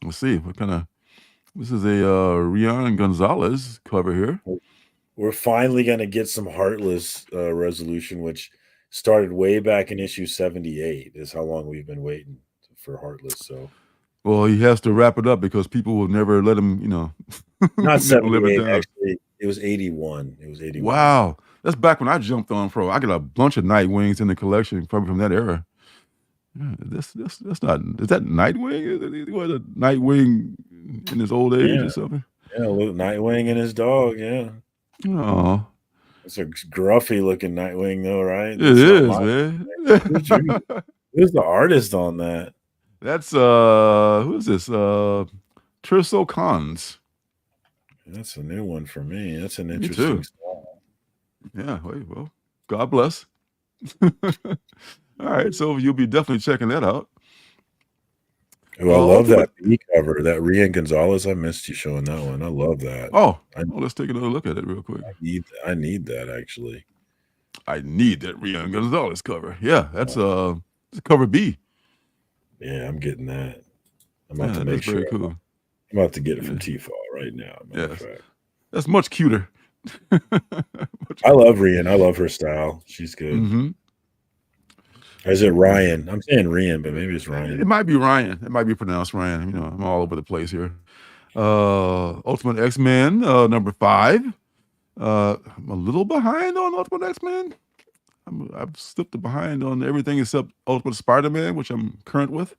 let's see what kind of. This is a Rian Gonzalez cover here. We're finally going to get some Heartless resolution, which started way back in issue 78. Is how long we've been waiting for Heartless. So, well, he has to wrap it up because people will never let him, not never live it 78. down. Actually, it was 81. It was 81. Wow, that's back when I jumped on Pro. I got a bunch of Nightwings in the collection probably from that era. Yeah, that's not. Is that Nightwing? What, a Nightwing in his old age or something? Yeah, look, Nightwing and his dog. Yeah. Oh, It's a gruffy looking Nightwing, though, right? it is, man. Who's the artist on that? That's who's this? Trisso Cons. That's a new one for me. That's an Me interesting too. style. Yeah. Well, God bless. All right, so you'll be definitely checking that out. Oh, I love that B cover. That Rian Gonzalez. I missed you showing that one. I love that. Oh, let's take another look at it real quick. I need that actually. I need that Rian Gonzalez cover. Yeah, that's cover B. Yeah, I'm getting that. I'm about to make that's sure. very cool. I'm about to get it from T-Fall right now. Yes, that's much cuter. I love Rian. I love her style. She's good. Mm-hmm. Or is it Ryan? I'm saying Rian, but maybe it's Ryan. It might be Ryan. It might be pronounced Ryan. I'm all over the place here. Ultimate X-Men, number 5. I'm a little behind on Ultimate X-Men. I've slipped behind on everything except Ultimate Spider-Man, which I'm current with.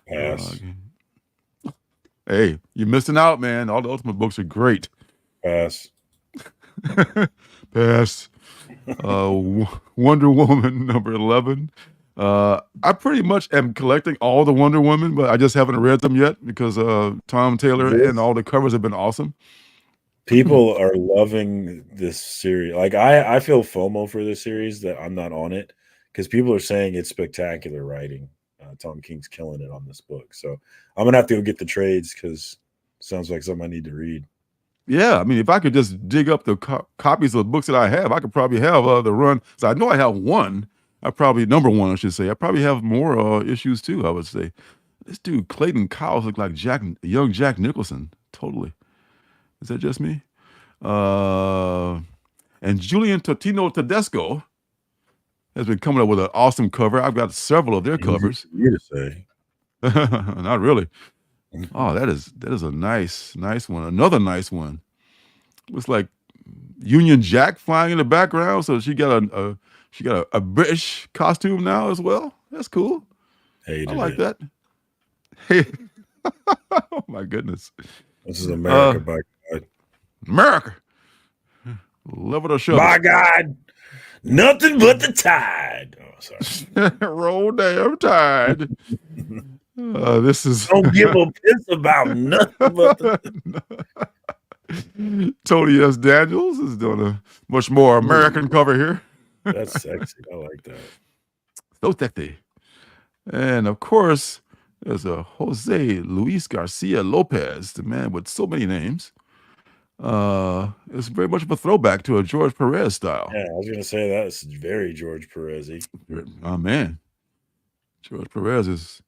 Pass. Hey, you're missing out, man. All the Ultimate books are great. Pass. Pass. Wonder Woman, number 11. I pretty much am collecting all the Wonder Woman, but I just haven't read them yet because Tom Taylor and all the covers have been awesome. People are loving this series. Like I feel FOMO for this series that I'm not on it because people are saying it's spectacular writing. Tom King's killing it on this book. So I'm going to have to go get the trades because it sounds like something I need to read. Yeah, I mean, if I could just dig up the copies of the books that I have, I could probably have the run. So I know I have one. Number 1, I should say. I probably have more issues too, I would say. This dude, Clayton Cowles, look like young Jack Nicholson. Totally. Is that just me? And Julian Totino Tedesco has been coming up with an awesome cover. I've got several of their covers. You to say. Not really. Oh, that is a nice one. Another nice one. Looks like Union Jack flying in the background. So she got a British costume now as well. That's cool. I like that. Hey, oh my goodness. This is America, by God. America. Love it or shove it. By God, nothing but the tide. Oh, sorry. Roll damn tide. This is don't give a piss about nothing but Tony S. Daniels is doing a much more American cover here. That's sexy. I like that. So sexy. And of course, there's a Jose Luis Garcia Lopez, the man with so many names. It's very much of a throwback to a George Perez style. Yeah, I was gonna say that's very George Perez-y. Oh man, George Perez is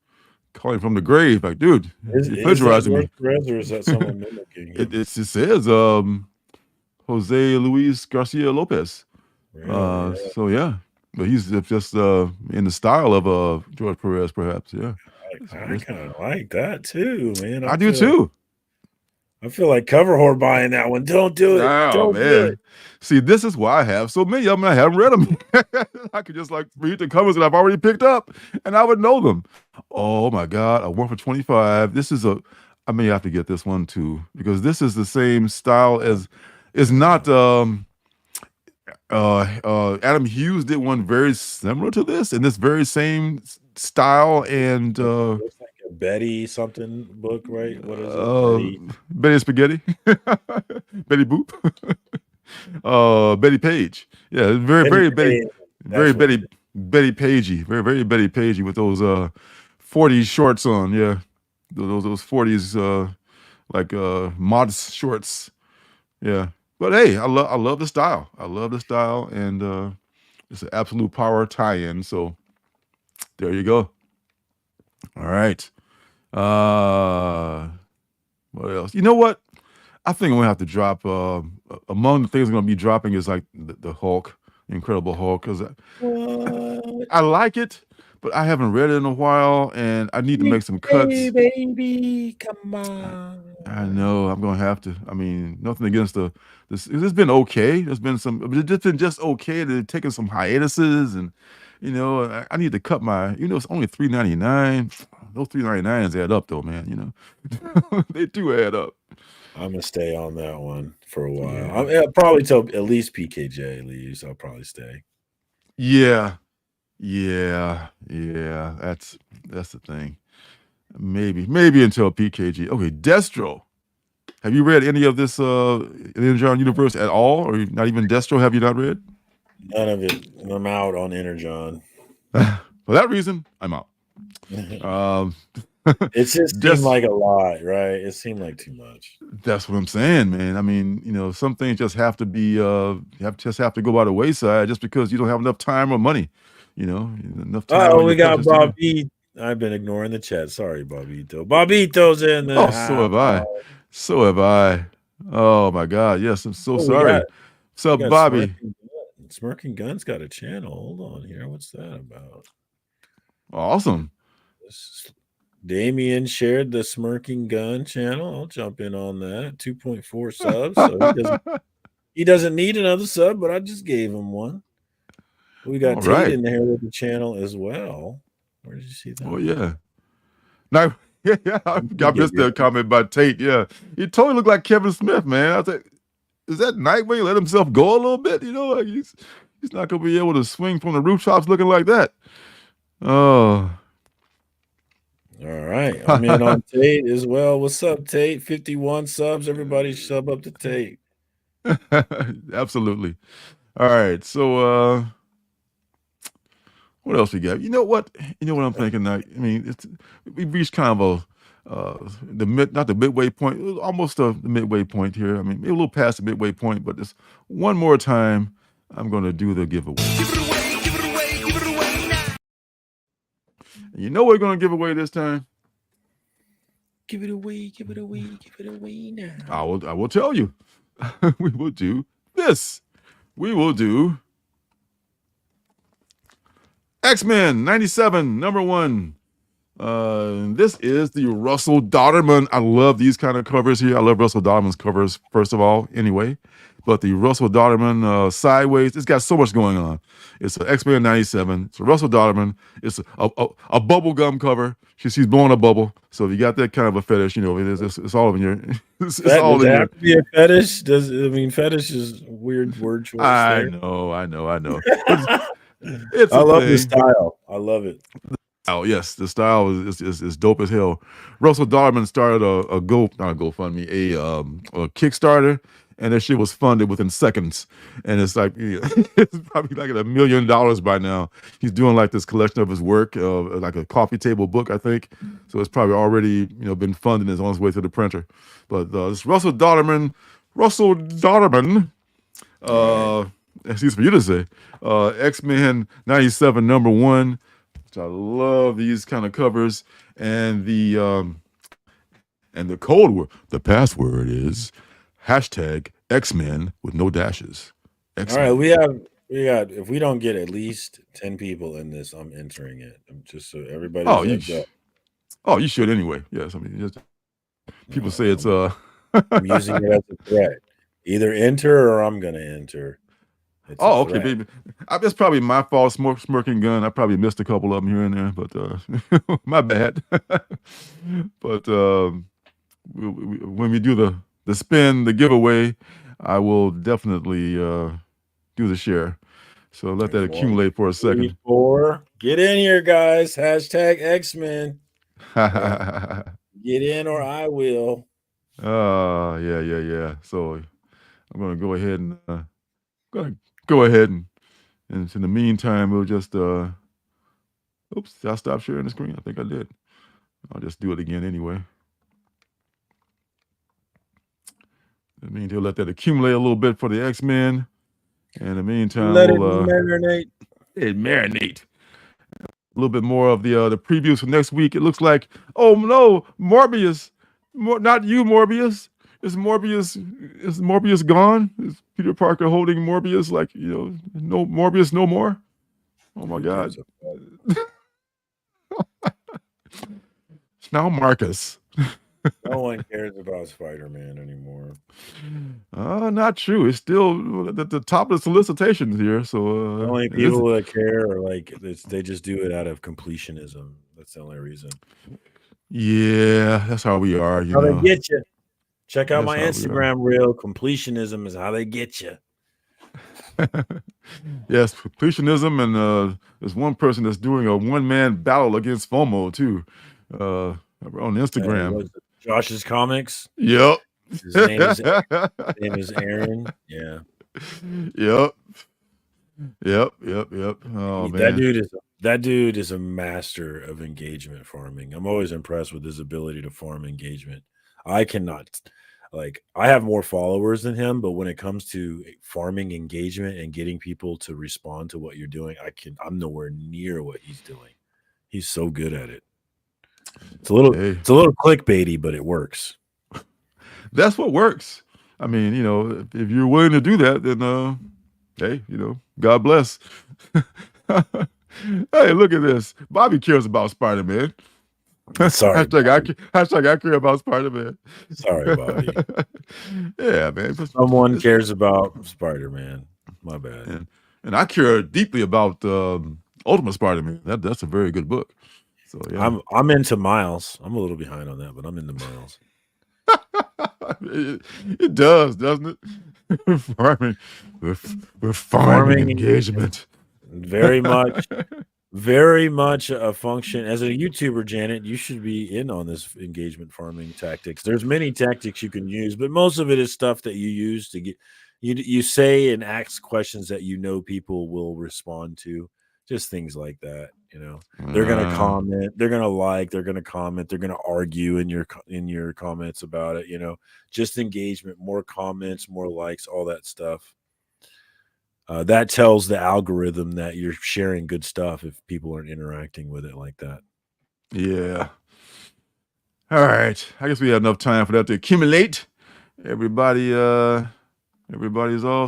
calling from the grave, like, dude, you're plagiarizing me. Perez, or is that someone mimicking him? It says Jose Luis Garcia Lopez. Really? So yeah, but he's just in the style of George Perez, perhaps. Yeah, I kind of like that too, man. I do too. I feel like cover whore buying that one. Don't do it. Oh, don't man. do it. See, this is why I have so many of them. I haven't read them. I could just read the covers that I've already picked up, and I would know them. Oh my God, a 1 for 25. This is I may have to get this one too because this is the same style as. It's not. Adam Hughes did one very similar to this in this very same style and Looks like a Betty something book, right? What is it? uh, Betty. Betty Spaghetti, Betty Boop, Betty Page. Yeah, very Betty very Betty, Page. very That's what it Betty is. Betty Pagey, very very Betty Pagey with those 40s shorts on. Yeah, those 40s like modest shorts. Yeah. But hey, I love the style. I love the style, and it's an absolute power tie-in. So there you go. All right. What else? You know what? I think I'm gonna have to drop. Among the things I'm gonna be dropping is like the Hulk, Incredible Hulk, because What? I like it, but I haven't read it in a while, and I need to make some Hey, cuts. baby, come I, on. I know I'm gonna have to. I mean, nothing against this. It's been okay. There's been some, but it's just been just okay. They're taking some hiatuses, and I need to cut my. It's only $3.99. Those $3.99s add up, though, man. They do add up. I'm gonna stay on that one for a while. Yeah, Yeah, probably till at least PKJ leaves. I'll probably stay. yeah, yeah. That's the thing. Maybe until PKG. Okay, Destro. Have you read any of this Energon universe at all, or not even Destro? Have you not read? None of it. I'm out on Energon. For that reason, I'm out. It just seemed like a lot, right? It seemed like too much. That's what I'm saying, man. I mean, some things just have to be have to go by the wayside just because you don't have enough time or money. Enough time. Oh, we got Bobby. I've been ignoring the chat. Sorry, Bobito. Bobito's in the house. So have I. So have I. Oh my God. Yes, I'm so sorry. What's up, Bobby? Smirking Gun's got a channel. Hold on here. What's that about? Awesome. Damien shared the Smirking Gun channel. I'll jump in on that. 2.4 subs. So he doesn't need another sub, but I just gave him one. We got Tate in there with the channel as well. Where did you see that? Oh yeah. Now, yeah. I missed that comment by Tate. Yeah, he totally looked like Kevin Smith, man. I was like, is that Nightwing let himself go a little bit? Like he's not gonna be able to swing from the rooftops looking like that. Oh. All right. I'm in on Tate as well. What's up, Tate? 51 subs. Everybody sub up to Tate. Absolutely. All right. So what else we got? You know what I'm thinking now? I mean, we've reached kind of not the midway point, almost the midway point here. I mean, maybe a little past the midway point, but just one more time, I'm going to do the giveaway. Give it away now. You know what we're going to give away this time? Give it away now. I will tell you. We will do this. We will do X-Men 97, #1. This is the Russell Dodderman. I love these kind of covers here. I love Russell Dodderman's covers, first of all, anyway. But the Russell Dodderman Sideways, it's got so much going on. It's an X-Men 97. It's a Russell Dodderman. It's a bubble gum cover. She's blowing a bubble. So if you got that kind of a fetish, it's all in your. It's all in your. To be a fetish? Fetish is weird word choice. I know. I love the style. I love it. Oh yes, the style is dope as hell. Russell Dodderman started a GoFundMe, a Kickstarter, and that shit was funded within seconds. And it's like it's probably like $1 million by now. He's doing like this collection of his work, like a coffee table book, I think. So it's probably already been funded and is on its way to the printer. But it's Russell Dodderman. Excuse for you to say. X-Men 97 #1. I love these kind of covers, and the code word, the password is #X-Men with no dashes. X-Men. All right, we got. If we don't get at least 10 people in this, I'm entering it. I'm just so everybody. You should anyway. Yes, I mean, people say it's I'm using it as a threat. Either enter or I'm gonna enter. It's a Oh, okay, threat. baby. That's probably my fault. Smirking gun. I probably missed a couple of them here and there, but my bad. But when we do the spin, the giveaway, I will definitely do the share. So let that There's one, accumulate for a 3, second. 4. Get in here, guys. Hashtag X-Men. Yeah. Get in or I will. Yeah. So I'm gonna go ahead and and in the meantime we'll just oops, did I stop sharing the screen? I think I did. I'll just do it again anyway. I mean, they'll let that accumulate a little bit for the X-Men. In the meantime, Let it we'll marinate. marinate. A little bit more of the previews for next week. It looks like, oh no, Morbius. Not you, Morbius. Is Morbius gone? Is Peter Parker holding Morbius like, no Morbius no more? Oh my God. It's now Marcus. No one cares about Spider-Man anymore. Not true. It's still at the top of the solicitations here. So The only people that care are like they just do it out of completionism. That's the only reason. Yeah, that's how we are. How they get you. Check out my That's how we are. Instagram reel. Completionism is how they get you. Yes, completionism, and there's one person that's doing a one-man battle against FOMO too, on Instagram. Was it Josh's Comics. Yep. His name is Aaron. Yeah. Yep. Oh man, that dude is a master of engagement farming. I'm always impressed with his ability to farm engagement. I cannot. Like, I have more followers than him, but when it comes to farming engagement and getting people to respond to what you're doing, I'm nowhere near what he's doing. He's so good at it. It's a little clickbaity, but it works. That's what works. I mean, if you're willing to do that, then hey, God bless. Hey, look at this. Bobby cares about Spider-Man. Sorry. Hashtag I care about Spider-Man. Sorry, Bobby. Yeah, man. Someone cares about Spider-Man. My bad. And I care deeply about Ultimate Spider-Man. That's a very good book. So yeah. I'm into Miles. I'm a little behind on that, but I'm into Miles. It does, doesn't it? We're farming engagement. Very much a function. As a YouTuber, Janet, you should be in on this engagement farming tactics. There's many tactics you can use, but most of it is stuff that you use to get you say and ask questions that people will respond to. Just things like that. They're gonna comment, they're gonna like, they're gonna comment, they're gonna argue in your comments about it. Just engagement, more comments, more likes, all that stuff. That tells the algorithm that you're sharing good stuff if people aren't interacting with it like that. Yeah. All right. I guess we have enough time for that to accumulate. Everybody's all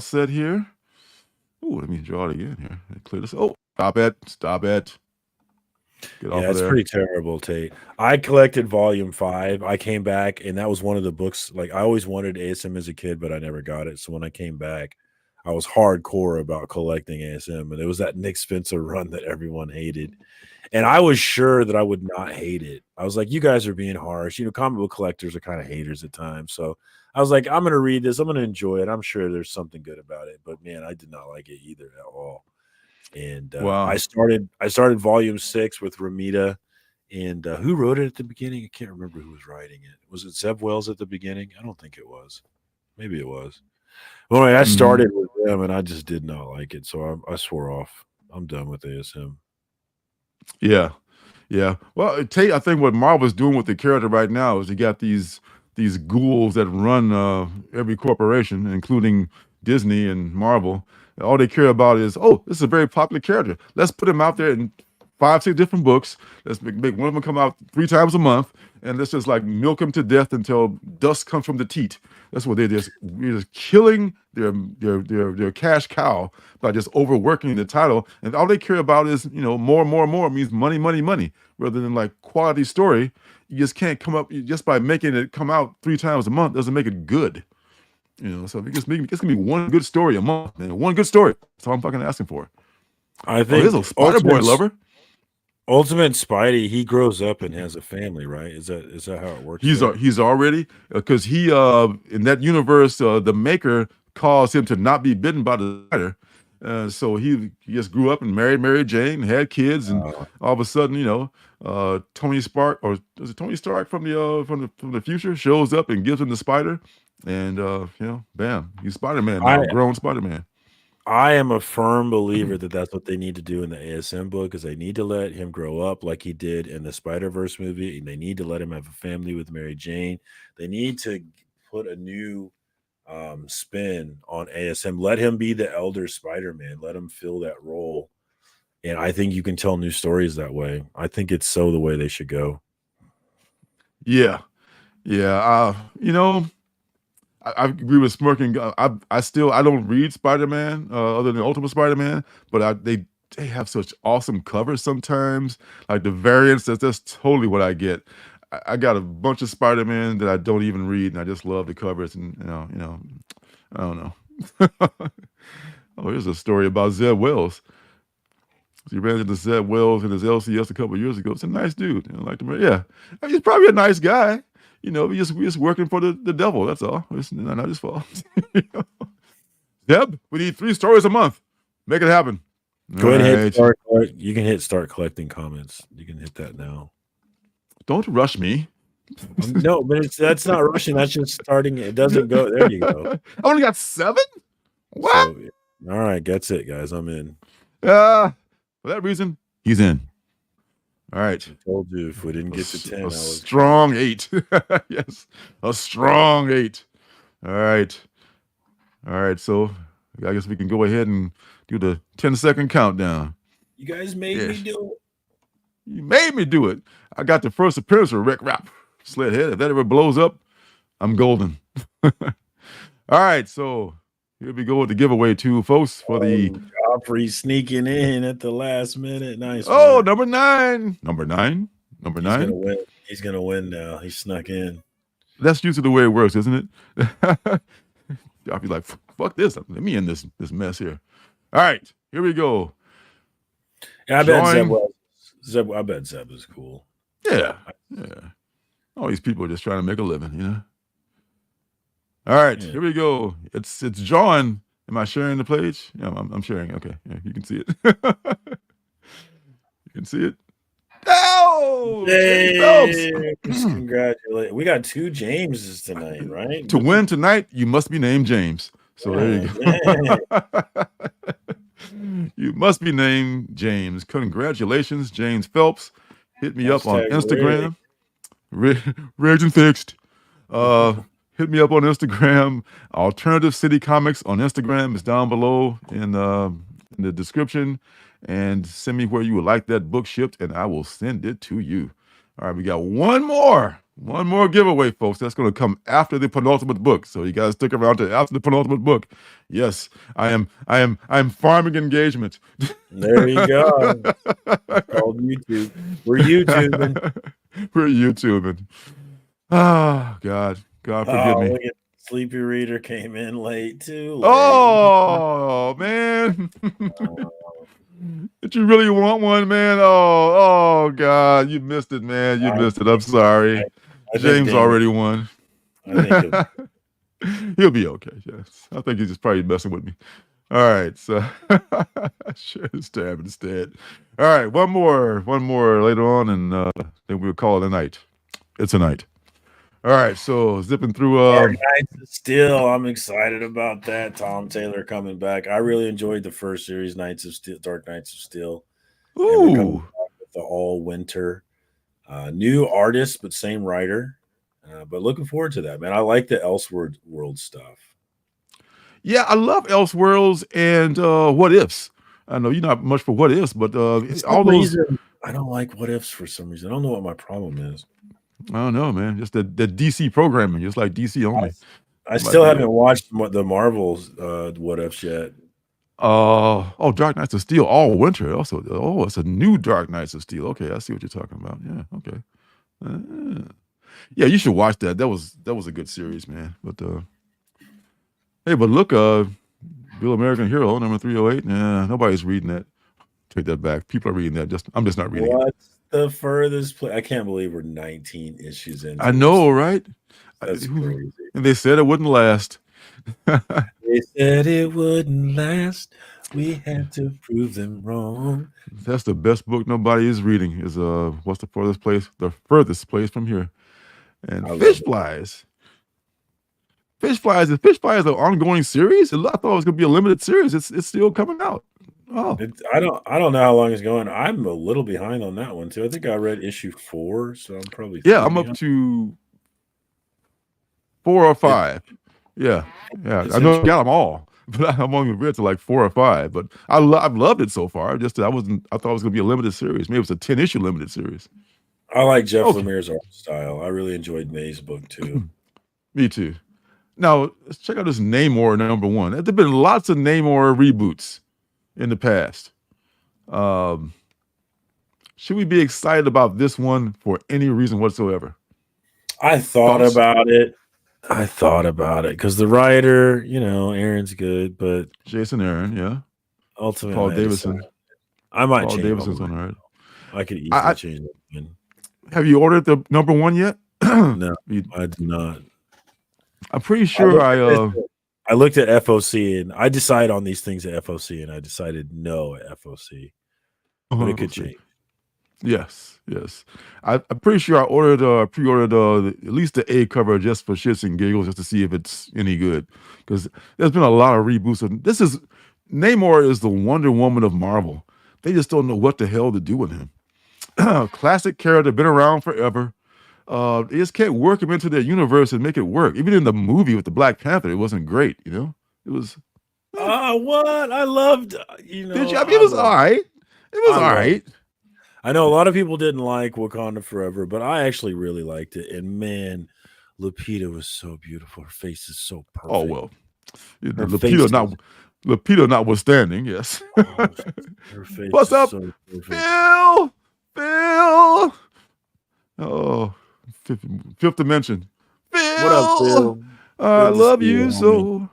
set here. Oh, let me draw it again here. Clear this. Oh, stop it. Get off of It's there. pretty terrible, Tate. I collected volume 5. I came back, and that was one of the books. Like, I always wanted ASM as a kid, but I never got it. So when I came back, I was hardcore about collecting ASM, and it was that Nick Spencer run that everyone hated. And I was sure that I would not hate it. I was like, you guys are being harsh. Comic book collectors are kind of haters at times. So I was like, I'm going to read this. I'm going to enjoy it. I'm sure there's something good about it. But, man, I did not like it either at all. And Wow. I started volume 6 with Ramita. And who wrote it at the beginning? I can't remember who was writing it. Was it Zeb Wells at the beginning? I don't think it was. Maybe it was. Well, anyway, I started with them, and I just did not like it. So I swore off. I'm done with ASM. Yeah. Well, Tate, I think what Marvel's doing with the character right now is you got these ghouls that run every corporation, including Disney and Marvel. All they care about is, this is a very popular character. Let's put him out there in 5-6 different books. Let's make one of them come out 3 times a month, and let's just like milk him to death until dust comes from the teat. That's what we're just killing their cash cow by just overworking the title. And all they care about is, more means money, rather than like quality story. You just can't come up just by making it come out 3 times a month doesn't make it good. So if it's gonna be one good story a month, man. One good story. That's all I'm fucking asking for. I Oh, think there's a Spider-Boy lover. Ultimate Spidey, he grows up and has a family, right? Is that how it works there? He's already because he in that universe the maker caused him to not be bitten by the spider. So he just grew up and married Mary Jane, had kids, and all of a sudden, Tony Stark, or is it Tony Stark from the future, shows up and gives him the spider, and bam, he's Spider-Man now, grown Spider-Man. I am a firm believer that that's what they need to do in the ASM book, is they need to let him grow up like he did in the Spider-Verse movie, and they need to let him have a family with Mary Jane. They need to put a new spin on ASM. Let him be the elder Spider-Man. Let him fill that role. And I think you can tell new stories that way. I think it's so the way they should go. Yeah. I agree with Smirking. I don't read Spider-Man other than Ultimate Spider-Man, but they have such awesome covers sometimes. Like the variants, that's totally what I get. I got a bunch of Spider-Man that I don't even read, and I just love the covers. And I don't know. Oh, here's a story about Zeb Wells. He ran into Zeb Wells in his LCS a couple of years ago. It's a nice dude. He's probably a nice guy. We just working for the devil. That's all. It's not his fault. Zeb, we need 3 stories a month. Make it happen. Go ahead and hit start. You can hit start collecting comments. You can hit that now. Don't rush me. No, but that's not rushing. That's just starting. It doesn't go. There you go. I only got 7? What? So, all right, that's it, guys. I'm in. For that reason, he's in. All right. I told you if we didn't get to 10, I was strong 8. Yes, a strong 8. All right. So I guess we can go ahead and do the 10-second countdown. You guys made me do it. You made me do it. I got the first appearance of Rick Rapp, Sledhead. If that ever blows up, I'm golden. All right, so here we go with the giveaway too, folks, for the Joffrey sneaking in at the last minute. Nice. Oh, work. Number 9. Number 9. He's gonna win now. He snuck in. That's usually the way it works, isn't it? Joffrey's like, fuck this. Let me end this mess here. All right, here we go. Yeah, I bet Zeb is cool. Yeah. All these people are just trying to make a living, All right, Here we go. It's John. Am I sharing the page? Yeah, I'm sharing. Okay, yeah, you can see it. You can see it. Oh, hey, congratulations! We got 2 Jameses tonight, right? To win tonight, you must be named James. So there you go. You must be named James. Congratulations, James Phelps. Hit me up on Instagram. Rigged and fixed. Hit me up on Instagram. Alternative City Comics on Instagram is down below in the description. And send me where you would like that book shipped, and I will send it to you. All right, we got one more giveaway, folks. That's going to come after the penultimate book. So you guys stick around to after the penultimate book. Yes, I am farming engagement. There you go. Called YouTube. We're YouTubing. We're YouTubing. Oh, God forgive me. Look at Sleepy Reader came in late too. Oh man. Did you really want one, man? Oh God, you missed it, man. You missed it. I'm sorry. James already won. I think he'll be okay. Yes, I think he's just probably messing with me. All right, so share his tab instead. All right, one more later on, and then we'll call it a night. It's a night. All right, so zipping through. Dark Knights of Steel. I'm excited about that. Tom Taylor coming back. I really enjoyed the first series, Dark Knights of Steel. Ooh, and we're coming back with the all winter, new artist but same writer. But looking forward to that, man. I like the Elseworld stuff. Yeah, I love Elseworlds and What Ifs. I know you're not much for What Ifs, but all those. I don't like What Ifs for some reason. I don't know what my problem is. I don't know, man. Just the DC programming, just like DC only. I still haven't watched the Marvel's What Ifs yet. Dark Knights of Steel all winter. Also, it's a new Dark Knights of Steel. Okay, I see what you're talking about. Yeah, okay. Yeah, you should watch that. That was a good series, man. But Hey, but look, Bill American Hero number 308. Yeah, nobody's reading that. Take that back. People are reading that. I'm just not reading it. What's the furthest place? I can't believe we're 19 issues into I this. know, right? That's crazy. And they said it wouldn't last. They said it wouldn't last. We had to prove them wrong. That's the best book nobody is reading. Is what's the furthest place? The furthest place from here. And Fish Flies. Fish Flies is an ongoing series. I thought it was going to be a limited series. It's still coming out. Oh, I don't know how long it's going. I'm a little behind on that one too. I think I read issue 4, so I'm probably I'm up to 4 or 5. Yeah. I know I got them all, but I'm only read to like 4 or 5. But I've loved it so far. I thought it was going to be a limited series. Maybe it was a 10-issue limited series. I like Jeff Lemire's art style. I really enjoyed May's book too. Me too. Now let's check out this Namor number 1. There've been lots of Namor reboots in the past. Should we be excited about this one for any reason whatsoever? I thought about it because the writer, Aaron's good, but Jason Aaron, yeah. Ultimately, Paul Davidson. I might Paul change Davidson's on it. I could easily change it again. Have you ordered the number 1 yet? No, I did not. I'm pretty sure I looked at FOC and I decide on these things at FOC, and I decided no at FOC, but it could change. Yes. I'm pretty sure I pre-ordered at least the A cover just for shits and giggles, just to see if it's any good. Because there's been a lot of reboots. Namor is the Wonder Woman of Marvel. They just don't know what the hell to do with him. Classic character, been around forever. They just can't work him into their universe and make it work. Even in the movie with the Black Panther, it wasn't great. It was. What I loved. Did you? I mean, it was all right. It was all right. I know a lot of people didn't like Wakanda Forever, but I actually really liked it. And man, Lupita was so beautiful. Her face is so perfect. Oh well, Lupita notwithstanding, yes. Her face. What's up, so Phil? Oh, fifth dimension. Phil, what up, Phil? I love you so.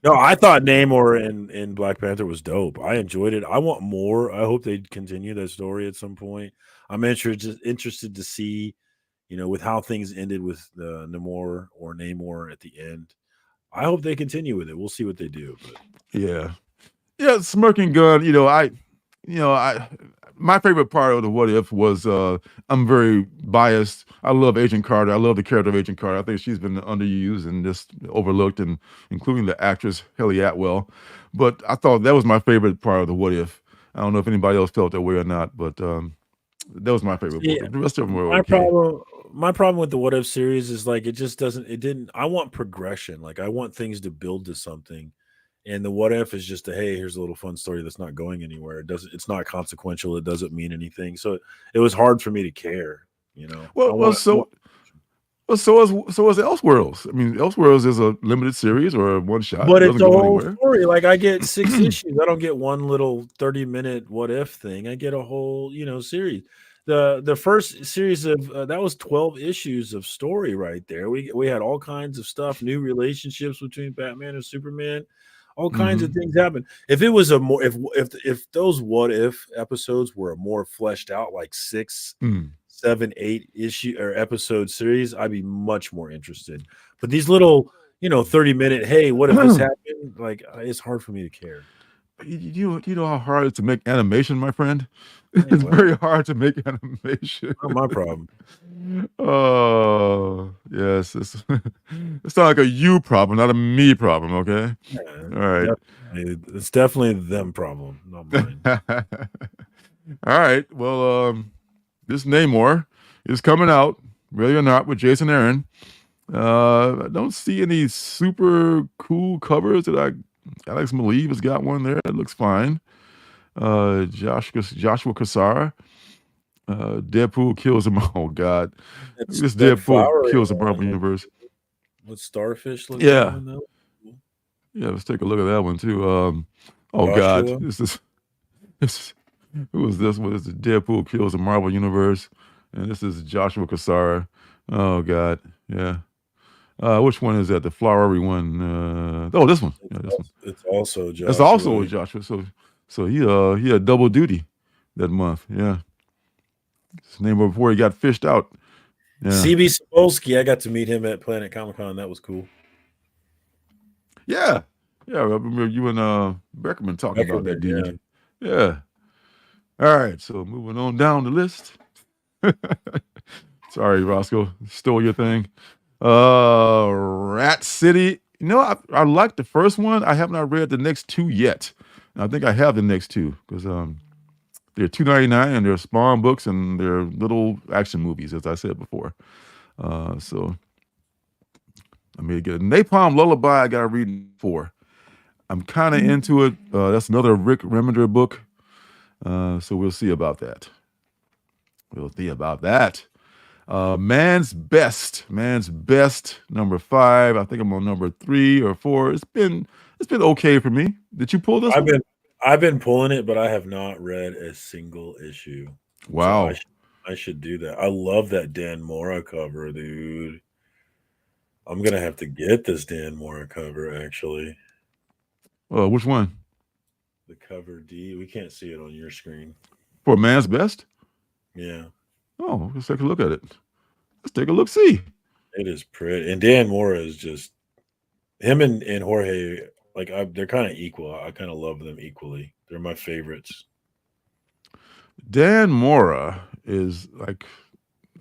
No, I thought Namor in Black Panther was dope. I enjoyed it. I want more. I hope they continue that story at some point. I'm interested to see, with how things ended with Namor at the end. I hope they continue with it. We'll see what they do. But. Yeah. Smirking Gun. My favorite part of the What If was I'm very biased. I love Agent Carter. I love the character of Agent Carter. I think she's been underused and just overlooked, and including the actress Haley Atwell. But I thought that was my favorite part of the What If. I don't know if anybody else felt that way or not, but that was my favorite book. The rest of them were okay. My problem with the What If series is like it didn't. I want progression. Like I want things to build to something. And the What If is just here's a little fun story that's not going anywhere. It's not consequential. It doesn't mean anything. So it was hard for me to care, So is Elseworlds. I mean, Elseworlds is a limited series or a one shot. But it's a whole story. Like I get 6 issues. I don't get one little 30-minute What If thing. I get a whole, series. The first series of that was 12 issues of story right there. We had all kinds of stuff, new relationships between Batman and Superman. All kinds of things happen. If it was if those What If episodes were a more fleshed out, like 6, 7, 8 issue or episode series, I'd be much more interested. But these little, 30-minute, hey, what if this happened? Like it's hard for me to care. You know how hard it is to make animation, my friend? It's very hard to make animation. Not my problem. Oh, yes. It's not like a you problem, not a me problem, okay? Yeah, all right. It's definitely them problem, not mine. All right. Well, this Namor is coming out, really or not, with Jason Aaron. I don't see any super cool covers that Alex Maleev has got one there. It looks fine. Joshua Cassara. Deadpool kills him. Oh God, this Deadpool kills the Marvel universe. With Starfish, yeah. Let's take a look at that one too. Oh Joshua? God, this who is this? What is it? Deadpool kills the Marvel universe, and this is Joshua Cassara. Oh God, yeah. Which one is that? The flowery one? Oh, this one. Yeah, this one. It's also Joshua. That's also Joshua. So he had double duty that month. Yeah. His name before he got fished out. Yeah. CB Sapolsky, I got to meet him at Planet Comic Con. That was cool. Yeah. Yeah. I remember you and Beckerman talking about that dude. Yeah. All right. So moving on down the list. Sorry, Roscoe. Stole your thing. Rat City. You know, I like the first one. I have not read the next two yet. I think I have the next two because they're $2.99 and they're Spawn books and they're little action movies, as I said before. So I may get a Napalm Lullaby. I got to read 4. I'm kind of into it. That's another Rick Remender book. So we'll see about that. Man's Best, number 5. I think I'm on number 3 or 4. It's been okay for me. Did you pull this? I've been pulling it, but I have not read a single issue. Wow. So I should do that. I love that Dan Mora cover, dude. I'm gonna have to get this Dan Mora cover actually. Which one? The cover D. We can't see it on your screen. For Man's Best? Yeah. Oh, let's take a look at it. Let's take a look. See. It is pretty. And Dan Mora is just him and Jorge. Like they're kind of equal. I kind of love them equally. They're my favorites. Dan Mora is like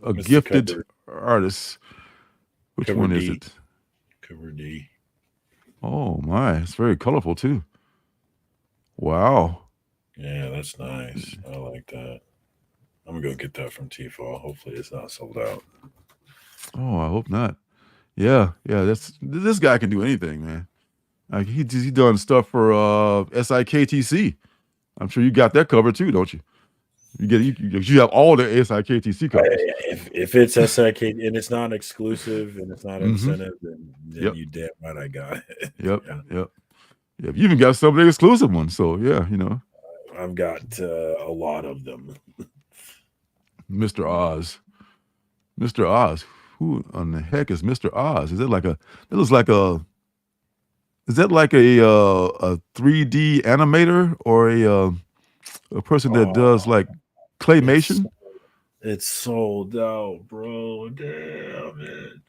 a gifted artist. Which cover one D. is it? Cover D. Oh my, it's very colorful too. Wow. Yeah, that's nice. I like that. I'm gonna go get that from T-Fall. Hopefully it's not sold out. Oh, I hope not. Yeah. This guy can do anything, man. Like he done stuff for SIKTC. I'm sure you got that cover too, don't you? You have all the SIKTC covers. If it's SIK and it's not exclusive and it's not incentive, then you damn right I got it. Yep. You even got some of the exclusive ones. So yeah, you know. I've got a lot of them. Mr. Oz. Who on the heck is Mr. Oz? Is that like a 3D animator or a person that does like claymation? It's sold out, bro. Damn it.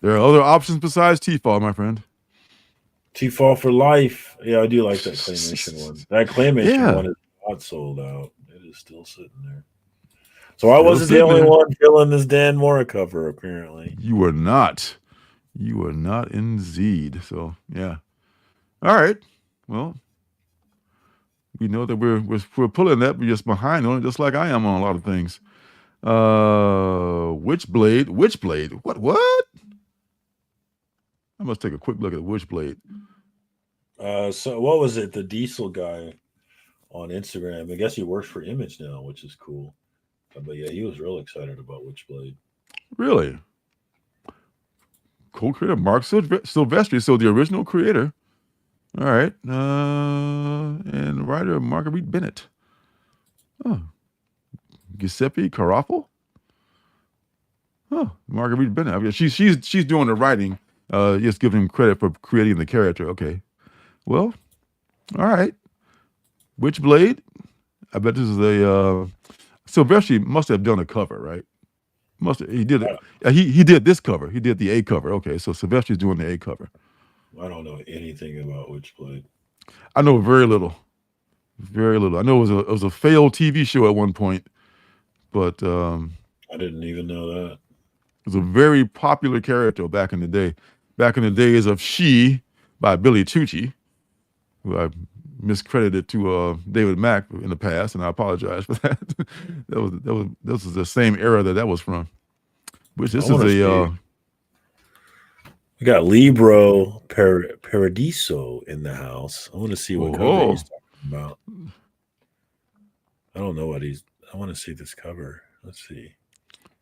There are other options besides T-Fall, my friend. T-Fall for life. Yeah, I do like that claymation one. That claymation one is not sold out. It is still sitting there. So I wasn't the only one filling this Dan Mora cover, apparently. You were not. Indeed. So yeah. All right. Well, we know that we're pulling that, but just behind on it, just like I am on a lot of things. Witchblade. What? I must take a quick look at Witchblade. So what was it? The Diesel guy on Instagram. I guess he works for Image now, which is cool. But yeah, he was real excited about Witchblade. Really? Co-creator Mark Silvestri, so the original creator. All right. And writer Marguerite Bennett. Oh. Giuseppe Carafo? Oh, Marguerite Bennett. I mean, she's doing the writing. Just giving him credit for creating the character. Okay. Well, all right. Witchblade. I bet this is a Silvestri must have done a cover, right? He did it. He did this cover. He did the A cover. Okay, so Silvestri's doing the A cover. I don't know anything about Witchblade. I know very little. I know it was a failed TV show at one point, but I didn't even know that. It was a very popular character back in the day. Back in the days of She by Billy Tucci, who I miscredited to David Mack in the past, and I apologize for that. This was the same era that was from. Which this is a. We got Libro Paradiso in the house. I want to see what cover he's talking about. I don't know what I want to see this cover. Let's see.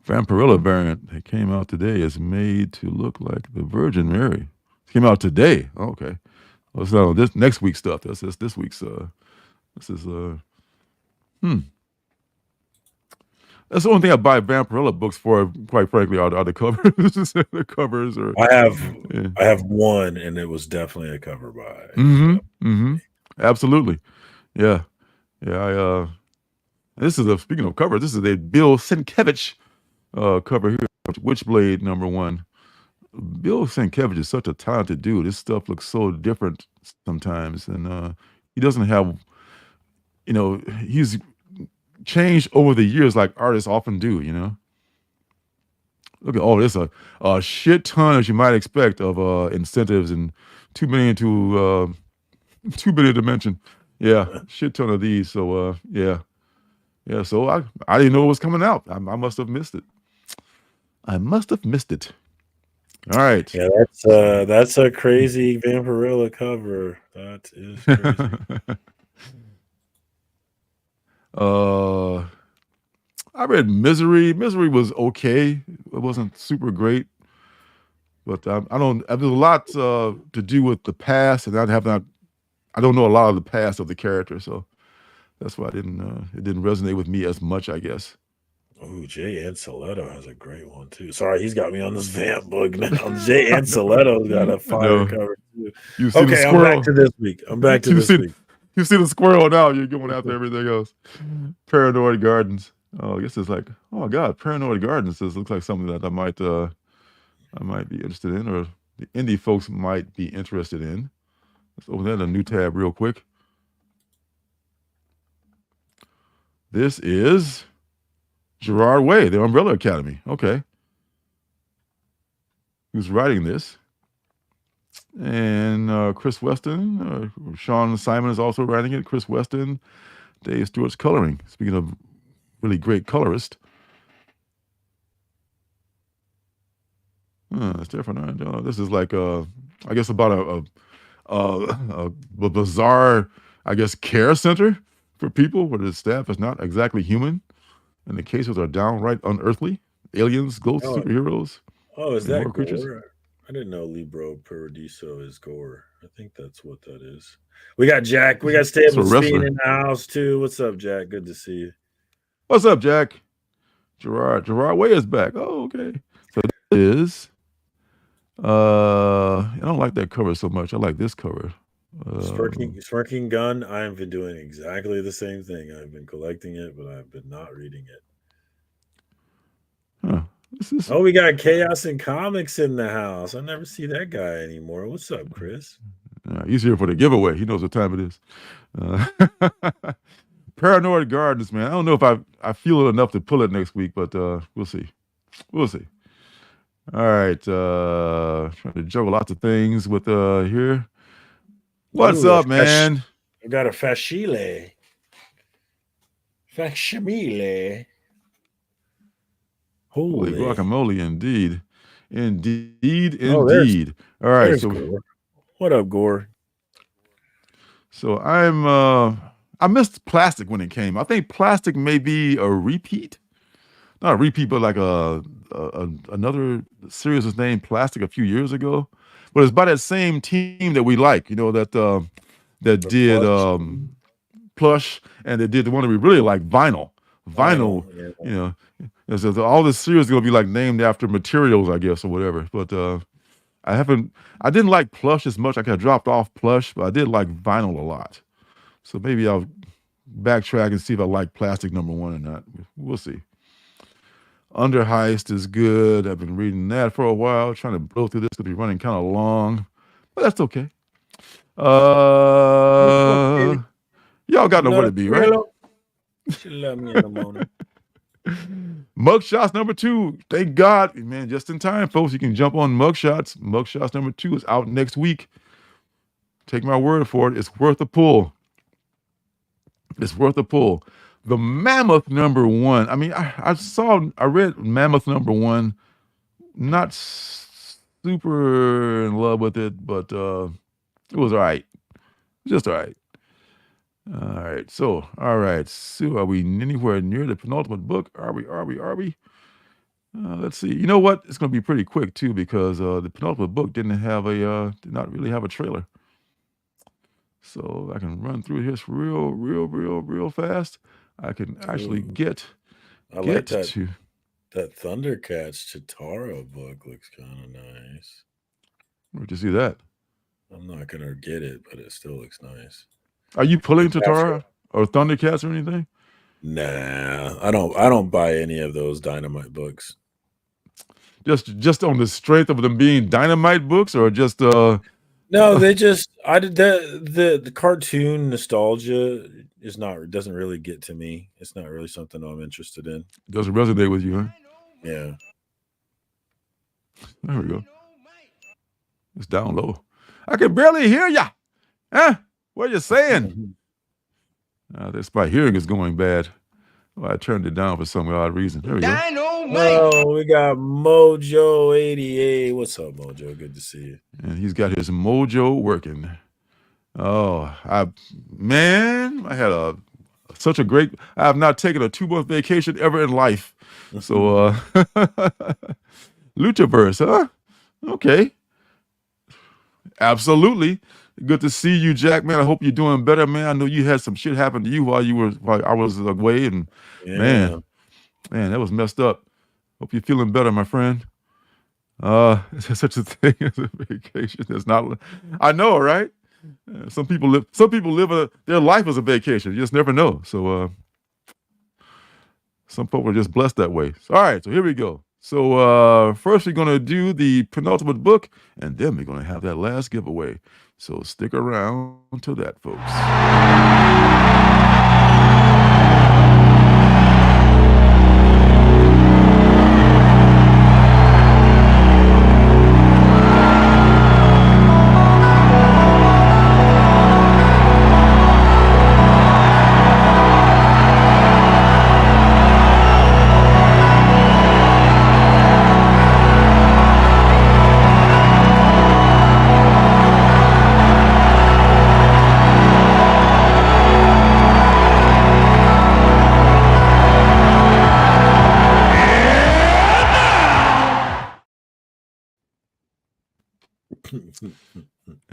Vampirilla variant that came out today is made to look like the Virgin Mary. It came out today. Okay. Well, it's not this next week's stuff. This week's. That's the only thing I buy Vampirella books for, quite frankly, are the covers. The covers are. I Yeah. have one, and it was definitely a cover buy. Absolutely. Yeah. Yeah. This is speaking of covers, this is a Bill Sienkiewicz cover here, Witchblade #1. Bill Sienkiewicz is such a talented dude. His stuff looks so different sometimes, and he doesn't have, he's changed over the years like artists often do. Look at all this, a shit ton, as you might expect, of incentives and 2 million to 2 billion to mention. Yeah, shit ton of these. So yeah. So I didn't know it was coming out. I must have missed it. I must have missed it. All right. Yeah, that's a crazy Vampirella cover. That is crazy. I read Misery. Misery was okay. It wasn't super great, but I don't. There's a lot to do with the past, and I don't know a lot of the past of the character, so that's why it didn't resonate with me as much, I guess. Oh, Jay Anceletto has a great one too. Sorry, he's got me on this vamp book now. Jay Anceletto's got a fire cover too. You see the Okay, I'm squirrel. back to this week. You see the squirrel now. You're going after everything else. Paranoid Gardens. Oh, I guess it's like, oh my God, Paranoid Gardens. This looks like something that I might be interested in, or the indie folks might be interested in. Let's open that in a new tab real quick. This is Gerard Way, The Umbrella Academy. Okay. Who's writing this? And Chris Weston, Sean Simon is also writing it. Chris Weston, Dave Stewart's coloring. Speaking of really great colorist. It's different. This is like I guess about a bizarre, I guess, care center for people where the staff is not exactly human, and the cases are downright unearthly. Aliens, ghosts, superheroes. Oh, is that gore? Creatures. I didn't know Libro Paradiso is gore. I think that's what that is. We got Jack. We got Stable Speed in the house too. What's up, Jack? Good to see you. What's up, Jack? Gerard Way is back. Oh, okay. So this is. I don't like that cover so much. I like this cover. Smirking Gun. I have been doing exactly the same thing. I've been collecting it, but I've been not reading it. Huh. We got Chaos and Comics in the house. I never see that guy anymore. What's up, Chris? He's here for the giveaway. He knows what time it is. Paranoid Gardens, man. I don't know if I feel it enough to pull it next week, but we'll see. We'll see. All right. Trying to juggle lots of things with here. What's up, man? We got a facsimile. Holy guacamole, indeed. Indeed. All right. So Gore. What up, Gore? So I missed Plastic when it came. I think Plastic may be a repeat. Not a repeat, but like another series was named Plastic a few years ago. But it's by that same team that we like, that did Plush, and they did the one that we really like, Vinyl. Yeah. All this series is gonna be like named after materials, I guess, or whatever. But I didn't like Plush as much. I kind of dropped off Plush, but I did like Vinyl a lot. So maybe I'll backtrack and see if I like Plastic #1 or not. We'll see. Under Heist is good. I've been reading that for a while, trying to blow through this. It'll be running kind of long, but that's okay. Y'all got nowhere to be, right? She love me in the morning. Mugshots #2. Thank God, man, just in time, folks. You can jump on Mugshots. Mugshots #2 is out next week. Take my word for it. It's worth a pull. It's worth a pull. The Mammoth #1. I mean, I read Mammoth #1. Not super in love with it, but it was all right. Just all right. All right. So, are we anywhere near the penultimate book? Are we? Let's see. You know what? It's going to be pretty quick too, because the penultimate book did not really have a trailer. So I can run through this real fast. I can actually get I like that. That Thundercats Chitara book looks kind of nice. Where'd you see that? I'm not gonna get it, but it still looks nice. Are you pulling It's actually Tatara or Thundercats or anything? nah. I don't buy any of those Dynamite books. Just on the strength of them being Dynamite books, or just No, they just I did the cartoon nostalgia is not doesn't really get to me. It's not really something I'm interested in. doesn't resonate with you, huh? Yeah. There we go. It's down low. I can barely hear ya. Huh? What are you saying? This my hearing is going bad. Well, I turned it down for some odd reason. There we go. Oh, we got Mojo 88. What's up, Mojo? Good to see you. And he's got his mojo working. Oh, I had such a great. I have not taken a 2-month vacation ever in life. So, Luchaverse, huh? Okay. Absolutely. Good to see you, Jack, man. I hope you're doing better, man. I know you had some shit happen to you while I was away, and man, that was messed up. Hope you're feeling better, my friend. There's such a thing as a vacation. It's not. I know, right? Some people live their life as a vacation. You just never know. So, some people are just blessed that way. So, all right, so here we go. So first we're gonna do the penultimate book, and then we're gonna have that last giveaway. So stick around to that, folks.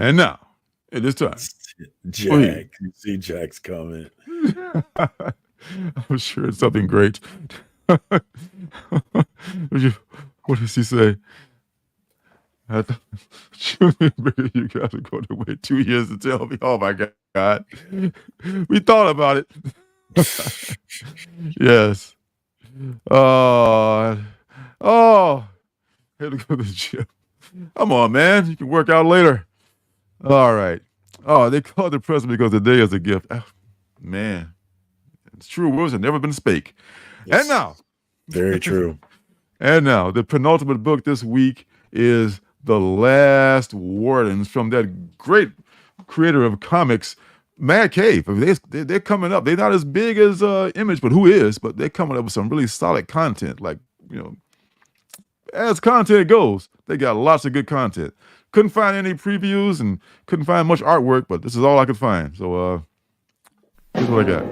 And now, it is time. Jack, you see Jack's comment. I'm sure it's something great. What does he say? You guys are going to wait 2 years to tell me. Oh my God. We thought about it. Yes. Oh, had to go to the gym. Come on, man. You can work out later. All right. Oh, they called the present because the day is a gift. Oh, man. It's true words have never been spake. Yes. And now. Very true. And now, the penultimate book this week is The Last Wardens from that great creator of comics, Mad Cave. I mean, they're coming up. They're not as big as Image, but who is? But they're coming up with some really solid content. Like, as content goes, they got lots of good content. Couldn't find any previews and couldn't find much artwork, but this is all I could find. So here's what I got.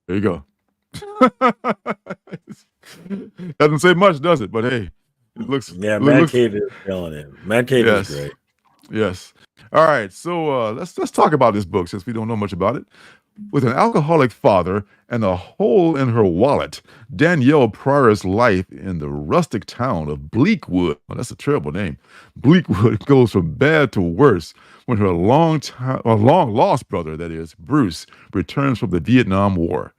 There you go. Doesn't say much, does it? But hey, it looks. Yeah, Mad Cave is killing it. Mad Cave is great. Yes. All right. So let's talk about this book since we don't know much about it. With an alcoholic father and a hole in her wallet, Danielle Pryor's life in the rustic town of Bleakwood, well, that's a terrible name, Bleakwood, goes from bad to worse when her long-lost brother, that is, Bruce, returns from the Vietnam War.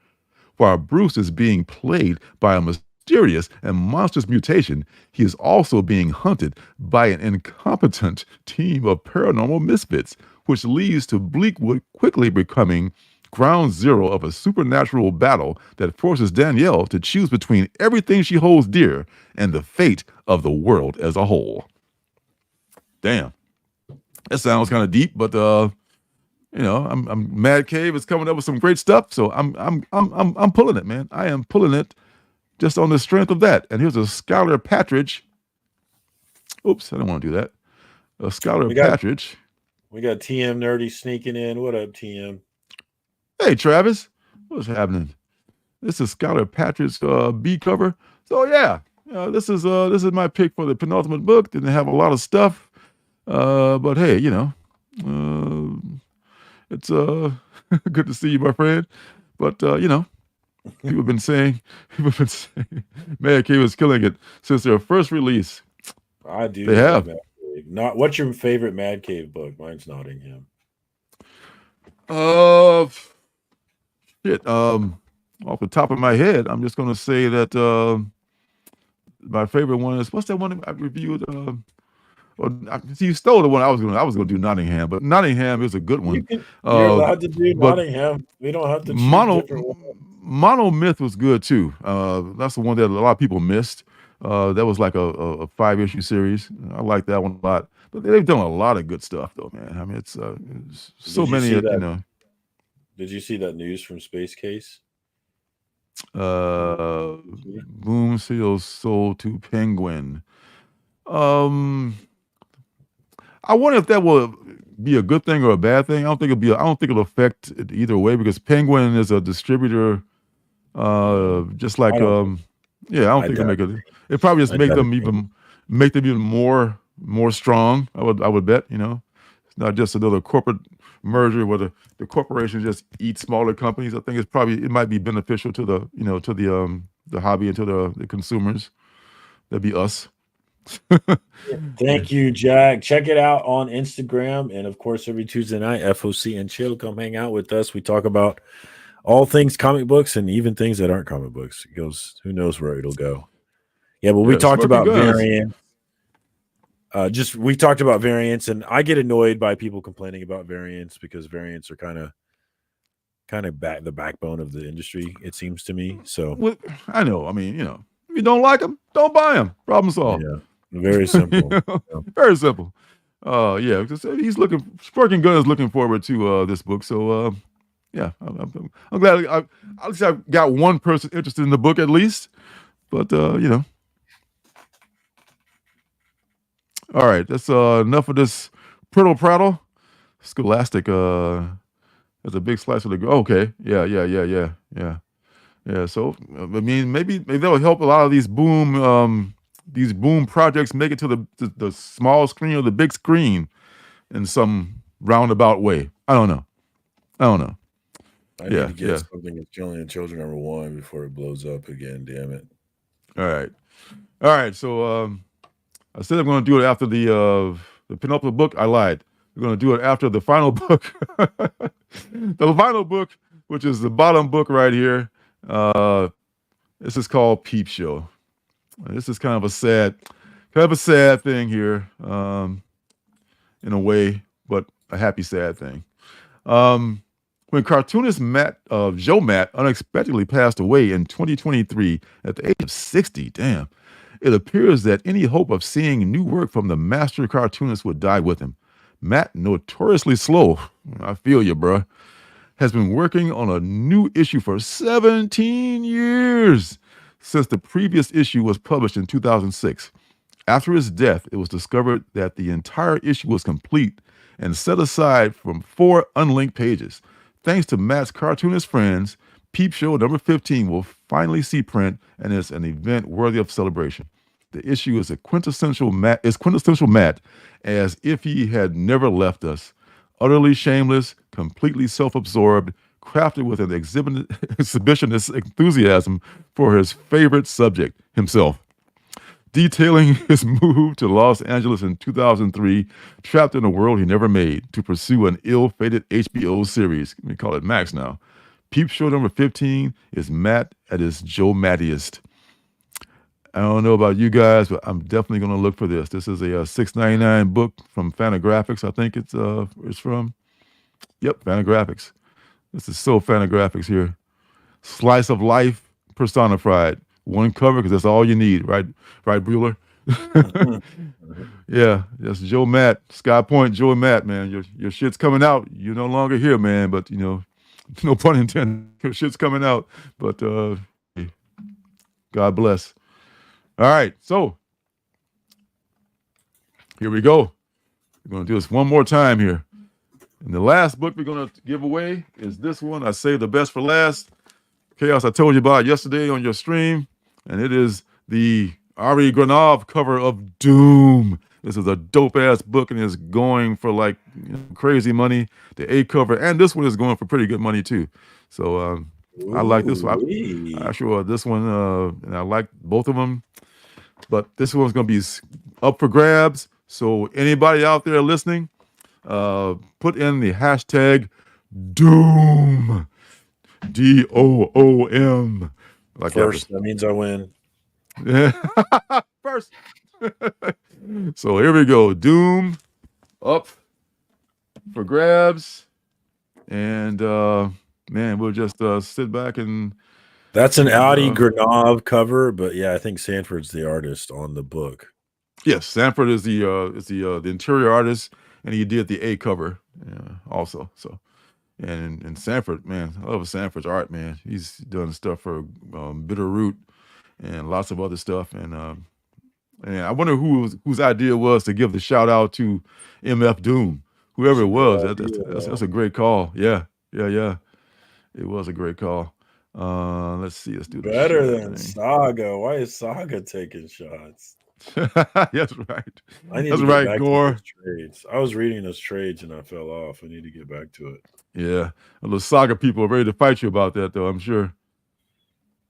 While Bruce is being plagued by a mysterious and monstrous mutation, he is also being hunted by an incompetent team of paranormal misfits, which leads to Bleakwood quickly becoming ground zero of a supernatural battle that forces Danielle to choose between everything she holds dear and the fate of the world as a whole. Damn. That sounds kind of deep, but I'm Mad Cave is coming up with some great stuff, so I'm pulling it, man. I am pulling it just on the strength of that. And here's a Skylar Patridge. Oops, I don't want to do that. Scholar We got Patridge. TM Nerdy sneaking in. What up, TM? Hey, Travis, what's happening? This is Scholar Patridge's B cover. So yeah, this is my pick for the penultimate book. Didn't have a lot of stuff, but hey, it's good to see you, my friend. But people have been saying Mad Cave is killing it since their first release. I do. They have. Mad Cave. Not what's your favorite Mad Cave book? Mine's Nottingham. Shit. Off the top of my head, I'm just gonna say that my favorite one is what's that one I reviewed? You stole the one I was gonna do Nottingham, but Nottingham is a good one. You're allowed to do Nottingham. We don't have to choose different ones. Monomyth was good too. That's the one that a lot of people missed. That was like a 5-issue series. I like that one a lot. But they've done a lot of good stuff though, man. I mean, it's so many. Did you see that news from Space Case? Boom Seals sold to Penguin. I wonder if that will be a good thing or a bad thing. I don't think it'll affect it either way because Penguin is a distributor. Just like I don't think it'll make it. It probably just make them even more strong. I would bet. It's not just another corporate merger where the corporation just eats smaller companies. I think it might be beneficial to the hobby and to the consumers. That'd be us. Thank you, Jack. Check it out on Instagram, and of course, every Tuesday night, FOC and Chill, come hang out with us. We talk about all things comic books and even things that aren't comic books. It goes, who knows where it'll go. Yeah, but we talked about variants. We talked about variants, and I get annoyed by people complaining about variants because variants are kind of the backbone of the industry. It seems to me. So I know. I mean, if you don't like them, don't buy them. Problem solved. Yeah, very simple. Very simple. Yeah, because Sparking Gun is looking forward to this book. So yeah, I'm glad. At least I've got one person interested in the book at least. But all right, that's enough of this prattle. Scholastic has a big slice of the. Okay, yeah. So I mean, maybe that'll help a lot of these boom projects make it to the small screen or the big screen in some roundabout way. I don't know. I need to get something that's Killing Children #1 before it blows up again. Damn it! All right. So I said I'm going to do it after the penultimate book. I lied. We're going to do it after the final book. The final book, which is the bottom book right here. This is called Peep Show. This is kind of a sad thing here, in a way, but a happy sad thing. When cartoonist Joe Matt unexpectedly passed away in 2023 at the age of 60, damn, it appears that any hope of seeing new work from the master cartoonist would die with him. Matt, notoriously slow, I feel you, bruh, has been working on a new issue for 17 years since the previous issue was published in 2006. After his death, it was discovered that the entire issue was complete and set aside from 4 unlinked pages. Thanks to Matt's cartoonist friends, Peep Show number 15 will finally see print and is an event worthy of celebration. The issue is quintessential Matt, as if he had never left us. Utterly shameless, completely self-absorbed, crafted with an exhibitionist enthusiasm for his favorite subject, himself. Detailing his move to Los Angeles in 2003, trapped in a world he never made, to pursue an ill-fated HBO series. We call it Max now. Peep Show number 15 is Matt at his Joe Mattiest. I don't know about you guys, but I'm definitely going to look for this. This is a $6.99 book from Fantagraphics. I think it's from. Yep, Fantagraphics. This is so Fantagraphics here. Slice of life personified. One cover because that's all you need, right, Bueller? Yeah, that's Joe Matt, Sky Point, Joe Matt, man. Your shit's coming out. You're no longer here, man. But no pun intended. Your shit's coming out. But God bless. All right, so here we go. We're going to do this one more time here. And the last book we're going to give away is this one. I saved the best for last. Chaos, I told you about yesterday on your stream. And it is the Ari Granov cover of Doom. This is a dope-ass book, and it's going for like crazy money. The A cover, and this one is going for pretty good money too. So I like this one. I sure this one, and I like both of them. But this one's going to be up for grabs. So anybody out there listening, put in the hashtag Doom, DOOM. Like First, that means I win. First. So here we go. Doom up for grabs. And man, we'll just sit back and that's an Audi Granov cover, but yeah, I think Sanford's the artist on the book. Yes, Sanford is the interior artist, and he did the A cover also. So and Sanford, man, I love Sanford's art, man. He's done stuff for Bitterroot and lots of other stuff. And I wonder whose idea was to give the shout out to MF Doom. Whoever it was, that's a great call. Yeah. It was a great call. Let's see. Let's do this. Better than Saga. Why is Saga taking shots? That's right. That's right, Gore. I was reading those trades and I fell off. I need to get back to it. Yeah. The Saga people are ready to fight you about that, though, I'm sure.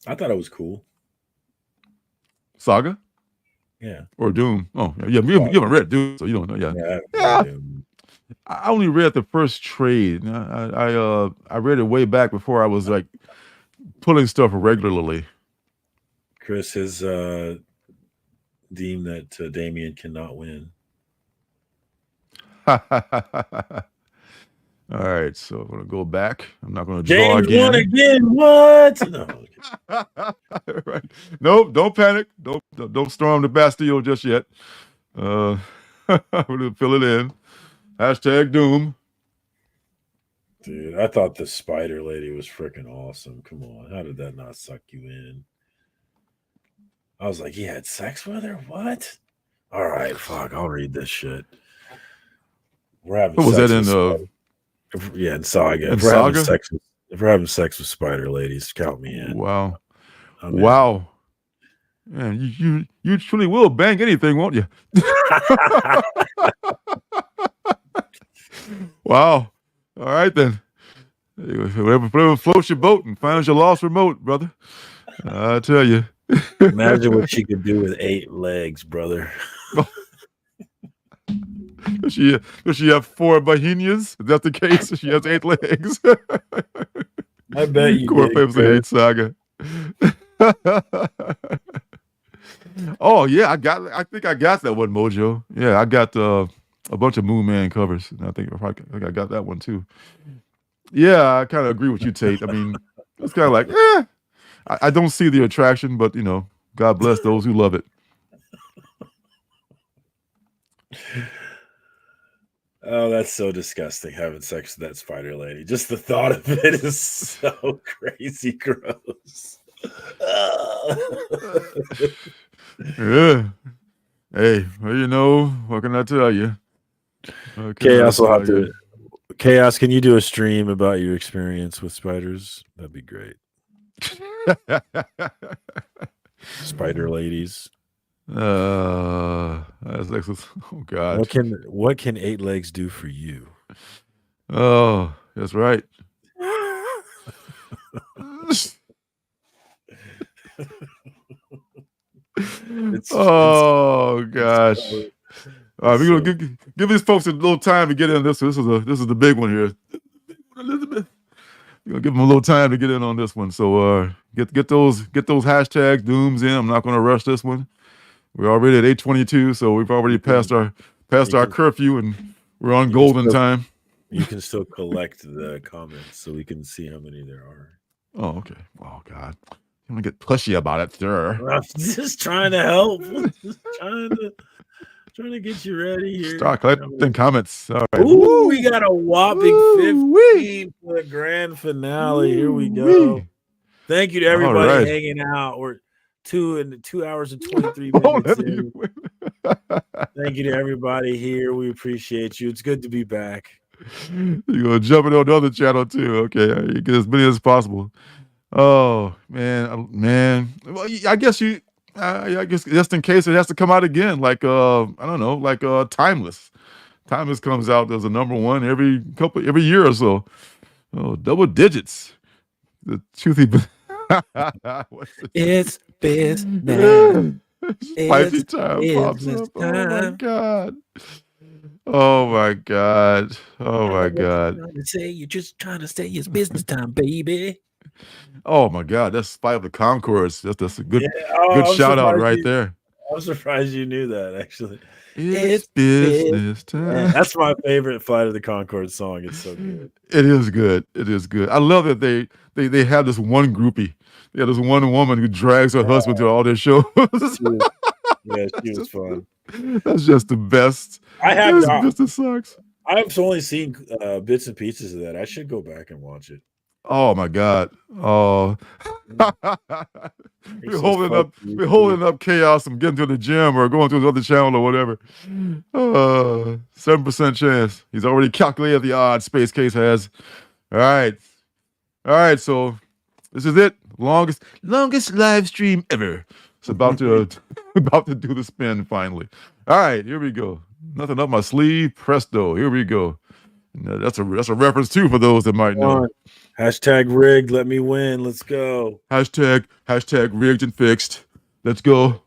I thought it was cool. Saga? Yeah. Or Doom. Oh, yeah. You haven't read Doom, so you don't know. Yeah. I only read the first trade. I read it way back before I was like pulling stuff regularly. Chris has deemed that Damien cannot win. All right, so I'm gonna go back. I'm not gonna draw James again. Won again. What? No. Right. Nope. Don't panic. Don't storm the Bastille just yet. We're gonna fill it in. Hashtag Doom. Dude, I thought the Spider Lady was freaking awesome. Come on, how did that not suck you in? I was like, he had sex with her? What? All right, fuck, I'll read this shit. We're having what was sex that in in Saga. In Saga? If we're having sex with Spider Ladies, count me in. Wow. Wow. Man, you truly will bang anything, won't you? Wow. All right then. Whatever floats your boat and finds your lost remote, brother. I tell you. Imagine what she could do with 8 legs, brother. Does she have 4 Bohemians? Is that the case? She has 8 legs. I bet you Core Papers and 8 Saga. Oh yeah, I think I got that one, Mojo. Yeah, I got a bunch of Moon Man covers. And I think I got that one too. Yeah, I kind of agree with you, Tate. I mean, it's kind of like, I don't see the attraction, but God bless those who love it. Oh, that's so disgusting, having sex with that Spider Lady. Just the thought of it is so crazy gross. Yeah. Hey, well, what can I tell you? Chaos will have to. Chaos, can you do a stream about your experience with spiders? That'd be great. Spider ladies. That's like, oh God. What can 8 legs do for you? Oh, that's right. Oh gosh. All right, we're gonna give these folks a little time to get in this. This is the big one here. Elizabeth, you're gonna give them a little time to get in on this one. So get those hashtags Dooms in. I'm not gonna rush this one. We're already at 8:22, so we've already passed our curfew, and we're on golden time. You can still collect the comments so we can see how many there are. Oh, okay. Oh God, I'm gonna get pushy about it, sir. I'm just trying to help. Just trying to get you ready here. Start collecting comments. All right. Ooh, we got a whopping 15 for the grand finale. Here we go. Thank you to everybody hanging out. We're 2 hours and 23 minutes in. Thank you to everybody here. We appreciate you. It's good to be back. You're gonna jump in on the other channel too. Okay, you get as many as possible. Oh man. Well, I guess I guess just in case it has to come out again, like I don't know, like Timeless. Timeless comes out as a #1 every year or so. Oh, double digits. The truthy. What's the It's business. Spicy It's time pops business up. Oh my time. god. Oh my god. Oh my god. You're just trying to say it's business time, baby. Oh my god. That's Spy of the Concords. That's a good Oh, I'm shout out surprised right there. I'm surprised you knew that. Actually, It's business Yeah, time. that's my favorite Flight of the Conchords song. It's so good. It is good. It is good. I love that they have this one groupie. They have this one woman who drags her husband to all their shows. Yeah, she was fun. That's just the best. I have This not. business sucks. I've only seen bits and pieces of that. I should go back and watch it. Oh my god. Oh. It's so funny. We're holding up chaos from getting to the gym or going to another channel or whatever. 7% chance. He's already calculated the odds Space Case has. All right. All right, so this is it. Longest live stream ever. It's about to do the spin finally. All right, here we go. Nothing up my sleeve. Presto. Here we go. Now, that's a reference too for those that might know. Hashtag rigged. Let me win. Let's go. Hashtag rigged and fixed. Let's go.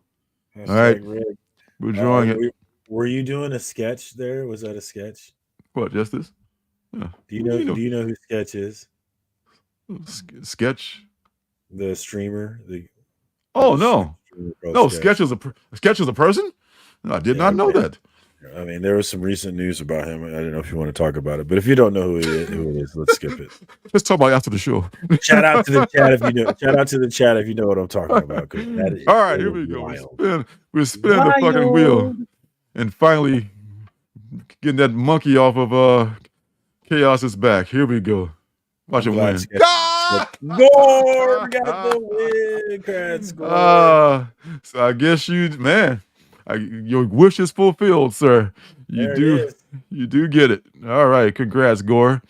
Hashtag All right. rigged. We're drawing it. Were you doing a sketch there? Was that a sketch? What, just this? Do you know who Sketch is? Sketch? The streamer. Sketch is a person? No, I did not know that. I mean, there was some recent news about him. I don't know if you want to talk about it, but if you don't know who it is, let's skip it. Let's talk about it after the show. Shout out to the chat if you know. Shout out to the chat if you know what I'm talking about. All right, here we go. We're spinning the fucking wheel, and finally getting that monkey off of Chaos's back. Here we go. Watch him win. Gore got the win. Congrats, Gore. So I guess your wish is fulfilled, sir. You do get it. All right, congrats, Gore.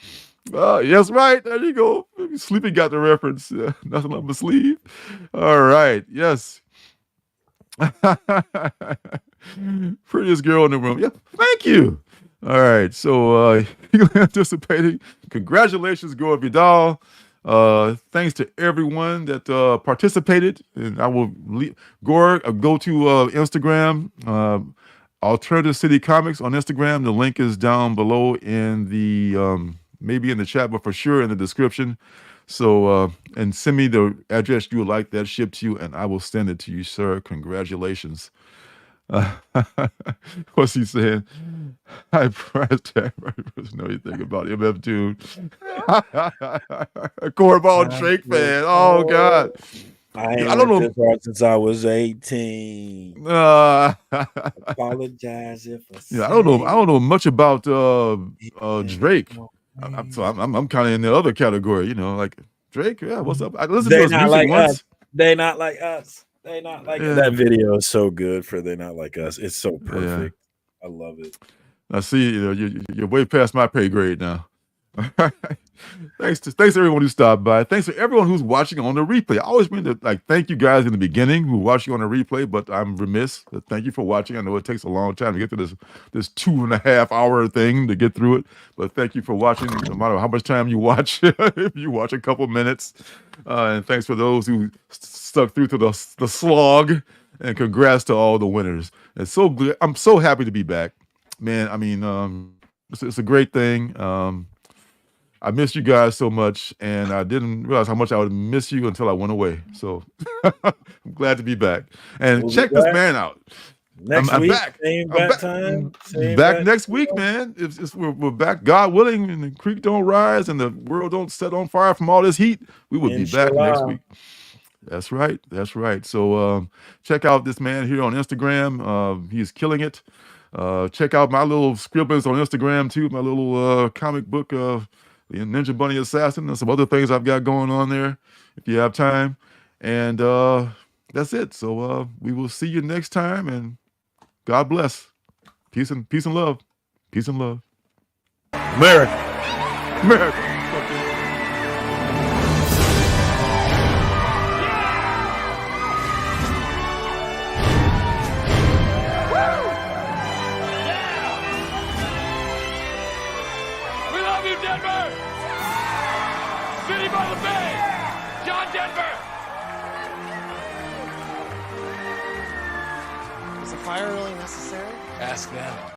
Yes, right. There you go. Sleepy got the reference. Nothing up my sleeve. All right. Yes. Prettiest girl in the room. Yeah. Thank you. All right. So you're anticipating. Congratulations, Gore Vidal. Thanks to everyone that participated, and I will Gore go to Instagram, Alternative City Comics on Instagram. The link is down below in the maybe in the chat, but for sure in the description. So and send me the address you would like that shipped to you, and I will send it to you, sir. Congratulations. What's he saying? High price tag. Know anything about MF Dude? Cornball Drake fan. Oh God. I don't know this hard since I was 18. Apologize if I I don't know much about Drake. So I'm kind of in the other category, like Drake. Yeah, what's up? I listened to his music once. They not like us. They not like us. That video is so good for They Not Like Us. It's so perfect. I love it. I see, you're way past my pay grade now. Thanks to everyone who stopped by. Thanks to everyone who's watching on the replay. I always mean to thank you guys in the beginning who watched you on the replay, but I'm remiss. Thank you for watching. I know it takes a long time to get to this 2.5 hour thing to get through it, but thank you for watching. No matter how much time you watch, if you watch a couple minutes, and thanks for those who stuck through to the slog. And congrats to all the winners. It's so good. I'm so happy to be back, man. I mean, it's a great thing. I miss you guys so much, and I didn't realize how much I would miss you until I went away. So I'm glad to be back. And check this man out. Next I'm week, back. same bat time. Back next week, man. We're back, God willing, and the creek don't rise and the world don't set on fire from all this heat. We will be back next week. That's right. That's right. So check out this man here on Instagram. He's killing it. Check out my little scribblings on Instagram too. My little comic book, the Ninja Bunny Assassin, and some other things I've got going on there. If you have time, and that's it. So we will see you next time, and God bless. Peace and love. Peace and love. America. America. We love you, Denver! City by the Bay! John Denver! Is a fire really necessary? Ask them.